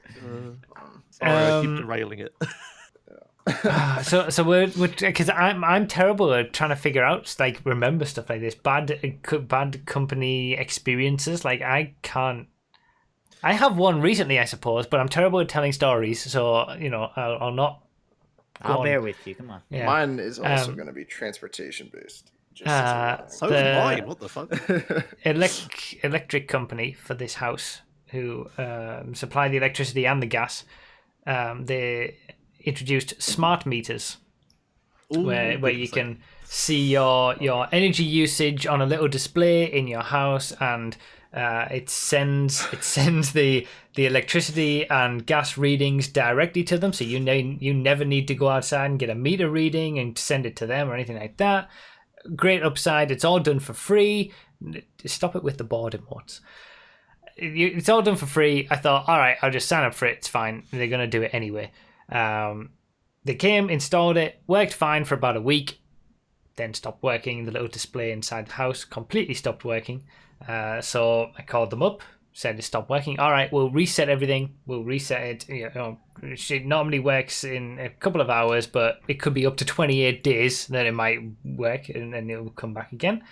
Sorry, I keep derailing it. So we're because I'm terrible at trying to figure out, like, remember stuff like this, bad company experiences. Like, I can't. I have one recently, I suppose, but I'm terrible at telling stories. So I'll not. I'll bear with you. Come on. Yeah. Mine is also going to be transportation based. So is mine. What the fuck? Electric company for this house who supply the electricity and the gas. They introduced smart meters. Where you can see your energy usage on a little display in your house, and it sends the electricity and gas readings directly to them, so you never need to go outside and get a meter reading and send it to them or anything like that. Great upside. It's all done for free. Stop it with the board emotes. It's all done for free. I thought, all right, I'll just sign up for it. It's fine. They're going to do it anyway. They came, installed it, worked fine for about a week, then stopped working. The little display inside the house completely stopped working. So I called them up, said it stopped working. All right, we'll reset everything. We'll reset it. It normally works in a couple of hours, but it could be up to 28 days that it might work, and then it'll come back again.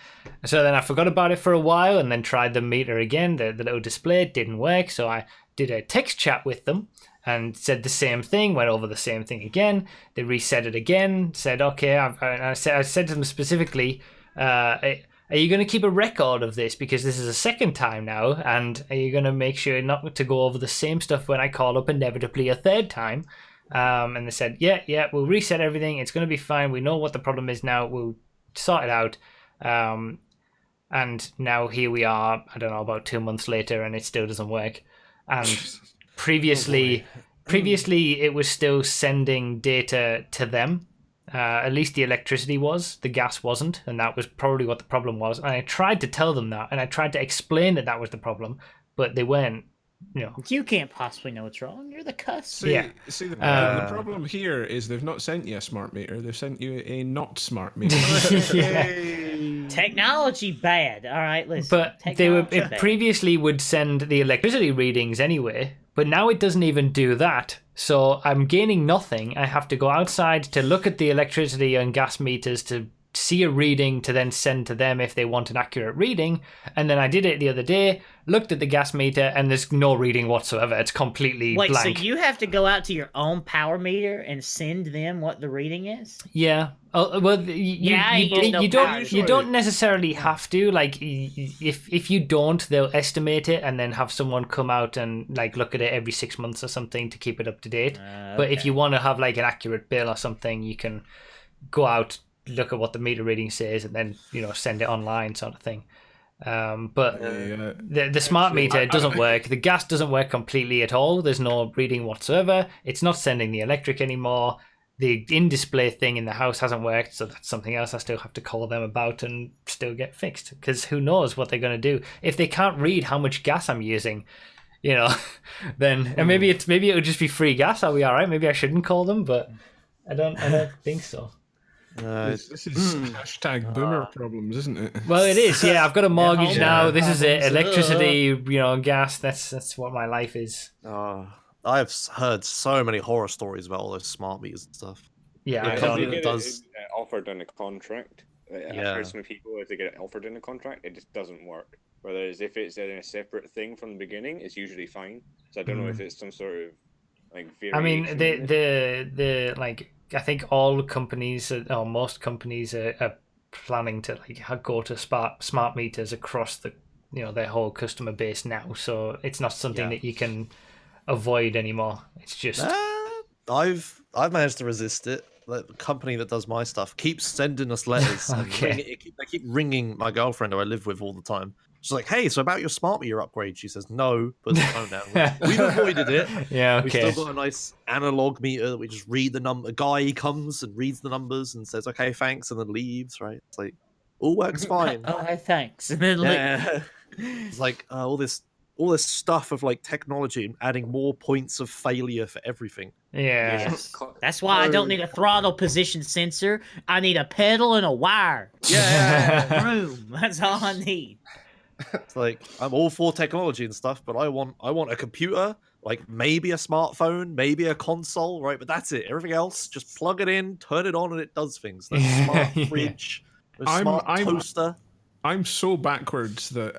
So then I forgot about it for a while, and then tried the meter again. The little display didn't work, so I did a text chat with them and said the same thing, went over the same thing again. They reset it again, said, okay, I said to them specifically, are you going to keep a record of this? Because this is the second time now, and are you going to make sure not to go over the same stuff when I call up inevitably a third time? And they said, yeah, we'll reset everything. It's going to be fine. We know what the problem is now. We'll sort it out. And now here we are, I don't know, about 2 months later, and it still doesn't work. And previously previously it was still sending data to them. At least the electricity was, the gas wasn't, and that was probably what the problem was. And I tried to tell them that, and I tried to explain that was the problem, but they weren't. You can't possibly know what's wrong. You're the cuss. See, Yeah. the problem here is they've not sent you a smart meter. They've sent you a not smart meter. Technology bad. All right, listen. But they were Technology bad. previously would send the electricity readings anyway, but now it doesn't even do that. So I'm gaining nothing. I have to go outside to look at the electricity and gas meters to see a reading to then send to them if they want an accurate reading. And then I did it the other day, looked at the gas meter, and there's no reading whatsoever. It's completely Wait, blank. so you have to go out to your own power meter and send them what the reading is? Yeah. Well, you don't necessarily have to. Like, if you don't, they'll estimate it and then have someone come out and like look at it every 6 months or something to keep it up to date. But if you want to have like an accurate bill or something, you can go out, look at what the meter reading says, and then send it online, sort of thing. But the smart meter doesn't work. The gas doesn't work completely at all. There's no reading whatsoever. It's not sending the electric anymore. The in-display thing in the house hasn't worked, so that's something else I still have to call them about and still get fixed, because who knows what they're going to do. If they can't read how much gas I'm using, then and maybe it'll just be free gas. I'll be all right. Maybe I shouldn't call them, but I don't think so. This is hashtag boomer problems, isn't it? Well, it is. Yeah, I've got a mortgage now. This is it. Problems. Electricity, gas. That's what my life is. I've heard so many horror stories about all those smart meters and stuff. Yeah, The I company don't. that does. Offered in a contract. I've heard some people, if they get it offered in a contract, it just doesn't work. Whereas if it's in a separate thing from the beginning, it's usually fine. So I don't know if it's some sort of like variation. I mean, the like, I think all companies or most companies are planning to like go to smart meters across the their whole customer base now. So it's not something that you can avoid anymore. It's just I've managed to resist it. The company that does my stuff keeps sending us letters. Okay. They keep ringing my girlfriend who I live with all the time. She's like, "Hey, so about your smart meter upgrade?" She says, "No," but the phone down. We've avoided it. Yeah, okay. We've still got a nice analog meter that we just read the number. A guy comes and reads the numbers and says, "Okay, thanks," and then leaves. Right? It's like all works fine. Oh, hey, thanks. And then Yeah. It's like all this stuff of like technology and adding more points of failure for everything. Yeah. Yes. That's why I don't need a throttle position sensor. I need a pedal and a wire. Yeah. Room. That's all I need. It's like I'm all for technology and stuff, but I want a computer, like maybe a smartphone, maybe a console, right? But that's it. Everything else, just plug it in, turn it on, and it does things. Like a smart fridge, a smart toaster. I'm so backwards that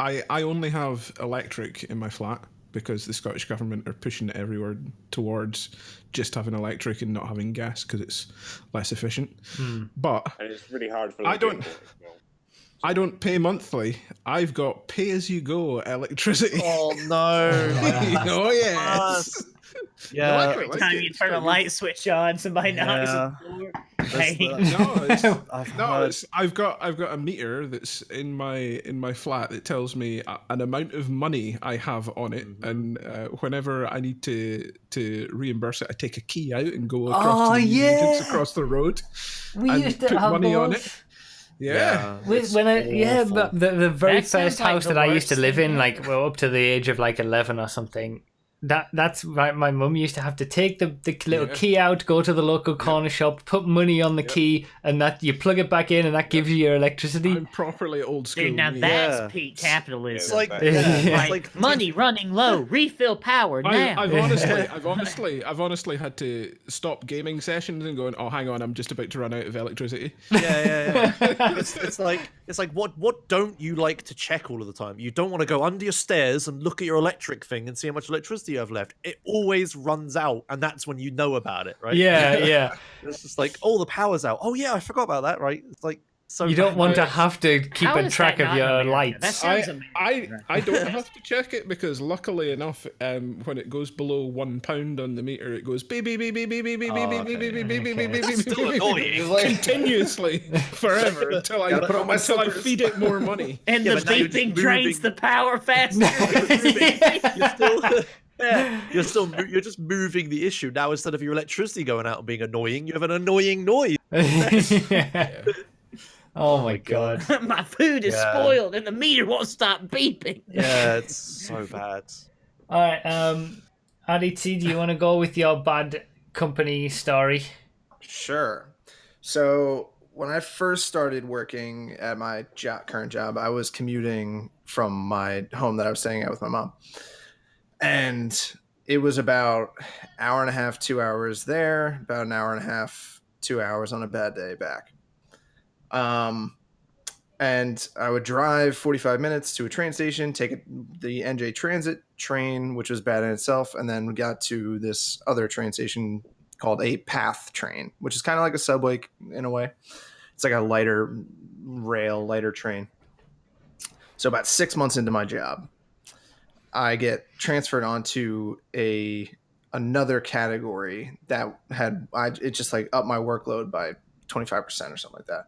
I only have electric in my flat because the Scottish government are pushing it everywhere towards just having electric and not having gas because it's less efficient. But and it's really hard for them. I don't pay monthly. I've got pay-as-you-go electricity. Oh no! Oh yes. Yeah. Every time you turn a light switch on, somebody knocks on the door. Hey. I've got a meter that's in my flat that tells me an amount of money I have on it, and whenever I need to reimburse it, I take a key out and go across to the agents across the road. We and used to put have money on those. it. Yeah. But the very That sounds first like house the that I used to worst live thing in, like up to the age of like 11 or something. That's right. My mum used to have to take the little key out, go to the local corner shop, put money on the key, and that you plug it back in, and that gives you your electricity. I'm properly old school. Dude, now that's peak capitalism. It's like, Like, like money running low, refill power now. I've honestly had to stop gaming sessions and going, oh, hang on, I'm just about to run out of electricity. Yeah. It's like what don't you like to check all of the time? You don't want to go under your stairs and look at your electric thing and see how much electricity you have left. It always runs out, and that's when you know about it, right? Yeah. It's just like, oh, the power's out. Oh yeah, I forgot about that, right? It's like, so You don't want to have to keep How a is track that of not in your America? lights. That sounds amazing. I don't have to check it because luckily enough, when it goes below £1 on the meter, it goes beep beep beep beep beep beep beep beep beep beep beep beep beep beep beep beep beep still annoying. continuously forever until I feed it more money. And Yeah, the but now you're beeping just drains the moving. power faster. Yeah, you're just moving the issue now. Instead of your electricity going out and being annoying, you have an annoying noise. Yeah. Oh my god. My food is Yeah. spoiled and the meter won't stop beeping. Yeah, it's so bad. All right, Aditi, do you want to go with your bad company story? Sure. So when I first started working at my current job, I was commuting from my home that I was staying at with my mom, and it was about hour and a half, 2 hours there, about an hour and a half, 2 hours on a bad day back. And I would drive 45 minutes to a train station, take the NJ Transit train, which was bad in itself, and then we got to this other train station called a PATH train, which is kind of like a subway in a way. It's like a lighter train. So about 6 months into my job, I get transferred onto another category that it just like upped my workload by 25% or something like that.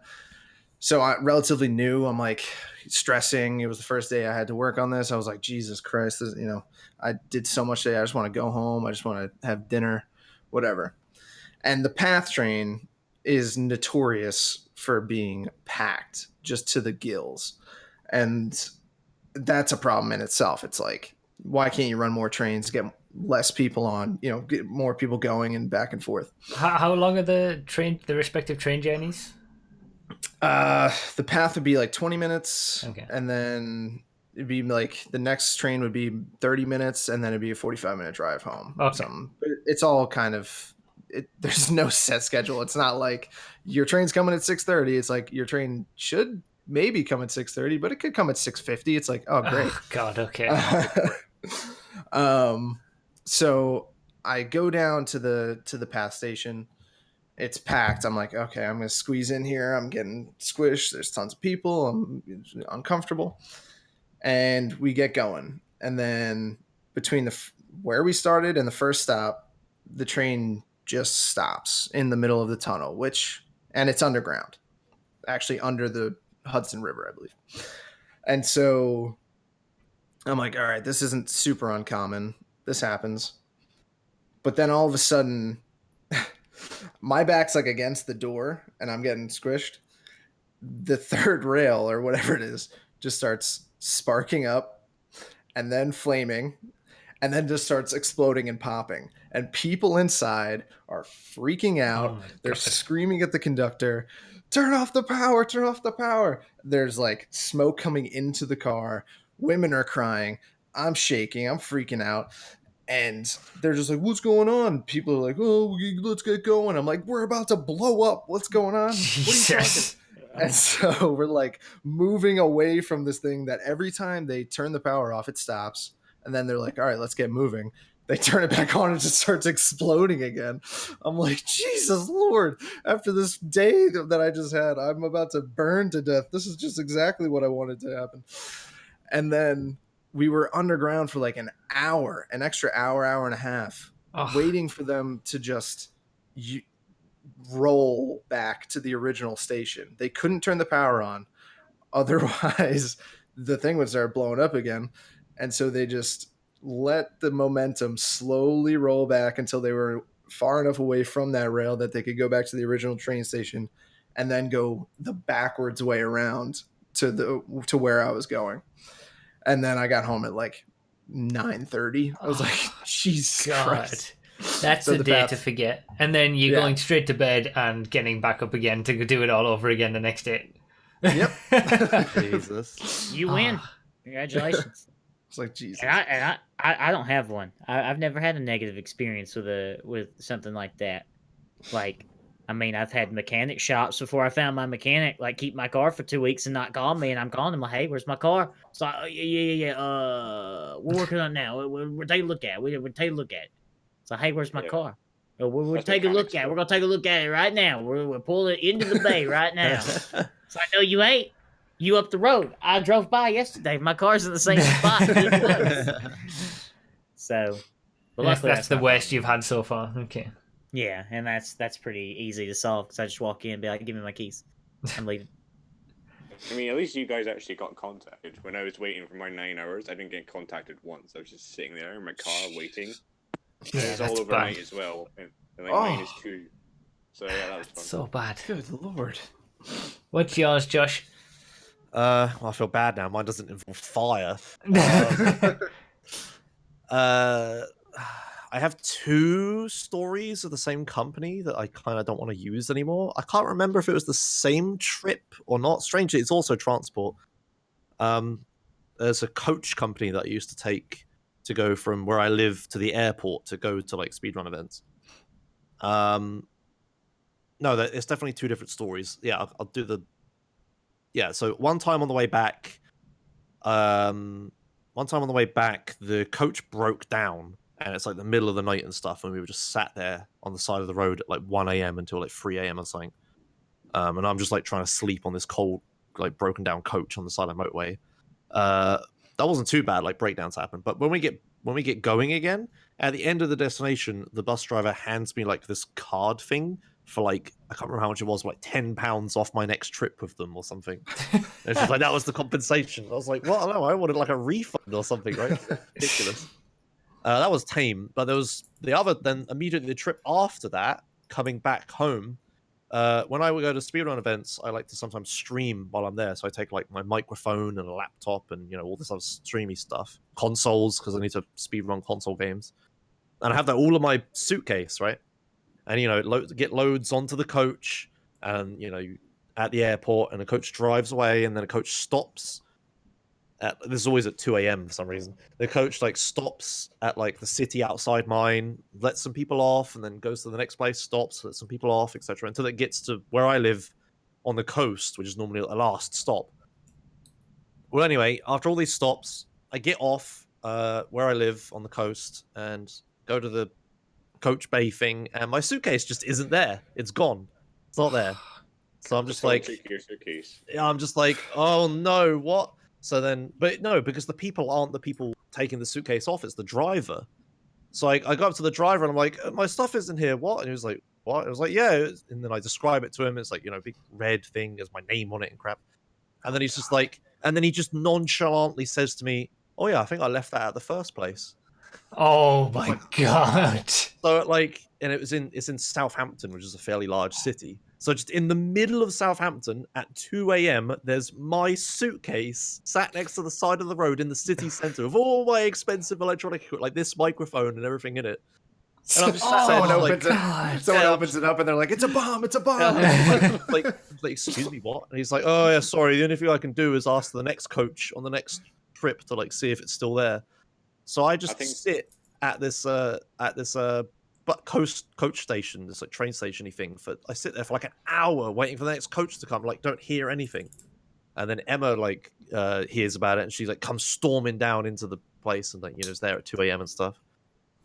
So I relatively new. I'm like stressing. It was the first day I had to work on this. I was like, Jesus Christ, I did so much today. I just want to go home. I just want to have dinner, whatever. And the PATH train is notorious for being packed just to the gills. And that's a problem in itself. It's like, why can't you run more trains, get less people on, get more people going and back and forth? How long are the respective train journeys? The PATH would be like 20 minutes. Okay. And then it'd be like the next train would be 30 minutes and then it'd be a 45-minute drive home. Okay. Something. But it's all kind of there's no set schedule. It's not like your train's coming at 6:30. It's like your train should maybe come at 6:30, but it could come at 6:50. It's like, oh great. Oh, God, okay. So I go down to the PATH station. It's packed. I'm like, okay, I'm gonna squeeze in here. I'm getting squished. There's tons of people. I'm uncomfortable, and we get going. And then between where we started and the first stop, the train just stops in the middle of the tunnel, and it's underground, actually under the Hudson River, I believe. And so I'm like, all right, this isn't super uncommon. This happens. But then all of a sudden, my back's like against the door and I'm getting squished. The third rail or whatever it is just starts sparking up and then flaming and then just starts exploding and popping. And people inside are freaking out. Oh They're God. screaming at the conductor, turn off the power, turn off the power. There's like smoke coming into the car. Women are crying. I'm shaking. I'm freaking out. And they're just like, what's going on? People are like, oh, let's get going. I'm like, we're about to blow up. What's going on? Jesus. What are you talking? And so we're like moving away from this thing that every time they turn the power off, it stops. And then they're like, all right, let's get moving. They turn it back on and it just starts exploding again. I'm like, Jesus Lord, after this day that I just had, I'm about to burn to death. This is just exactly what I wanted to happen. And then we were underground for like an extra hour and a half, waiting for them to just roll back to the original station. They couldn't turn the power on. Otherwise, the thing would start blowing up again. And so they just let the momentum slowly roll back until they were far enough away from that rail that they could go back to the original train station and then go the backwards way around to where I was going. And then I got home at like 9:30. I was like, Jesus Christ. That's So a the day path- to forget. And then you're going straight to bed and getting back up again to do it all over again the next day. Yep. Jesus. You win. Congratulations. It's like, Jesus. And I don't have one. I've never had a negative experience with something like that. Like, I mean, I've had mechanic shops before I found my mechanic, like, keep my car for 2 weeks and not call me, and I'm calling him like, hey, where's my car? It's like, oh, yeah, we're working on it now. We're taking a look at it. We're taking a look at it. It's like, hey, where's my car? Oh, we're That's taking a look mechanics, at it. though. We're going to take a look at it right now. We're pulling it into the bay right now. It's like, no, you ain't. You up the road. I drove by yesterday. My car's in the same spot. So, but luckily that's the not worst problem. you've had so far. Okay. Yeah, and that's pretty easy to solve because I just walk in and be like, give me my keys. I'm leaving. I mean, at least you guys actually got contacted. When I was waiting for my 9 hours, I didn't get contacted once. I was just sitting there in my car waiting. And it was all overnight as well. And like -2. So yeah, that was fun. So bad. Good lord. What's yours, Josh? Well, I feel bad now. Mine doesn't involve fire. I have 2 stories of the same company that I kind of don't want to use anymore. I can't remember if it was the same trip or not. Strangely, it's also transport. There's a coach company that I used to take to go from where I live to the airport to go to like speedrun events. No, it's definitely 2 different stories. Yeah, I'll do the. Yeah, so one time on the way back, the coach broke down, and it's like the middle of the night and stuff, and we were just sat there on the side of the road at like 1 a.m. until like 3 a.m. or something. And I'm just like trying to sleep on this cold, like broken down coach on the side of the motorway. That wasn't too bad, like breakdowns happen. But when we get going again, at the end of the destination, the bus driver hands me like this card thing for like, I can't remember how much it was, but like £10 off my next trip with them or something. And it's just like, that was the compensation. I was like, well, no, I wanted like a refund or something, right? Ridiculous. That was tame, but there was then immediately the trip after that, coming back home. When I would go to speedrun events, I like to sometimes stream while I'm there. So I take like my microphone and a laptop and, you know, all this other streamy stuff. Consoles, because I need to speedrun console games. And I have that all in my suitcase, right? And, you know, get loads onto the coach and, you know, at the airport, and the coach drives away, and then a coach stops. This is always at 2 a.m. for some reason. The coach like stops at like the city outside mine, lets some people off, and then goes to the next place, stops, lets some people off, etc. Until it gets to where I live on the coast, which is normally a last stop. Well, anyway, after all these stops, I get off where I live on the coast and go to the coach bay thing, and my suitcase just isn't there. It's gone. It's not there. So I'm just like, yeah, I'm just like, oh no, what? So then, but no, because the people aren't the people taking the suitcase off, it's the driver. So I go up to the driver and I'm like, my stuff isn't here, what? And he was like, what? I was like, yeah. And then I describe it to him. It's like, you know, big red thing, there's my name on it and crap. And then he's just like, and then he just nonchalantly says to me, oh yeah, I think I left that at the first place. Oh my god. So like, and it's in Southampton, which is a fairly large city. So just in the middle of Southampton at 2 a.m, there's my suitcase sat next to the side of the road in the city centre with all my expensive electronic equipment, like this microphone and everything in it. And I'm just someone like, opens it up and they're like, it's a bomb, it's a bomb. like, excuse me, what? And he's like, oh yeah, sorry, the only thing I can do is ask the next coach on the next trip to like see if it's still there. So I just sit at this coach station, this like train station-y thing. I sit there for like an hour waiting for the next coach to come. Like, don't hear anything. And then Emma like hears about it, and she like comes storming down into the place, and like, you know, is there at 2 a.m. and stuff.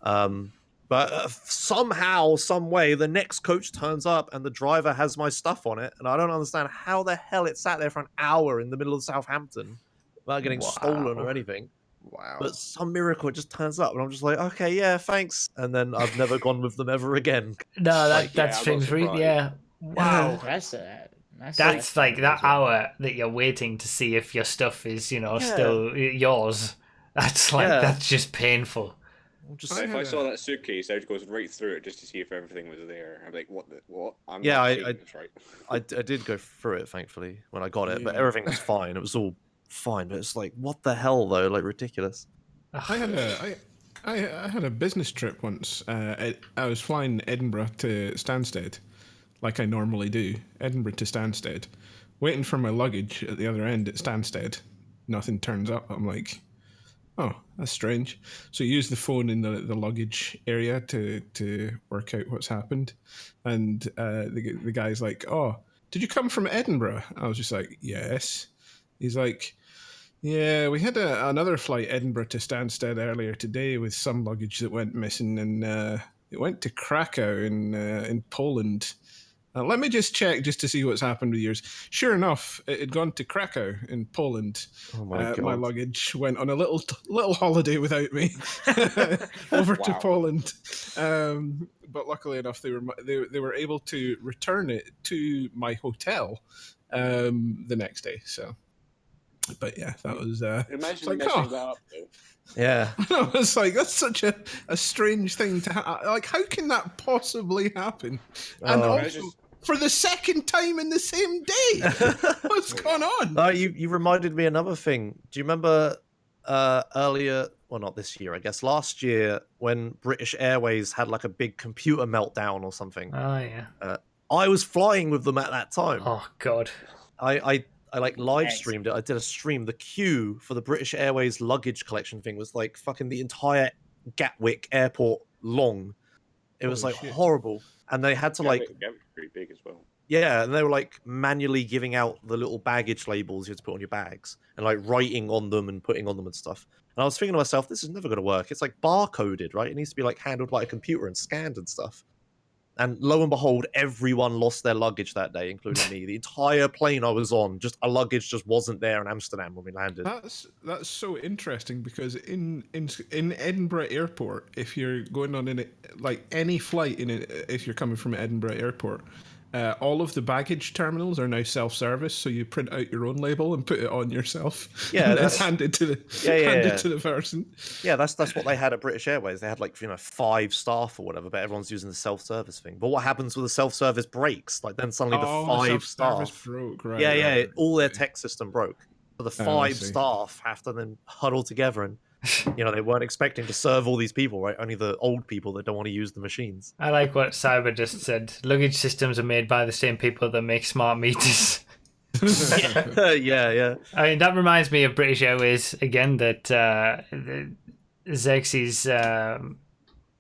But somehow, some way, the next coach turns up, and the driver has my stuff on it, and I don't understand how the hell it sat there for an hour in the middle of Southampton without getting stolen or anything. Wow. But some miracle, it just turns up, and I'm just like, okay, yeah, thanks. And then I've never gone with them ever again. No, that seems really, yeah. Wow. That's like that hour that you're waiting to see if your stuff is, you know, still yours. That's like, that's just painful. If I saw that suitcase, I would go right through it just to see if everything was there. I'm like, what? I'm I did go through it, thankfully, when I got it, but everything was fine. It was all fine, but it's like, what the hell though? Like, ridiculous. I had a business trip once. I was flying Edinburgh to Stansted, like I normally do. Edinburgh to Stansted, waiting for my luggage at the other end at Stansted. Nothing turns up. I'm like, oh, that's strange. So I use the phone in the luggage area to work out what's happened. And the guy's like, oh, did you come from Edinburgh? I was just like, yes. He's like, yeah, we had another flight Edinburgh to Stansted earlier today with some luggage that went missing, and it went to Krakow in Poland. Let me just check just to see what's happened with yours. Sure enough, it had gone to Krakow in Poland. Oh my God. My luggage went on a little holiday without me over to Poland. But luckily enough, they were able to return it to my hotel the next day. So, but yeah, that was. Imagine like, messing that up, though. Yeah. I was like, that's such a strange thing to like. How can that possibly happen? And Oh. also for the second time in the same day. What's going on? No, you reminded me another thing. Do you remember earlier? Well, not this year, I guess. Last year, when British Airways had like a big computer meltdown or something. Oh yeah. I was flying with them at that time. Oh god. I like live streamed it. I did a stream. The queue for the British Airways luggage collection thing was like fucking the entire Gatwick airport long. It was Holy like shit. horrible. And they had to like, Gatwick's pretty big as well. yeah, and they were like manually giving out the little baggage labels you had to put on your bags and like writing on them and putting on them and stuff. And I was thinking to myself, this is never going to work. It's like barcoded, right? It needs to be like handled by a computer and scanned and stuff. And lo and behold, everyone lost their luggage that day, including me. The entire plane I was on, just a luggage just wasn't there in Amsterdam when we landed. That's so interesting because in Edinburgh Airport, if you're going on any flight if you're coming from Edinburgh Airport, all of the baggage terminals are now self-service, so you print out your own label and put it on yourself. Yeah, and that's handed to the to the person. Yeah, that's what they had at British Airways. They had like 5 staff or whatever, but everyone's using the self-service thing. But what happens when the self-service breaks? Like then suddenly the 5 staff broke. Right, right. All their tech system broke. So the 5 see. staff have to then huddle together and they weren't expecting to serve all these people, right? Only the old people that don't want to use the machines. I like what Cyber just said. Luggage systems are made by the same people that make smart meters. Yeah. I mean, that reminds me of British Airways again, that Xerxes'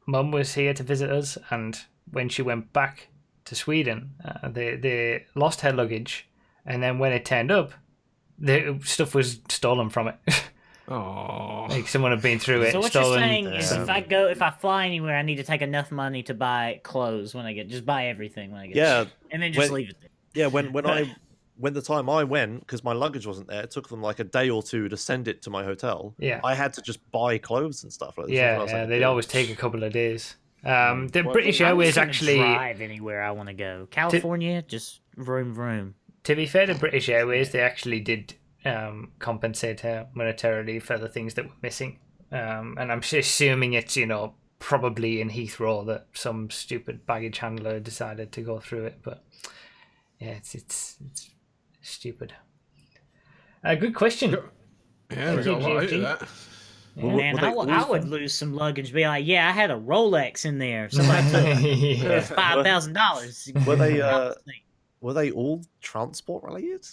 mum was here to visit us, and when she went back to Sweden, they lost her luggage, and then when it turned up, the stuff was stolen from it. Oh, like someone had been through it. So what stolen, you're saying is, if I fly anywhere, I need to take enough money to buy clothes when I get, just buy everything when I get, and then just leave it there. Yeah, when the time I went, because my luggage wasn't there, it took them like a day or two to send it to my hotel. Yeah, I had to just buy clothes and stuff. Like this. They'd always take a couple of days. The British Airways actually drive anywhere I want to go. California, just vroom vroom. To be fair to British Airways, they actually did compensate her monetarily for the things that were missing. And I'm assuming it's, probably in Heathrow that some stupid baggage handler decided to go through it. But yeah, it's stupid. Good question. Yeah, we got a lot out of that. Yeah, man, I would lose some luggage. Be like, I had a Rolex in there. Somebody took it. It was $5,000. Were they all transport related?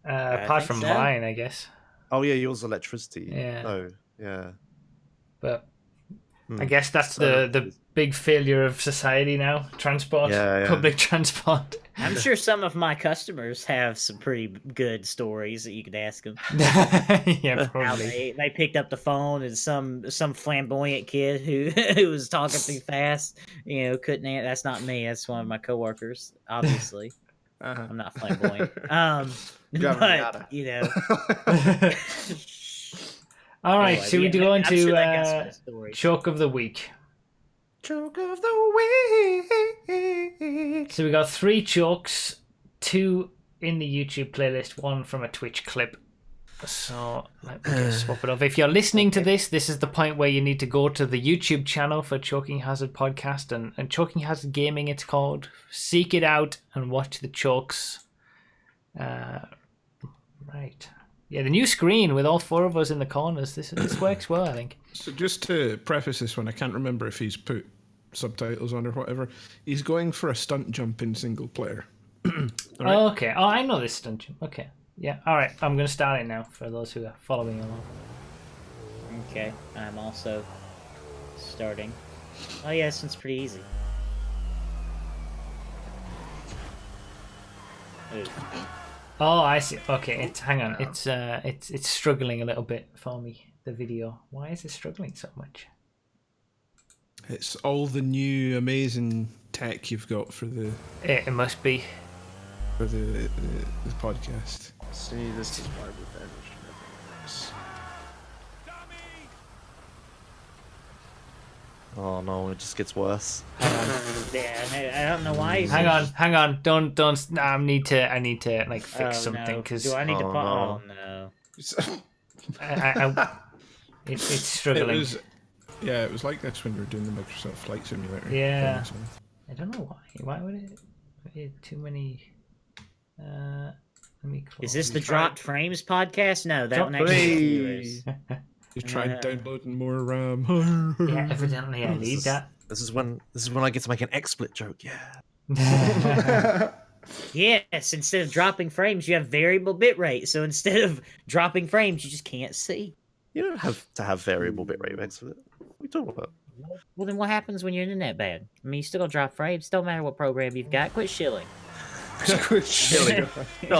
Apart from mine, I guess. Oh yeah, yours electricity. Yeah. No, yeah. But I guess that's the big failure of society now. Transport, public transport. I'm sure some of my customers have some pretty good stories that you could ask them. Yeah, probably. They picked up the phone and some flamboyant kid who was talking too fast, couldn't answer. That's not me. That's one of my coworkers, obviously. I'm not flamboyant. But All right, so we go into Choke of the Week. Choke of the Week. So we got 3 chokes, 2 in the YouTube playlist, 1 from a Twitch clip. So let me just swap it off. If you're listening to this is the point where you need to go to the YouTube channel for Choking Hazard Podcast and Choking Hazard Gaming, it's called. Seek it out and watch the chokes. Right. Yeah, the new screen with all 4 of us in the corners. This works well, I think. So just to preface this one, I can't remember if he's put subtitles on or whatever. He's going for a stunt jump in single player. Right. Oh, okay. Oh, I know this stunt jump. Okay. Yeah. All right. I'm going to start it now for those who are following along. Okay. I'm also starting. Oh yeah, this one's pretty easy. Ooh. Oh, I see. Okay, hang on. It's struggling a little bit for me, the video. Why is it struggling so much? It's all the new amazing tech you've got for the. It must be. For the podcast. See, this is why we've vanished and everything works. Oh no, it just gets worse. Yeah, I don't know why. Hang on. Don't. Nah, I need to like fix something no. because Do I need to? Oh, Oh no. no. it's It struggling. it was like this when we were doing the Microsoft Flight Simulator. Yeah. thing, so- I don't know why. Why would it too many? Let me close. Is this the dropped frames podcast? No, that one actually is. You tried downloading more RAM. Yeah, evidently I need that. This is when I get to make an XSplit joke. Yeah. Yes, instead of dropping frames, you have variable bitrate. So instead of dropping frames, you just can't see. You don't have to have variable bitrate XSplit. What are you talking about? Well, then what happens when your internet bad? I mean, you still gonna drop frames. Don't matter what program you've got. Quit shilling. Quit shilling. No,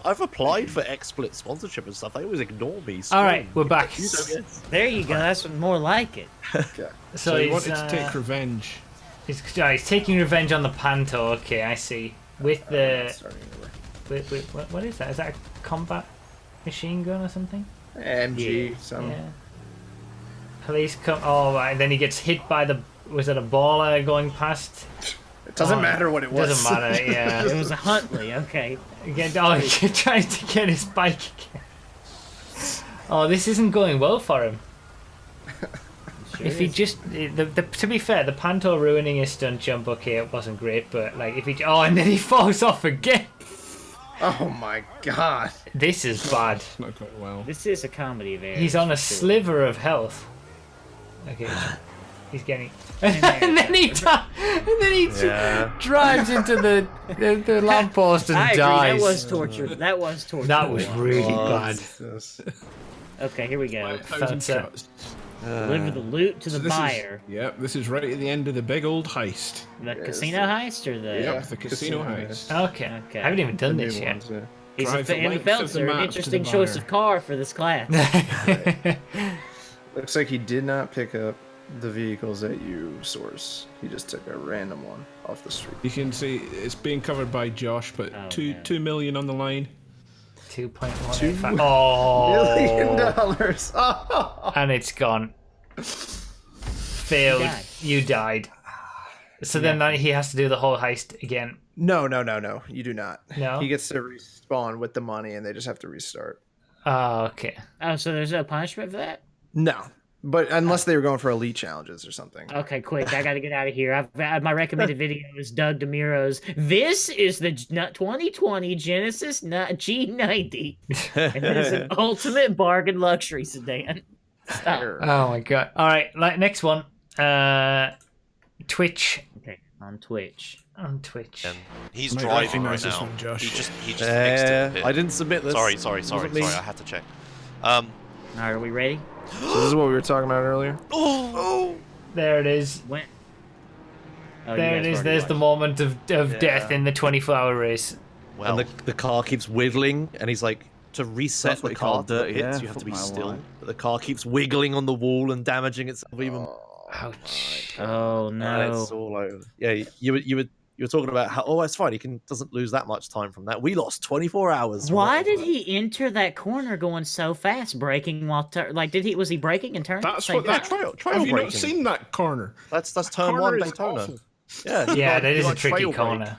I've applied for XSplit sponsorship and stuff. They always ignore me. All right, we're back. There you go. That's more like it. Okay. So he he's, wanted to take revenge. he's taking revenge on the Panto. Okay, I see. With the Starting over. with what is that? Is that a combat machine gun or something? MG. Some. Yeah. Police come. Oh, right. And then he gets hit by the. Was it a baller going past? It doesn't matter what it was. Doesn't matter. Yeah. It was a Huntley. Okay. He tries to get his bike again. Oh, this isn't going well for him. If he just, to be fair, the Panto ruining his stunt jump, okay, it wasn't great, but like if he, and then he falls off again. Oh my god. This is bad. It's not going well. This is a comedy of errors. He's on a for sure. sliver of health. Okay, he's getting, and then he drives into the lamppost and I agree. dies. That was torture. That was torture. That was really bad. Okay, here we go. 5,000 That's it. shots. Deliver the loot to the buyer. Yep, this is right at the end of the big old heist. The casino heist or the? Yeah. Yep, the casino heist. Okay. Okay. I haven't even done this yet. He's Drive the Andy length of the Feltzer, an map to interesting the choice buyer. of car for this class. Looks like he did not pick up the vehicles that you source. He just took a random one off the street. You can see it's being covered by Josh, but Oh, two no. 2 million on the line. 2.185. Oh. $1 million. And it's gone. Failed. died. You died. So then he has to do the whole heist again. No. You do not. No? He gets to respawn with the money, and they just have to restart. Oh, okay. Oh, so there's no punishment for that? No, but unless they were going for elite challenges or something. Okay, quick. I got to get out of here. My recommended video is Doug DeMuro's. This is the 2020 Genesis G90. And it is an ultimate bargain luxury sedan. Stop. Oh my god. All right, next one. Twitch. Okay, on Twitch. On Twitch. And he's Might driving right recognise this now. one, Josh. He just fixed it. a bit. I didn't submit this. Sorry. Wasn't me. I had to check. All right, are we ready? So this is what we were talking about earlier. There it is. When? Oh, you There guys it is. already There's the watched. moment of death in the 24-hour race. Well, And the car keeps wiggling, and he's like, to reset That's what the you car call to dirty hits, air, you have to fuck be my still. life. But the car keeps wiggling on the wall and damaging itself even. Ouch. Oh And no. it's all over. Yeah, you were talking about how it's fine. He doesn't lose that much time from that. We lost 24 hours. from Why that. did he enter that corner going so fast, braking while was he braking and turning? That's Like what that. Trail Have you not braking. seen that corner? That's turn Corner one is Daytona. awful. Yeah, you Yeah, can't- that you is a can't tricky trail brake. corner.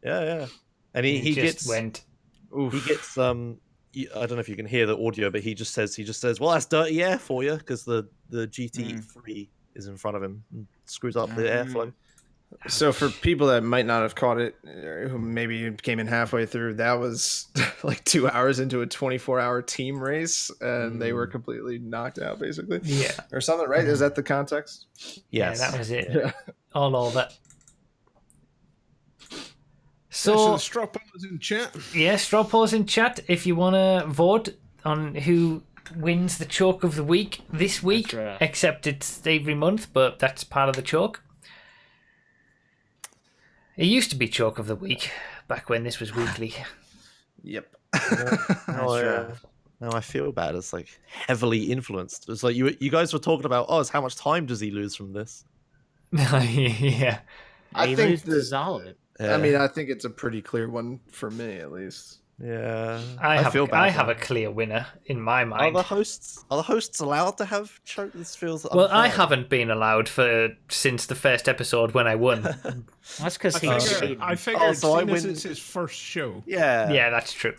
Yeah. And he just gets went. he gets I don't know if you can hear the audio, but he just says, well, that's dirty air for you, because the GT3 is in front of him and screws up the airflow. So for people that might not have caught it, who maybe came in halfway through, that was like 2 hours into a 24-hour team race, and they were completely knocked out, basically. Yeah. Or something, right? Is that the context? Yes. Yeah, that was it. Yeah. All over. So So, the straw poll is in chat. yeah, straw polls in chat if you want to vote on who wins the choke of the week this week. right. Except it's every month, but that's part of the choke. It used to be choke of the week back when this was weekly. Yep. Now I feel bad. It's like heavily influenced. It's like you guys were talking about, it's how much time does he lose from this? Yeah. I he think loses all of it. I mean, I think it's a pretty clear one for me, at least. Yeah, I feel bad. I have a clear winner in my Are mind. the hosts allowed to have choke? This feels Well, I unfair. haven't been allowed since the first episode when I won. That's because I he was figured, cheating. I figured so I seeing as win- it's his first show. Yeah, Yeah, that's true.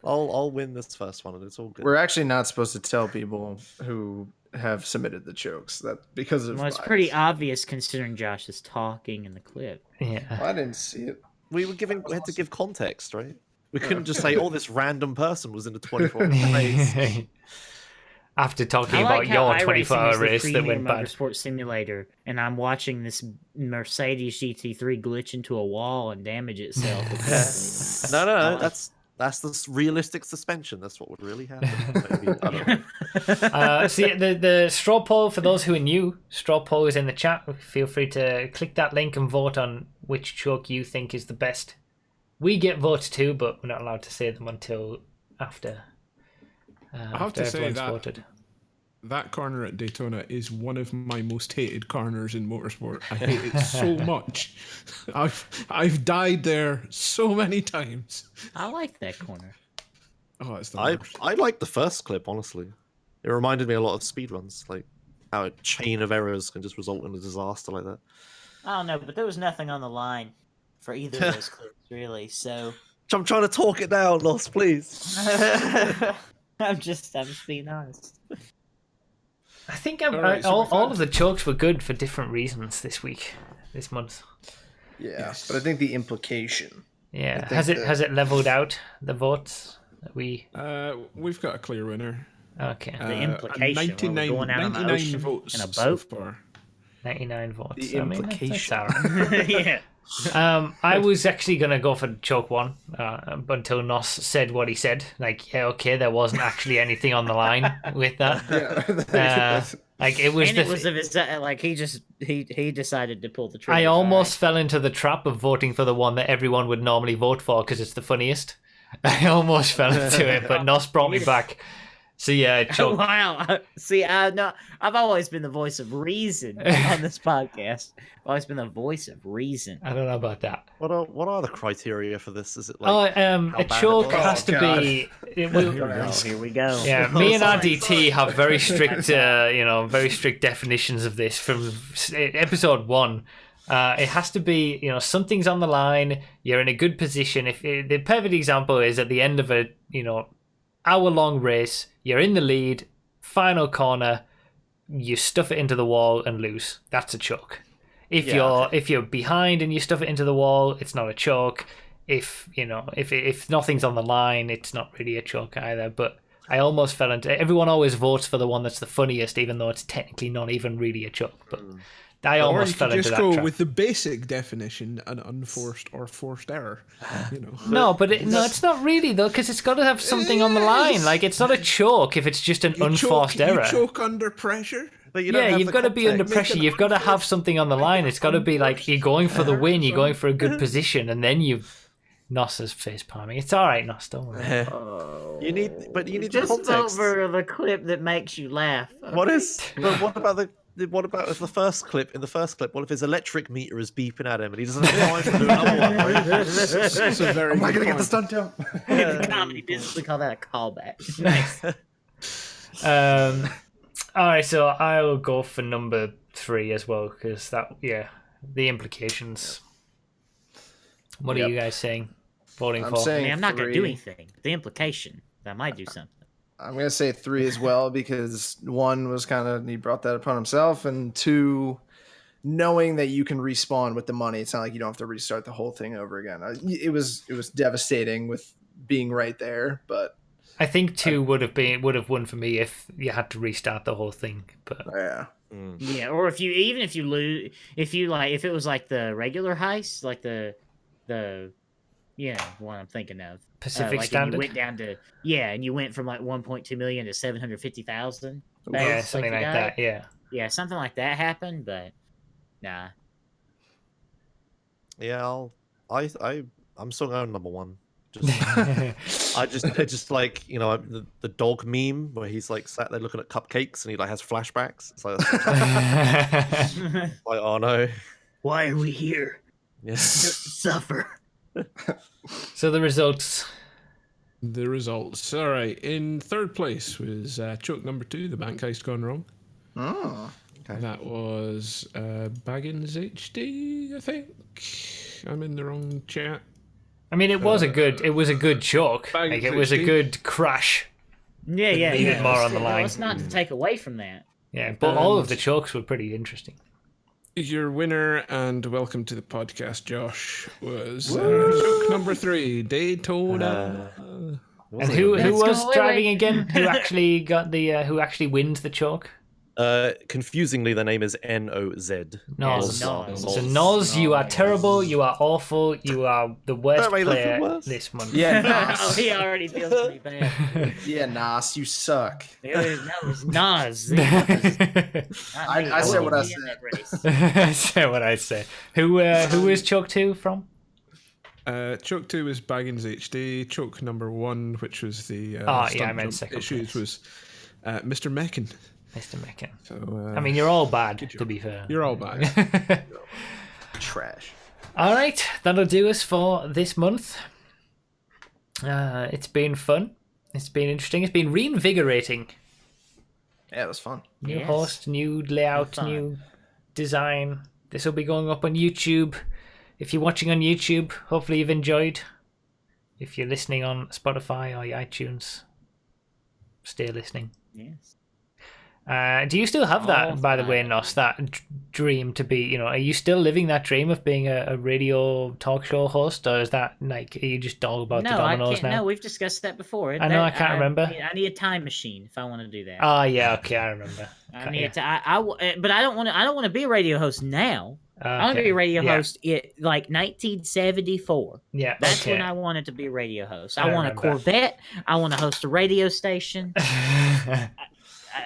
I'll win this first one, and it's all good. We're actually not supposed to tell people who have submitted the jokes that because of. Well, it's bias. pretty obvious considering Josh is talking in the clip. Yeah. I didn't see it. We had to give context, right? We couldn't just say, "Oh, this random person was in a 24-hour race." After talking I like about how your iRacing 24-hour is the race that premium went bad. motorsport simulator, and I'm watching this Mercedes GT3 glitch into a wall and damage itself. No, that's the realistic suspension. That's what would really happen. Maybe, I don't know. See, the straw poll, for those who are new, straw poll is in the chat. Feel free to click that link and vote on which choke you think is the best. We get votes too, but we're not allowed to say them until after. I have to say everyone's that voted. that corner at Daytona is one of my most hated corners in motorsport. I hate it so much. I've died there so many times. I like that corner. Oh, it's the I worst. like the first clip, honestly. It reminded me a lot of speedruns, like how a chain of errors can just result in a disaster like that. I don't know, but there was nothing on the line for either of those clips, really. So I'm trying to talk it down, Lost, please. I'm just being honest. I think Alright, so we've all had- of the chokes were good for different reasons this month. Yeah, Yes. but I think the implication. Yeah, think has it that- has it leveled out the votes? We've We've got a clear winner. okay, The implication, were we going out on the 99 ocean votes in a so boat? far. 99 votes. The I mean, that's implication. all right. Yeah. I was actually gonna go for choke one, until Nos said what he said. Like, yeah, okay, there wasn't actually anything on the line with that. Yeah. Like it was And the. it was of his like he decided to pull the trigger. I almost fell into the trap of voting for the one that everyone would normally vote for because it's the funniest. I almost fell into it, but Nos brought me back. So yeah, choke. Wow. See, I've always been the voice of reason on this podcast. I've always been the voice of reason. I don't know about that. What are the criteria for this? Is it like A bad choke it was? has to God. be. Here we go. Yeah, me and RDT have very strict, very strict definitions of this from episode 1. It has to be, something's on the line. You're in a good position. If the perfect example is at the end of a, hour-long race, you're in the lead, final corner, you stuff it into the wall and lose. That's a choke. If you're behind and you stuff it into the wall, it's not a choke. If nothing's on the line, it's not really a choke either. But I almost fell into. Everyone always votes for the one that's the funniest, even though it's technically not even really a choke. But I Or almost you fell could into just that go trap. with the basic definition, an unforced or forced error. No, but it's not really though, because it's got to have something on the line. Like it's not a choke if it's just an unforced error. You choke under pressure. But you don't Yeah, have you've the got to be under context. pressure. You've got to have something on the line. It's got to be like you're going for the win. You're going for a good position, and then Nos is face palming. It's all right, Nos. Don't worry. You need the Just vote context. for the clip that makes you laugh. What about if the first clip? In the first clip, what if his electric meter is beeping at him and he doesn't have time to do another one? Right? That's a very Am I good gonna get the point. stunt jump? In the comedy business, we call that a callback. All right, so I'll go for number 3 as well because the implications. What are you guys saying? Voting I'm for? saying I'm not going to do 3. anything. The implication that I might do something. I'm gonna say 3 as well because 1 was kind of he brought that upon himself, and 2, knowing that you can respawn with the money, it's not like you don't have to restart the whole thing over again. It was devastating with being right there, but I think 2 would have won for me if you had to restart the whole thing. But yeah. Yeah, or if you lose, if it was like the regular heist, like the one I'm thinking of. Pacific like Standard? And you went down to and you went from like 1.2 million to 750,000. yeah, something like that. Yeah. Yeah, something like that happened, but nah. Yeah, I'm still going number 1. It's just like the dog meme where he's like sat there looking at cupcakes and he like has flashbacks. It's like, like oh no, Why are we here? yeah. Suffer. So the results. the results. All right. In third place was choke number 2, the bank heist gone wrong. Oh. Okay. That was Baggins HD, I think. I'm in the wrong chat. I mean, it was a good choke. Bang Like, it was a 60. good crash. Yeah. Needed more on the line. It's not to take away from that. Yeah, but all of And- the chokes were pretty interesting. Your winner and welcome to the podcast, Josh, was choke number 3, Daytona. And who Let's was go, driving wait. again? Who actually got the? Who actually wins the choke? Confusingly, their name is Noz. Noz. Noz. So Noz, you are terrible. You are awful. You are the worst Wait, look, player worse? this month. Yeah, Oh, Nas. he already feels pretty bad. Yeah, Nas, you suck. It was Nas. I said what I said. I say what I say. Who is choke 2 from? Choke 2 was Baggins HD. Choke number 1, which was the I stunt meant jump second issues, place. was Mr. Meccan. Mr. Meccan. So, I mean, you're all bad, to be fair. you're all bad. Trash. All right, that'll do us for this month. It's been fun. It's been interesting. It's been reinvigorating. Yeah, it was fun. New Yes. host, new layout, Fun. new design. This will be going up on YouTube. If you're watching on YouTube, hopefully you've enjoyed. If you're listening on Spotify or iTunes, stay listening. Yes. Do you still have that, Oh, by the way, fine. Nos, that dream to be, are you still living that dream of being a radio talk show host, or is that, like, are you just all about the No, I dominoes can't. now? No, we've discussed that before. I know, I can't remember. I need a time machine if I want to do that. Oh, yeah, okay, I remember. I need to. But I don't want to. I don't want to be a radio host now. I want to be a radio yeah. host like 1974. Yeah, That's okay. when I wanted to be a radio host. I I want a remember. Corvette. I want to host a radio station.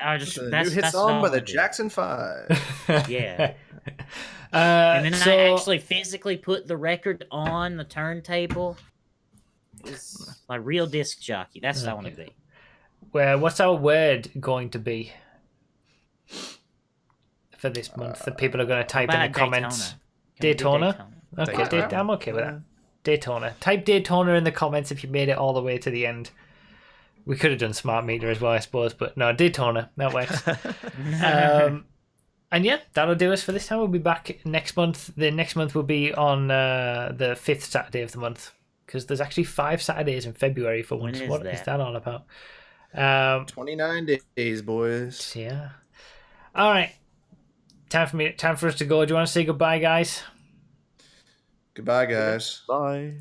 I just The that's new hit that's song all by I the do. Jackson 5. Yeah. And then so, I actually physically put the record on the turntable. It's like real disc jockey. That's what I want to be. well, what's our word going to be for this month that people are going to type in the About comments? Daytona. Can we do Okay, Daytona. I'm okay with that. Daytona. Type Daytona in the comments if you made it all the way to the end. We could have done Smart Meter as well, I suppose, but no, Daytona. That works. And yeah, that'll do us for this time. We'll be back next month. The next month will be on the 5th Saturday of the month, because there's actually 5 Saturdays in February for When once. is What is that? that all about? 29 days, boys. Yeah. All right. Time for us to go. Do you want to say goodbye, guys? Goodbye, guys. Bye.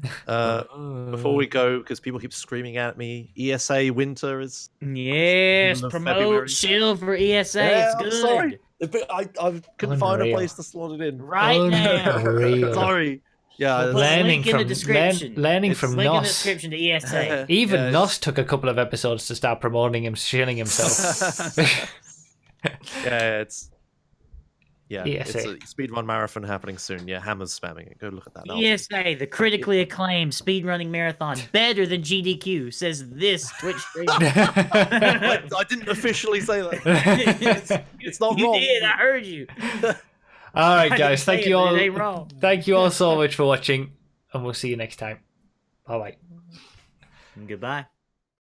Before we go, because people keep screaming at me, ESA Winter is. Yes, Middle of promote February. silver ESA. Yeah, It's I'm good. sorry. I couldn't find a Unreal. place to slot it in. Right now. Unreal. Sorry. Yeah. We'll put a Learning link in the from description. learning It's from Link in the Nos. description to ESA. Even Yeah, Nos took a couple of episodes to start promoting him, shilling himself. Yeah, it's. Yeah, ESA. it's a speedrun marathon happening soon. Yeah, Hammer's spamming it. Go look at that. Now. ESA, the critically acclaimed speedrunning marathon, better than GDQ, says this Twitch streamer. I didn't officially say that. It's not You wrong. did, I heard you. All right, I guys. didn't Thank say you it, but all. it ain't wrong. Thank you all so much for watching, and we'll see you next time. Bye bye. Goodbye.